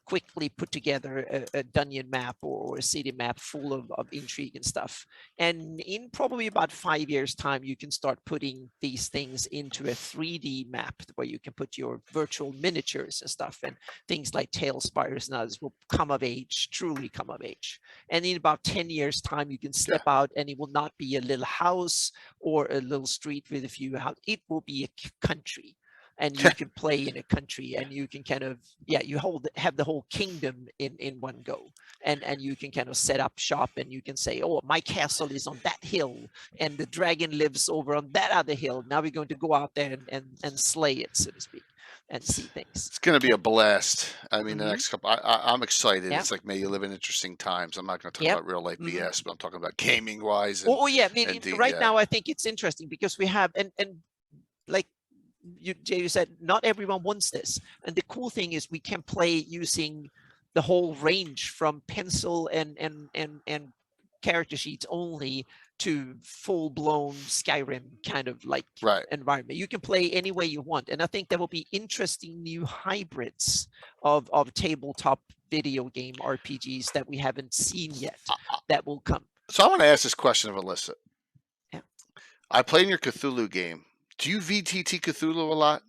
quickly put together a dungeon map or a city map full of intrigue and stuff. And in probably about 5 years' time, you can start putting these things into a 3D map where you can put your virtual miniatures and stuff, and things like tail spires and others will come of age, truly come of age. And in about 10 years' time, you can step out, and it will not be a little house or a little street with a few houses. It will be a country. And you can play in a country, and you can kind of, you have the whole kingdom in one go, and you can kind of set up shop, and you can say, oh, my castle is on that hill, and the dragon lives over on that other hill. Now we're going to go out there and slay it, so to speak, and see things. It's going to be a blast. I mean, the next couple, I'm excited. It's like, may you live in interesting times. I'm not going to talk about real life BS, but I'm talking about gaming wise. And, I mean, right now, I think it's interesting because we have, and like, Jay said, not everyone wants this, and the cool thing is we can play using the whole range from pencil and character sheets only to full-blown Skyrim kind of like environment. You can play any way you want, and I think there will be interesting new hybrids of tabletop video game RPGs that we haven't seen yet that will come. So I want to ask this question of Alyssa. Yeah, I played in your Cthulhu game. Do you VTT Cthulhu a lot?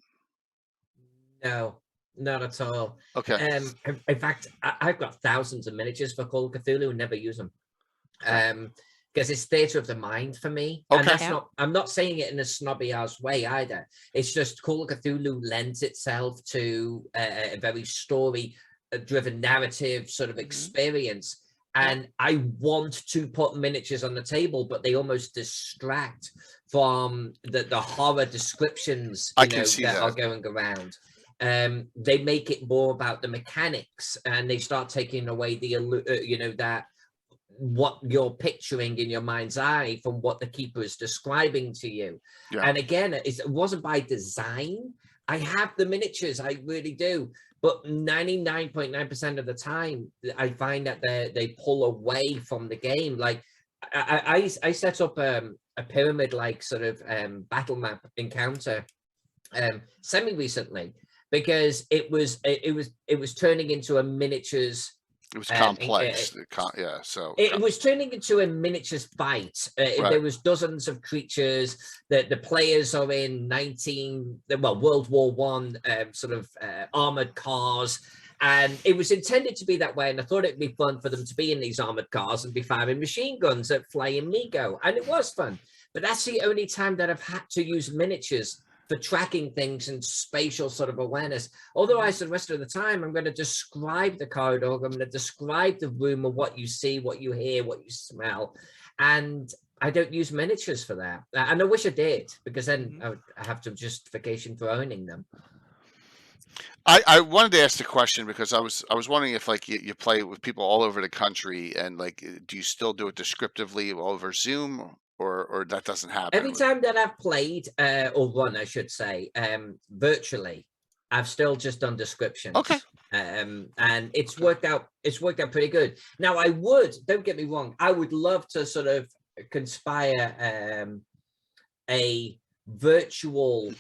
No, not at all. Okay. In fact, I've got thousands of miniatures for Call of Cthulhu and never use them. Because it's theater of the mind for me. Okay. And that's I'm not saying it in a snobby ass way either. It's just Call of Cthulhu lends itself to a very story-driven narrative sort of experience. And I want to put miniatures on the table, but they almost distract from the horror descriptions that are going around. They make it more about the mechanics, and they start taking away the that what you're picturing in your mind's eye from what the keeper is describing to you. And again, it wasn't by design. I have the miniatures, I really do. But 99.9% of the time, I find that they pull away from the game. Like I set up a pyramid-like sort of battle map encounter semi recently because it was turning into a miniatures. It was complex. It was turning into a miniatures fight. There was dozens of creatures that the players are in World War I sort of armored cars, And it was intended to be that way. And I thought it'd be fun for them to be in these armored cars and be firing machine guns at flying Mego. And it was fun. But that's the only time that I've had to use miniatures for tracking things and spatial sort of awareness. Otherwise, the rest of the time, I'm going to describe the corridor. I'm going to describe the room of what you see, what you hear, what you smell. And I don't use miniatures for that. And I wish I did, because then I would have some justification for owning them. I wanted to ask the question because I was wondering if like you play with people all over the country, and like, do you still do it descriptively over Zoom, or that doesn't happen? Every time that I've played or run, I should say, virtually, I've still just done descriptions. Okay. And it's worked out. It's worked out pretty good. Now, don't get me wrong, I would love to sort of conspire a virtual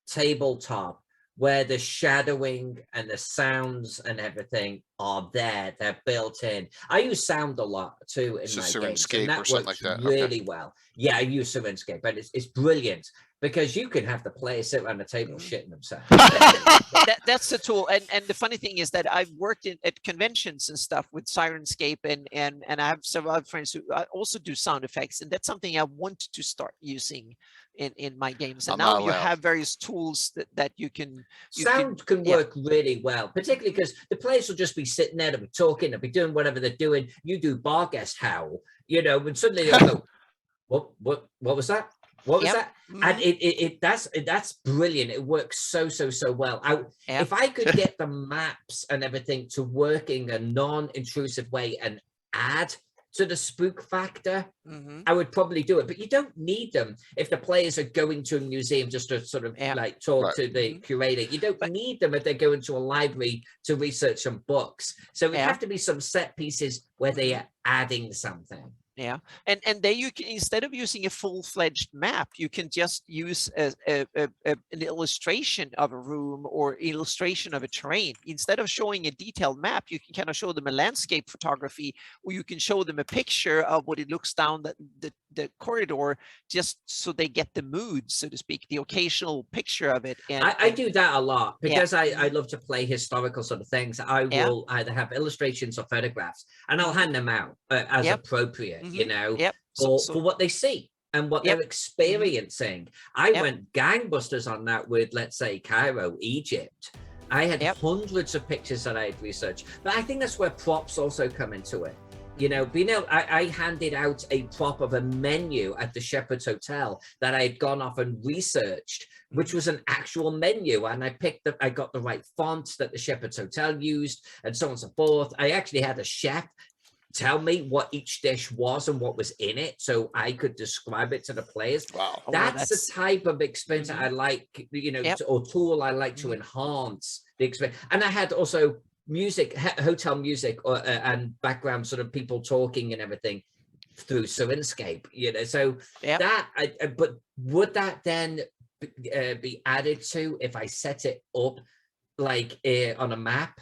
tabletop where the shadowing and the sounds and everything are there. They're built in. I use sound a lot too in my games, and that works really well. Yeah, I use Syrinscape, but it's brilliant because you can have the players sit around the table shitting themselves. That's the tool. And the funny thing is that I've worked at conventions and stuff with Syrinscape, and I have several other friends who also do sound effects, and that's something I want to start using in my games. And now you have various tools that you can sound can work really well, particularly because the players will just be sitting there, they'll be talking, they'll be doing whatever they're doing. You do bar guest howl, and suddenly they'll go, what was that? What was that? And that's brilliant. It works so well. If I could get the maps and everything to work in a non-intrusive way and add to the spook factor, I would probably do it. But you don't need them if the players are going to a museum just to sort of like talk to the curator. You don't need them if they're going to a library to research some books. So it have to be some set pieces where they are adding something. Yeah, and then you can, instead of using a full-fledged map, you can just use an illustration of a room or illustration of a terrain. Instead of showing a detailed map, you can kind of show them a landscape photography, or you can show them a picture of what it looks down the corridor, just so they get the mood, so to speak, the occasional picture of it. And I do that a lot because I love to play historical sort of things. I will either have illustrations or photographs, and I'll hand them out as appropriate. For what they see and what they're experiencing. I went gangbusters on that with, let's say, Cairo, Egypt. I had hundreds of pictures that I had researched, but I think that's where props also come into it. I handed out a prop of a menu at the Shepherd's Hotel that I had gone off and researched, which was an actual menu, and I got the right fonts that the Shepherd's Hotel used, and so on and so forth. I actually had a chef tell me what each dish was and what was in it, so I could describe it to the players. Wow. That's the type of experience I like, or tool I like to enhance the experience. And I had also music, hotel music, and background sort of people talking and everything through Syrinscape. So but would that then be added to if I set it up like on a map?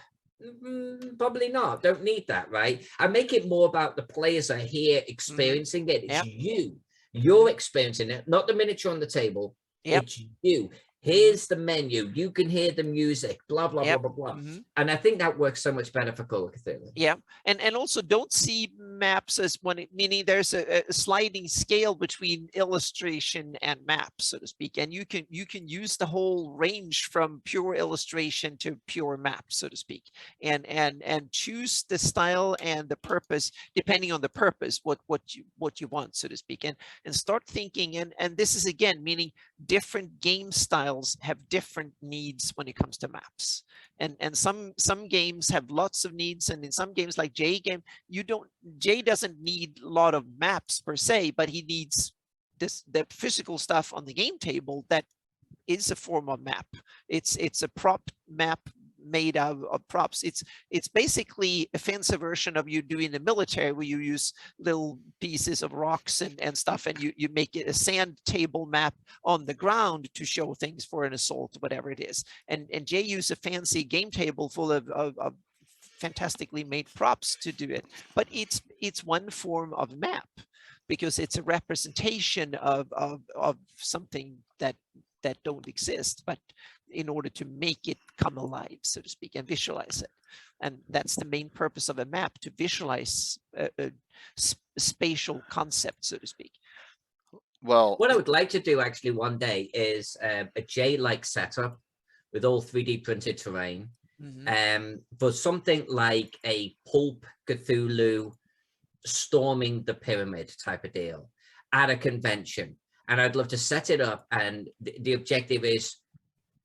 Probably not. Don't need that, right? I make it more about the players are here experiencing it. It's you're experiencing it, not the miniature on the table. It's you. Here's the menu. You can hear the music, blah, blah, blah, blah, blah. And I think that works so much better for Call of Cthulhu. Yeah. And also don't see maps as one, meaning there's a sliding scale between illustration and map, so to speak. And you can use the whole range from pure illustration to pure map, so to speak. And choose the style and the purpose, depending on the purpose, what you want, so to speak. And start thinking, and this is again, meaning different game styles have different needs when it comes to maps, and some games have lots of needs, and in some games like Jay doesn't need a lot of maps per se, but he needs the physical stuff on the game table that is a form of map. It's a prop map made of props. It's basically a fancy version of you doing the military, where you use little pieces of rocks and stuff, and you make it a sand table map on the ground to show things for an assault, whatever it is. And Jay used a fancy game table full of fantastically made props to do it. But it's one form of map, because it's a representation of something that don't exist. But in order to make it come alive, so to speak, and visualize it. And that's the main purpose of a map, to visualize a spatial concept, so to speak. Well, What I would like to do actually one day is a J-like setup with all 3D printed terrain, for something like a pulp Cthulhu storming the pyramid type of deal at a convention. And I'd love to set it up, and the objective is,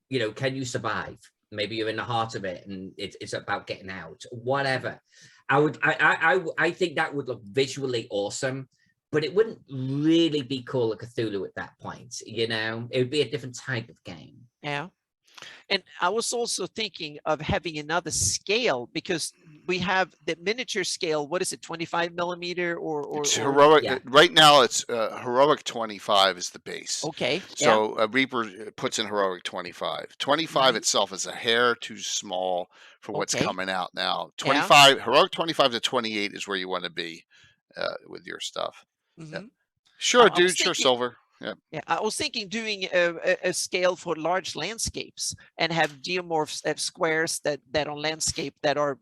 you know, can you survive? Maybe you're in the heart of it and it's about getting out, whatever. I think that would look visually awesome, but it wouldn't really be Call of Cthulhu at that point. You know, it would be a different type of game. Yeah. And I was also thinking of having another scale, because we have the miniature scale. What is it, 25 millimeter or it's heroic. yeah. Right now, it's heroic 25 is the base. Okay. So Reaper puts in heroic 25. 25 itself is a hair too small for what's coming out now. 25 heroic 25 to 28 is where you want to be with your stuff. Sure, dude. Sure, Silver. Yeah, I was thinking doing a scale for large landscapes and have geomorphs of squares that on landscape that are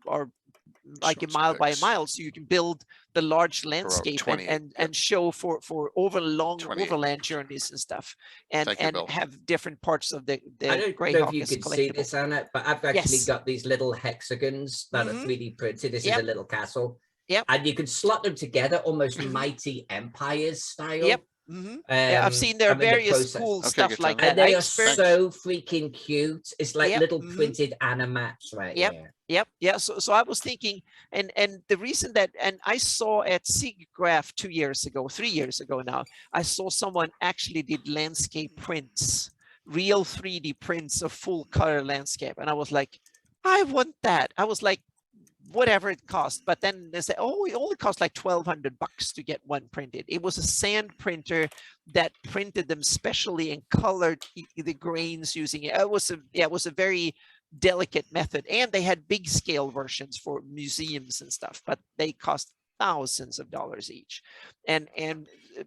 like a mile by a mile, so you can build the large landscape and show for long overland journeys and stuff, and have different parts of the I don't know if you could see this, Anna, but I've actually got these little hexagons that are 3D printed. This is a little castle. And you can slot them together almost Mighty Empires style. I've seen their various cool stuff like that. And they are so freaking cute. It's like little printed animats right here. Yeah. So I was thinking, and the reason that, and I saw at SIGGRAPH 3 years ago now, I saw someone actually did landscape prints, real 3D prints of full color landscape. And I was like, I want that. I was like, whatever it cost, but then they say, oh, it only cost like $1,200 to get one printed. It was a sand printer that printed them specially and colored the grains using it. It was a very delicate method, and they had big scale versions for museums and stuff, but they cost thousands of dollars each.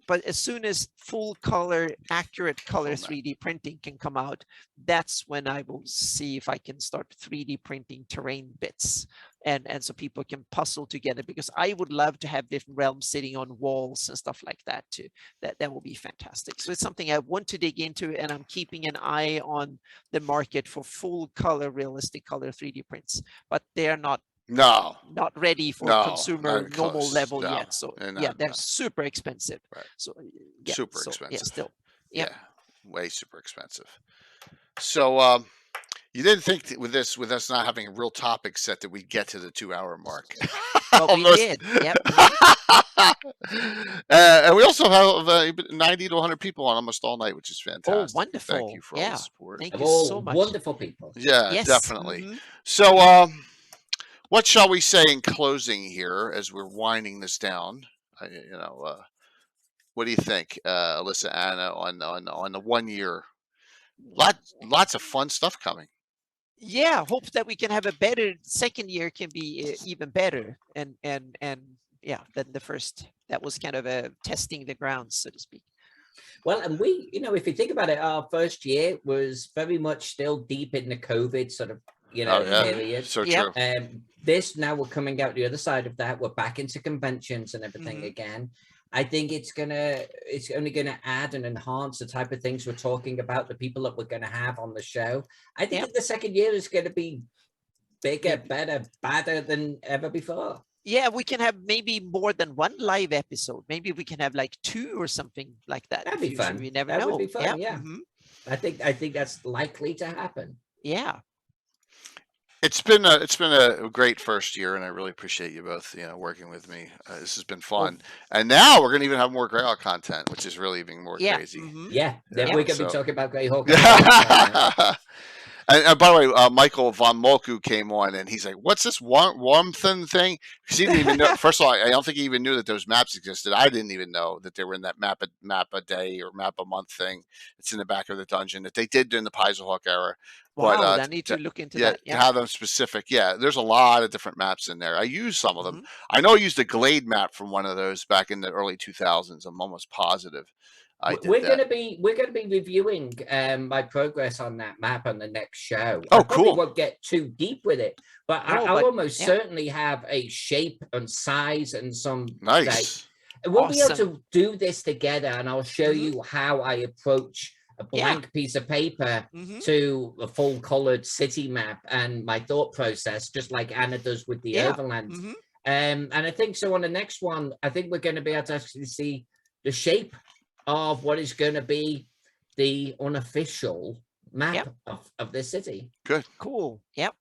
But as soon as full color, accurate color 3D printing can come out, that's when I will see if I can start 3D printing terrain bits, and so people can puzzle together, because I would love to have different realms sitting on walls and stuff like that too. That will be fantastic. So it's something I want to dig into, and I'm keeping an eye on the market for full color, realistic color 3D prints, but they're not ready for consumer normal level yet. So they're super expensive. Right. So super expensive. Still. Way super expensive. So you didn't think with us not having a real topic set that we'd get to the 2-hour mark. Well, we did. Yep. And we also have 90 to 100 people on almost all night, which is fantastic. Oh, wonderful. Thank you for all the support. Thank you so much. Wonderful people. Yeah, yes. Definitely. So what shall we say in closing here as we're winding this down? What do you think, Alyssa, Anna, on the 1 year? Lots of fun stuff coming. Yeah, hope that we can have a better second year, can be even better, and than the first. That was kind of a testing the grounds, so to speak. Well, and we, if you think about it, our first year was very much still deep in the COVID sort of, period. So true. This now we're coming out the other side of that. We're back into conventions and everything again. I think it's only gonna add and enhance the type of things we're talking about, the people that we're gonna have on the show. I think the second year is gonna be bigger, better, badder than ever before. Yeah, we can have maybe more than one live episode. Maybe we can have like 2 or something like that. That'd be fun. We never know. That would be fun. Yeah. I think that's likely to happen. Yeah. It's been a great first year, and I really appreciate you both, working with me. This has been fun, and now we're going to even have more Greyhawk content, which is really even more crazy. Yeah, we're going to be talking about Greyhawk. And by the way, Michael von Molku came on, and he's like, "What's this Wormthen thing?" Because he didn't even know. First of all, I don't think he even knew that those maps existed. I didn't even know that they were in that map a day or map a month thing. It's in the back of the dungeon that they did during the Paizohawk era. Wow, but, I need to look into that. Yeah, to have them specific. Yeah, there's a lot of different maps in there. I used some of them. I know I used a Glade map from one of those back in the early 2000s. I'm almost positive. I did We're that. gonna be reviewing my progress on that map on the next show. Oh, I probably cool. won't get too deep with it, but No, I'll but- almost yeah. certainly have a shape and size and some Nice. we'll be able Awesome. to do this together, and I'll show Mhm. you how I approach a blank piece of paper Mhm. to a full colored city map and my thought process, just like Anna does with the Yeah. overland. Mhm. And I think so on the next one, I think we're going to be able to actually see the shape of what is going to be the unofficial map of this city. Good. Cool. Yep.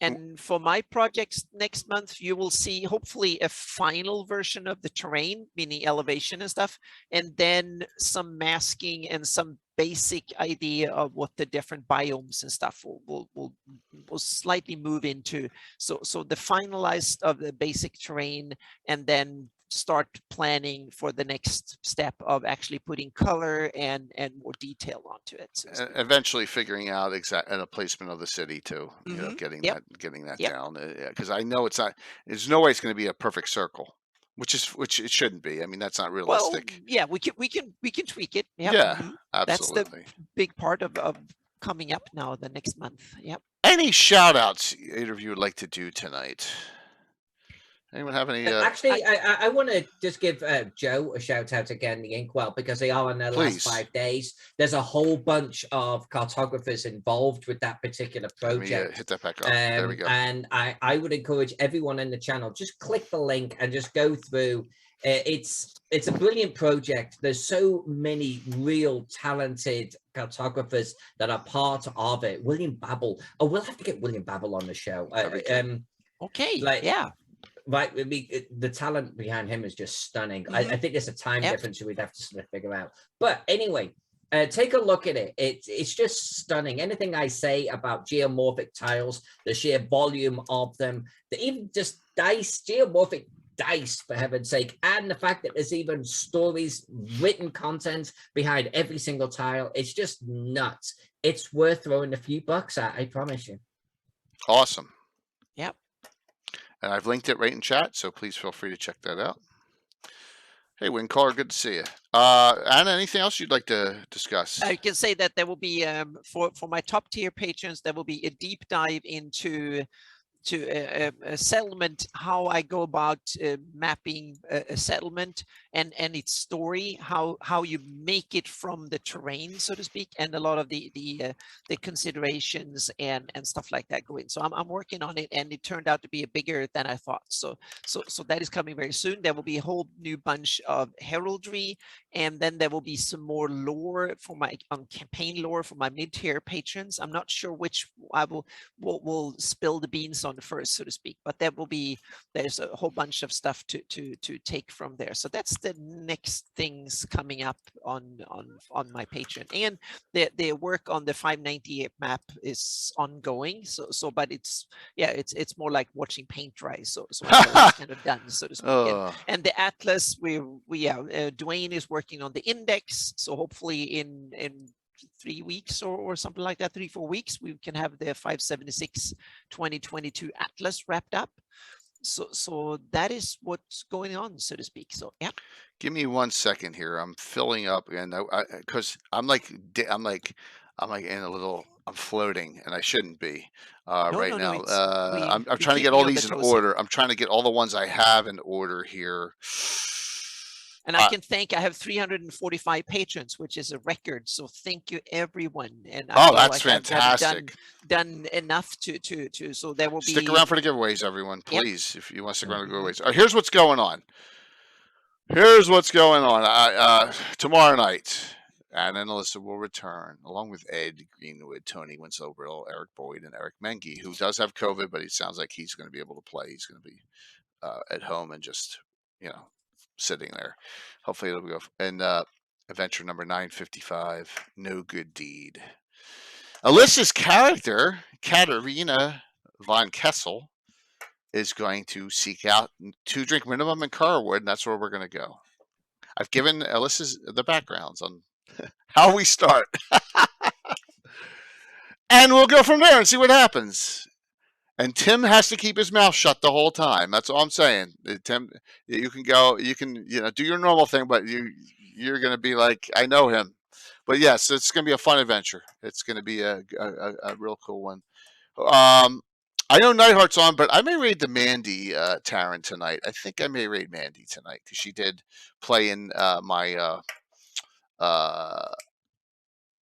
And for my projects next month, you will see hopefully a final version of the terrain, meaning elevation and stuff, and then some masking and some basic idea of what the different biomes and stuff will slightly move into. So the finalized of the basic terrain, and then start planning for the next step of actually putting color and more detail onto it. So Eventually figuring out the placement of the city too. You know, Mhm. getting Yep. that Yep. down. Because I know it's not. There's no way it's going to be a perfect circle, which it shouldn't be. I mean, that's not Well, realistic. yeah, we can tweak it. Yep. Yeah, Mhm. absolutely. That's the big part of coming up now the next month. Yep. Any shout outs either of you would like to do tonight? Anyone have any? Actually, I want to just give Joe a shout out again, the Inkwell, because they are in their Please. last 5 days. There's a whole bunch of cartographers involved with that particular Let me project. hit that back up. There we go. And I would encourage everyone in the channel, just click the link and just go through. It's a brilliant project. There's so many real talented cartographers that are part of it. William Babel. Oh, we'll have to get William Babel on the show. Okay. Like- yeah. Right, the talent behind him is just stunning. I think there's a time difference we'd have to sort of figure out. But anyway, take a look at it. It's just stunning. Anything I say about geomorphic tiles, the sheer volume of them, even just dice, geomorphic dice, for heaven's sake, and the fact that there's even stories, written content behind every single tile. It's just nuts. It's worth throwing a few bucks at, I promise you. Awesome. Yep. And I've linked it right in chat, so please feel free to check that out. Hey, Windcaller, good to see you. Anna, anything else you'd like to discuss? I can say that there will be for my top tier patrons, there will be a deep dive into a settlement, how I go about mapping a settlement and its story, how you make it from the terrain, so to speak, and a lot of the considerations and stuff like that go in. So I'm working on it, and it turned out to be bigger than I thought. So that is coming very soon. There will be a whole new bunch of heraldry, and then there will be some more lore for my campaign lore for my mid-tier patrons. I'm not sure which I will spill the beans on first, so to speak, but there's a whole bunch of stuff to take from there. So that's the next things coming up on my Patreon, and the work on the 598 map is ongoing. So but it's more like watching paint dry. So it's kind of done, so to speak. And the atlas, Dwayne is working on the index. So hopefully in 3 weeks or something like that, 3-4 weeks, we can have the 576 2022 atlas wrapped up. So that is what's going on, so to speak. So yeah. Give me 1 second here. I'm filling up, and because I'm in a little. I'm floating, and I shouldn't be right now. I'm trying to get all these in order. I'm trying to get all the ones I have in order here. And I can thank, I have 345 patrons, which is a record. So thank you, everyone. And that's fantastic. Done enough to so there will be. Stick around for the giveaways, everyone, please. If you want to stick around for the giveaways. Here's what's going on. Tomorrow night, Anna and Alyssa will return, along with Ed Greenwood, Tony Winslow-Brill, Eric Boyd, and Eric Menke, who does have COVID, but it sounds like he's going to be able to play. He's going to be at home and just, sitting there. Hopefully it'll go. And adventure number 955, No Good Deed. Alyssa's character, Katarina von Kessel, is going to seek out 2-drink minimum in Carwood, and that's where we're going to go. I've given Alyssa's the backgrounds on how we start. And we'll go from there and see what happens. And Tim has to keep his mouth shut the whole time. That's all I'm saying. Tim, you can go, do your normal thing, but you you're going to be like, I know him. But yes, it's going to be a fun adventure. It's going to be a real cool one. I know Nightheart's on, but I may raid the Mandy Taryn tonight. I think I may raid Mandy tonight because she did play in my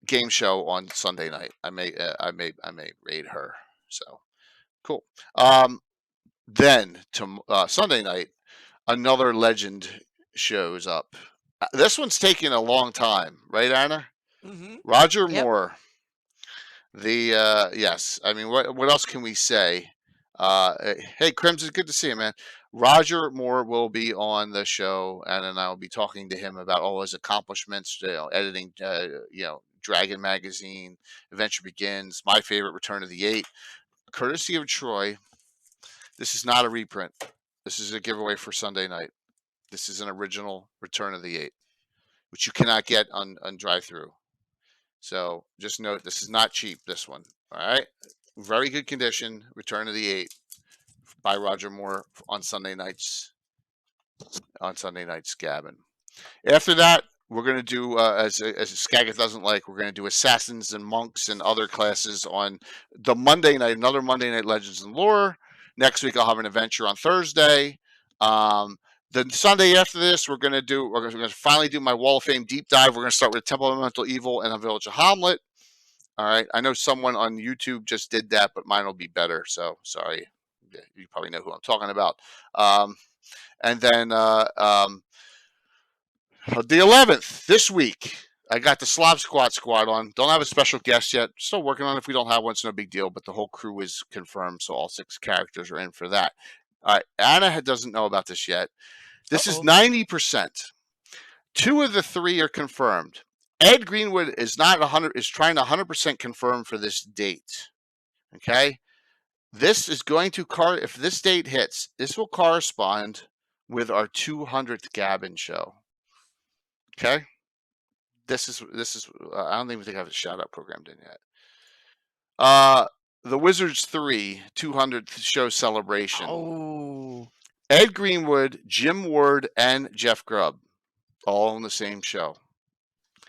game show on Sunday night. I may raid her. So cool. Then to Sunday night, another legend shows up. This one's taking a long time, right, Anna? Mm-hmm. Roger Yep. Moore. The yes, I mean, what else can we say? Hey, Crimson, good to see you, man. Roger Moore will be on the show, and then I'll be talking to him about all his accomplishments. Editing, Dragon Magazine, Adventure Begins, my favorite, Return of the Eight, courtesy of Troy. This is not a reprint. This is a giveaway for Sunday night. This is an original Return of the Eight, which you cannot get on drive-through. So just note, this is not cheap, this one. All right. Very good condition. Return of the Eight by Roger Moore on Sunday nights. Gavin. After that, we're going to do, as Skagit doesn't like, we're going to do Assassins and Monks and other classes on the Monday night, another Monday Night Legends and Lore. Next week, I'll have an adventure on Thursday. The Sunday after this, we're going to finally do my Wall of Fame deep dive. We're going to start with Temple of Elemental Evil and a Village of Hamlet. All right. I know someone on YouTube just did that, but mine will be better. So sorry. You probably know who I'm talking about. And then the 11th, this week, I got the Slav Squad on. Don't have a special guest yet. Still working on it. If we don't have one, it's no big deal. But the whole crew is confirmed, so all 6 characters are in for that. All right. Anna doesn't know about this yet. This is 90%. 2 of the 3 are confirmed. Ed Greenwood is not 100. Is trying to 100% confirm for this date. Okay, this is going to if this date hits, this will correspond with our 200th Gavin show. Okay, this is. I don't even think I have a shout out programmed in yet. The Wizards 3 200th show celebration. Oh. Ed Greenwood, Jim Ward, and Jeff Grubb, all on the same show.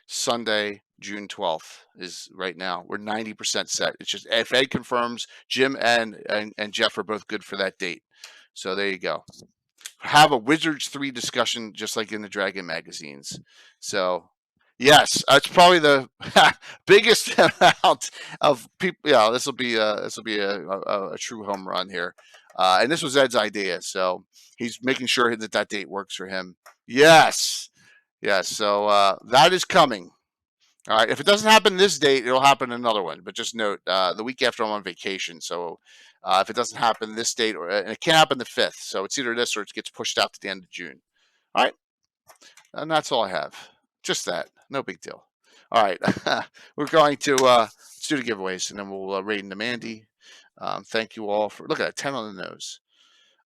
Sunday, June 12th is right now. We're 90% set. It's just if Ed confirms, Jim and Jeff are both good for that date. So there you go. Have a Wizards 3 discussion just like in the Dragon magazines. So yes, it's probably the biggest amount of people. Yeah, this will be a true home run here. And this was Ed's idea, so he's making sure that date works for him. Yes. So that is coming. All right. If it doesn't happen this date, it'll happen another one. But just note, the week after I'm on vacation. So if it doesn't happen this date, and it can't happen the 5th, so it's either this or it gets pushed out to the end of June. All right. And that's all I have. Just that. No big deal. All right. We're going to let's do the giveaways, and then we'll raid into Mandy. Thank you all for look at that, 10 on the nose.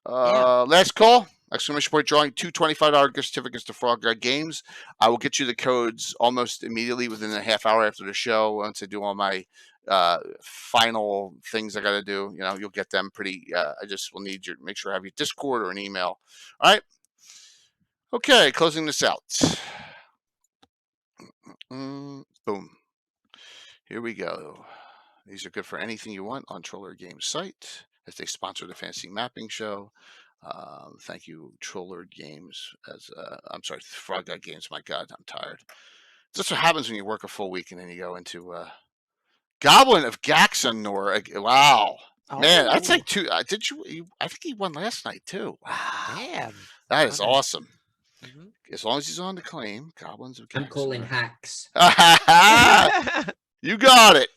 Last call. Exclamation point drawing 2 $25 gift certificates to Frog Guard Games. I will get you the codes almost immediately within a half hour after the show. Once I do all my final things I got to do, you'll get them pretty. I just will need you to make sure I have your Discord or an email. All right. Okay, closing this out. Boom. Here we go. These are good for anything you want on Troller Games site as they sponsor the Fantasy Mapping Show. Thank you, Troller Games. I'm sorry, Frog Guy Games. My God, I'm tired. That's what happens when you work a full week and then you go into Goblin of Gaxanor. Wow, man, that's like 2. Did you? I think he won last night too. Wow, damn, that is awesome. Mm-hmm. As long as he's on the claim, Goblins of Gaxanor. I'm calling hacks. You got it.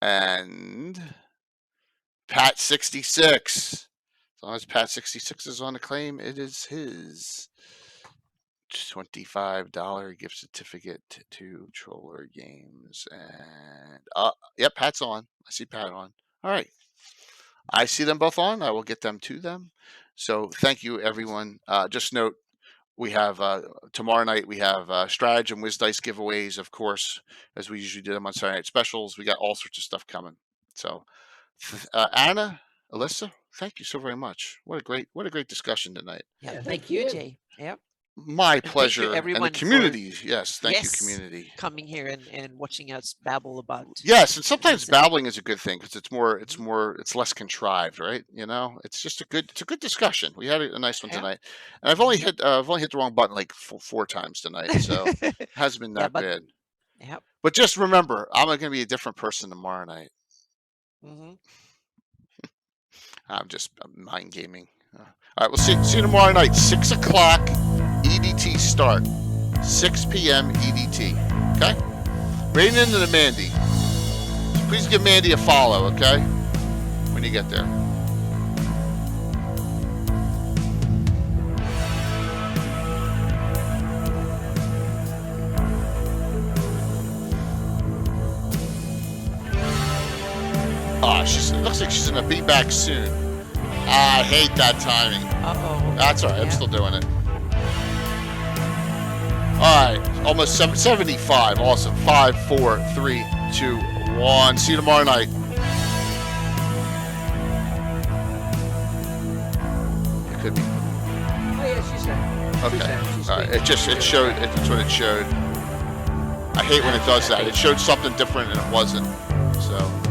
And Pat 66. As long as Pat 66 is on the claim, it is his. $25 gift certificate to Troller Games. And yep, Pat's on. I see Pat on. All right. I see them both on. I will get them to them. So thank you, everyone. Just note, we have tomorrow night, we have Stratagem Wiz Dice giveaways, of course, as we usually do them on Saturday night specials. We got all sorts of stuff coming. So Anna, Alyssa, thank you so very much. What a great discussion tonight. Yeah, thank you, Jay. Yep. My And thank you, pleasure. And the everyone, for community. Yes. Thank you, yes community. coming here and watching us babble about. Yes, and sometimes It's a- babbling is a good thing because it's less contrived, right? You know, it's a good discussion. We had a nice one Yeah. tonight, and I've only hit the wrong button like four times tonight, so it hasn't been Yeah, that but bad. yeah. But just remember, I'm going to be a different person tomorrow night. Hmm. I'm mind gaming. All right, we'll see you tomorrow night, 6 o'clock EDT start, 6 p.m. EDT. Okay, right into the Mandy. Please give Mandy a follow, okay? When you get there. It looks like she's gonna be back soon. I hate that timing. Uh-oh. That's all right. Yeah. I'm still doing it. All right, almost 75. Awesome. 5, 4, 3, 2, 1. See you tomorrow night. It could be. Oh yeah, she's there. She's Okay. there. She's All right. speaking. It showed. That's what it showed. I hate when it does that. It showed something different and it wasn't. So.